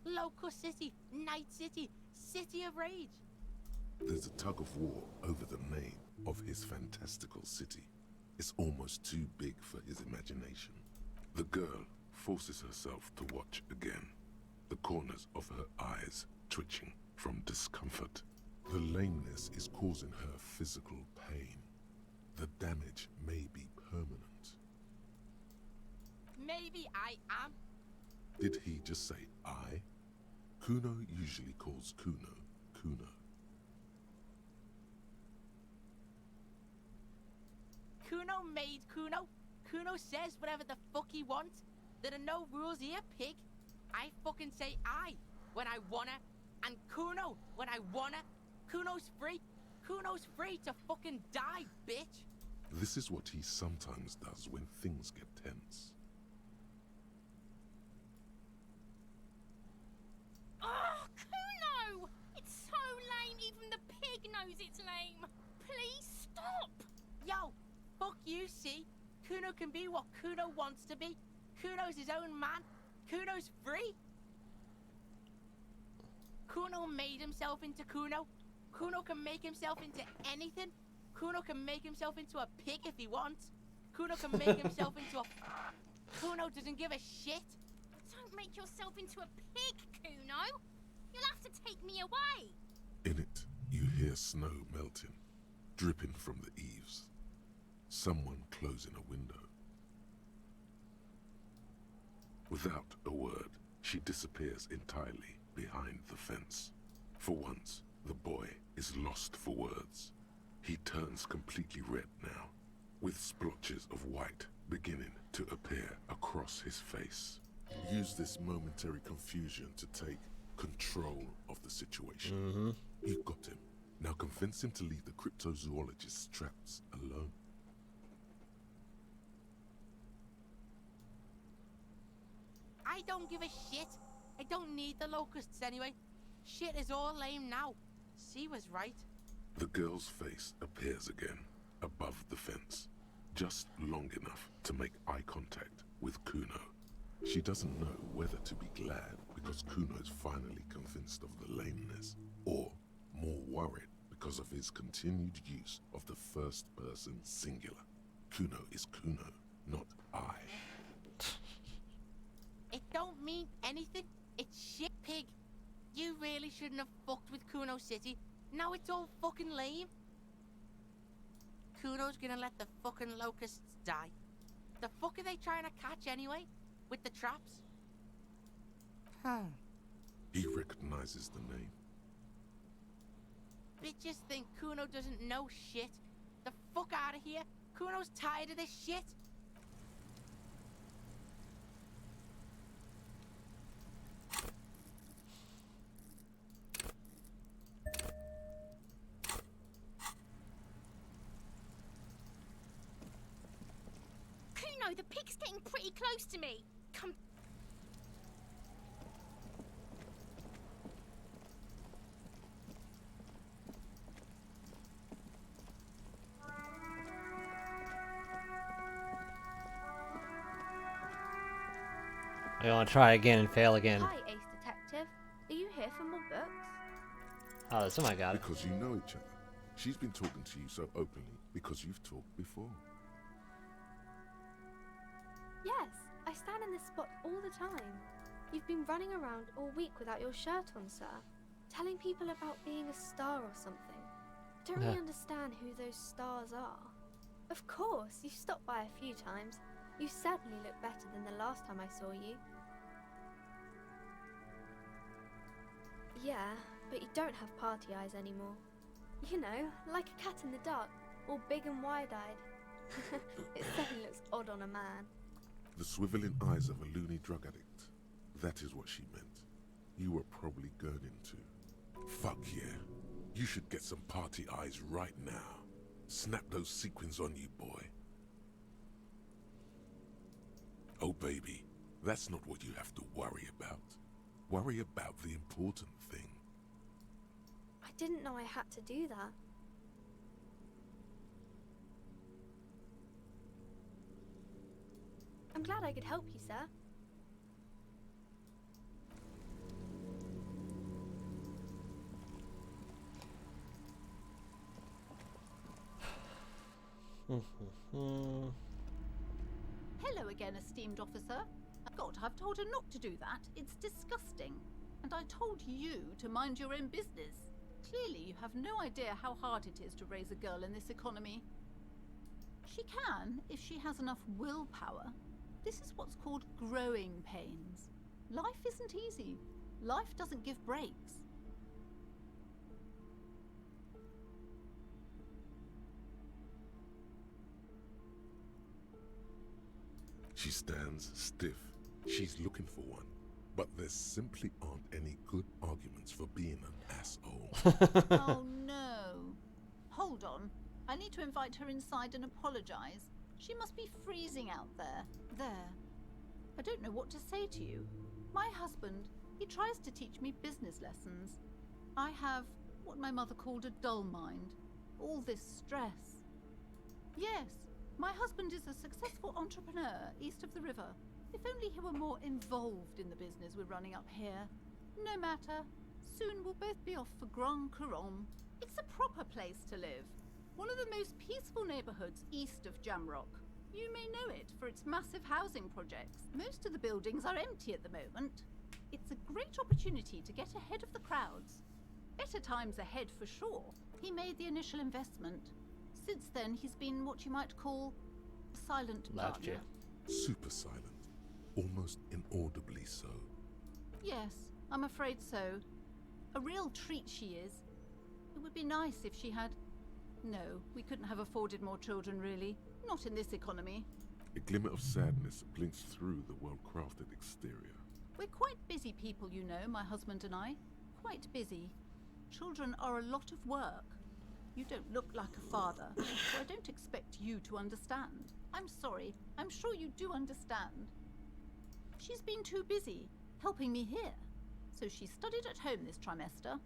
Speaker 14: Locust City, Night City, City of Rage.
Speaker 2: There's a tug of war over the name of his fantastical city. It's almost too big for his imagination. The girl forces herself to watch again, the corners of her eyes twitching from discomfort. The lameness is causing her physical pain. The damage may be permanent.
Speaker 14: Maybe I am.
Speaker 2: Did he just say I? Kuno usually calls Kuno, Kuno.
Speaker 14: Kuno made Kuno. Kuno says whatever the fuck he wants. There are no rules here, pig. I fucking say I when I wanna, and Kuno when I wanna. Kuno's free. Kuno's free to fucking die, bitch.
Speaker 2: This is what he sometimes does when things get tense.
Speaker 15: Oh, Kuno! It's so lame, even the pig knows it's lame. Please stop!
Speaker 14: Yo, fuck you, see? Kuno can be what Kuno wants to be. Kuno's his own man. Kuno's free. Kuno made himself into Kuno. Kuno can make himself into anything. Kuno can make himself into a pig if he wants. Kuno can make himself into a... Kuno doesn't give a shit.
Speaker 15: Don't make yourself into a pig, Kuno. You'll have to take me away.
Speaker 2: In it, you hear snow melting, dripping from the eaves. Someone closing a window. Without a word, she disappears entirely behind the fence. For once, the boy is lost for words. He turns completely red now, with splotches of white beginning to appear across his face. Use this momentary confusion to take control of the situation. You got him. Now convince him to leave the cryptozoologist's traps alone.
Speaker 14: I don't give a shit. I don't need the locusts anyway. Shit is all lame now. C was right.
Speaker 2: The girl's face appears again, above the fence, just long enough to make eye contact with Kuno. She doesn't know whether to be glad because Kuno is finally convinced of the lameness, or more worried because of his continued use of the first person singular. Kuno is Kuno, not I.
Speaker 14: It don't mean anything. It's shit, pig. You really shouldn't have fucked with Kuno City. Now it's all fucking lame. Kuno's gonna let the fucking locusts die. The fuck are they trying to catch anyway? With the traps?
Speaker 2: He recognizes the name.
Speaker 14: Bitches think Kuno doesn't know shit. The fuck out of here. Kuno's tired of this shit.
Speaker 15: Kuno, the pig's getting pretty close to me. Come.
Speaker 1: I want to try again and fail again.
Speaker 20: Hi, Ace Detective. Are you here for more books?
Speaker 1: Oh, that's my god.
Speaker 2: Because you know each other. She's been talking to you so openly because you've talked before.
Speaker 20: Yes, I stand in this spot all the time. You've been running around all week without your shirt on, sir. Telling people about being a star or something. I don't really understand who those stars are. Of course, you've stopped by a few times. You certainly look better than the last time I saw you. Yeah, but you don't have party eyes anymore. You know, like a cat in the dark, all big and wide-eyed. It certainly looks odd on a man.
Speaker 2: The swiveling eyes of a loony drug addict. That is what she meant. You were probably gurning too. Fuck yeah. You should get some party eyes right now. Snap those sequins on you, boy. Oh, baby, that's not what you have to worry about. Worry about the important thing.
Speaker 20: I didn't know I had to do that. I'm glad I could help you, sir.
Speaker 8: Hello again, esteemed officer. God, I've told her not to do that. It's disgusting. And I told you to mind your own business. Clearly, you have no idea how hard it is to raise a girl in this economy. She can, if she has enough willpower. This is what's called growing pains. Life isn't easy. Life doesn't give breaks.
Speaker 2: She stands stiff. She's looking for one. But there simply aren't any good arguments for being an asshole.
Speaker 8: Oh no. Hold on. I need to invite her inside and apologize. She must be freezing out there. There. I don't know what to say to you. My husband, he tries to teach me business lessons. I have what my mother called a dull mind. All this stress. Yes, my husband is a successful entrepreneur east of the river. If only he were more involved in the business we're running up here. No matter. Soon we'll both be off for Grand Couronne. It's a proper place to live. One of the most peaceful neighborhoods east of Jamrock. You may know it for its massive housing projects. Most of the buildings are empty at the moment. It's a great opportunity to get ahead of the crowds. Better times ahead for sure. He made the initial investment. Since then, he's been what you might call a silent partner.
Speaker 2: Super silent. Almost inaudibly so.
Speaker 8: Yes, I'm afraid so. A real treat she is. It would be nice if she had... No, we couldn't have afforded more children, really. Not in this economy.
Speaker 2: A glimmer of sadness blinks through the well-crafted exterior.
Speaker 8: We're quite busy people, you know, my husband and I. Quite busy. Children are a lot of work. You don't look like a father, so I don't expect you to understand. I'm sorry. I'm sure you do understand. She's been too busy, helping me here. So she studied at home this trimester.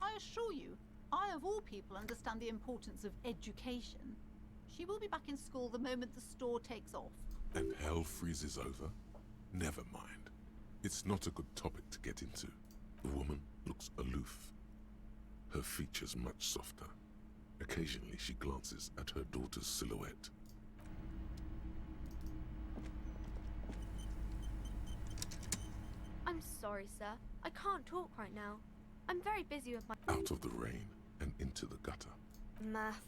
Speaker 8: I assure you, I of all people understand the importance of education. She will be back in school the moment the store takes off.
Speaker 2: And hell freezes over? Never mind. It's not a good topic to get into. The woman looks aloof. Her features much softer. Occasionally she glances at her daughter's silhouette.
Speaker 20: I'm sorry, sir. I can't talk right now. I'm very busy with my...
Speaker 2: Out of the rain and into the gutter.
Speaker 20: Math.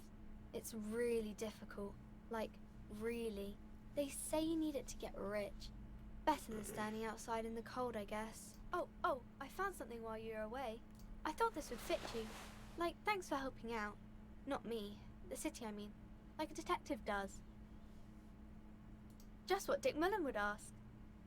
Speaker 20: It's really difficult. Like, really. They say you need it to get rich. Better than standing outside in the cold, I guess. Oh, I found something while you were away. I thought this would fit you. Like, thanks for helping out. Not me. The city, I mean. Like a detective does. Just what Dick Mullen would ask.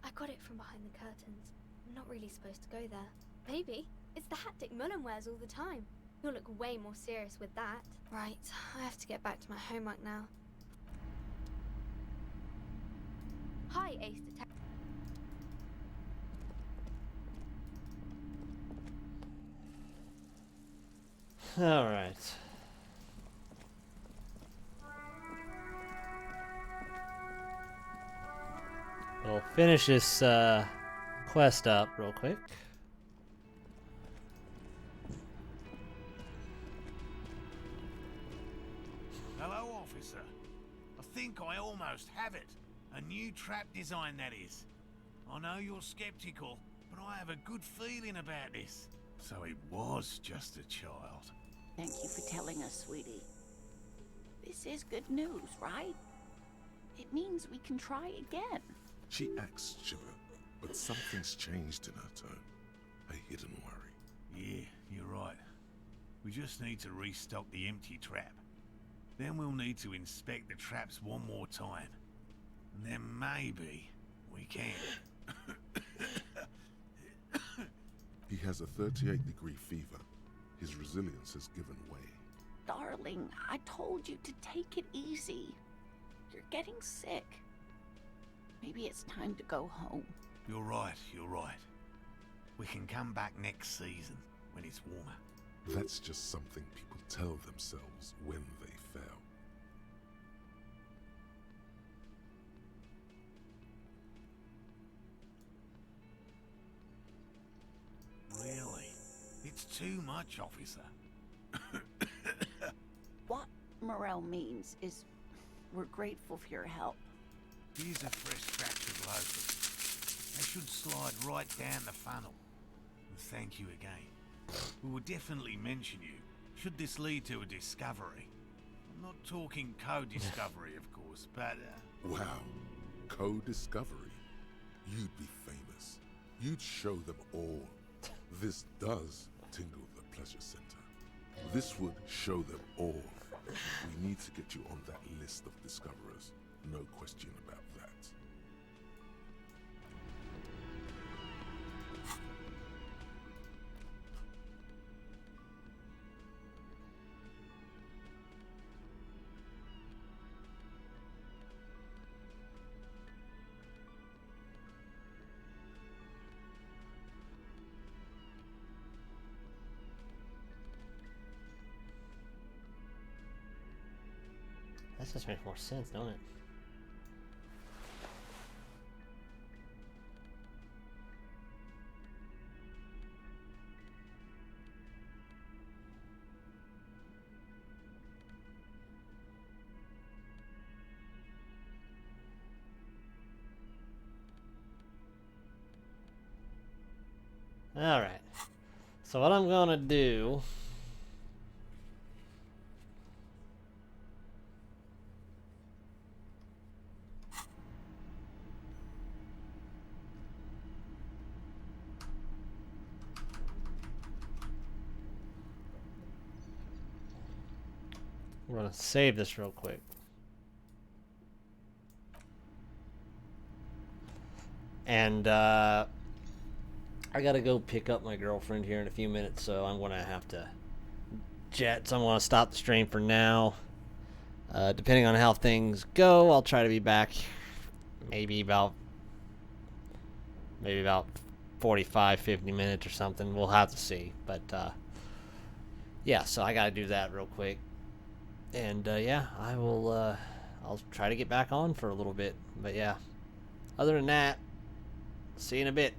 Speaker 20: I got it from behind the curtains. I'm not really supposed to go there. Maybe. It's the hat Dick Mullen wears all the time. You'll look way more serious with that. Right, I have to get back to my homework now. Hi, Ace Detective.
Speaker 1: All right. We'll finish this quest up real quick.
Speaker 7: Hello, officer. I think I almost have it. A new trap design, that is. I know you're skeptical, but I have a good feeling about this. So it was just a child.
Speaker 8: Thank you for telling us, sweetie. This is good news, right? It means we can try again.
Speaker 2: She acts chipper, but something's changed in her tone. A hidden worry.
Speaker 7: Yeah, you're right. We just need to restock the empty trap. Then we'll need to inspect the traps one more time. And then maybe we can.
Speaker 2: He has a 38-degree fever. His resilience has given way.
Speaker 8: darling, I told you to take it easy. You're getting sick. Maybe it's time to go home.
Speaker 7: You're right, you're right. We can come back next season, when it's warmer.
Speaker 2: That's just something people tell themselves when they fail.
Speaker 7: Really? It's too much, officer.
Speaker 8: What Morel means is we're grateful for your help.
Speaker 7: Here's a fresh batch of loafers. They should slide right down the funnel. And thank you again. We will definitely mention you, should this lead to a discovery. I'm not talking co-discovery, of course, but...
Speaker 2: Wow. Co-discovery? You'd be famous. You'd show them all. This does tingle the pleasure center. This would show them all. We need to get you on that list of discoverers. No question about that.
Speaker 1: That just makes more sense, don't it? Alright. So what I'm gonna do... We're gonna save this real quick. And I gotta go pick up my girlfriend here in a few minutes, so I'm gonna have to jet. So I'm gonna stop the stream for now. Depending on how things go, I'll try to be back maybe about 45, 50 minutes or something. We'll have to see. But yeah, so I gotta do that real quick. And yeah, I will I'll try to get back on for a little bit. But yeah, other than that, see you in a bit.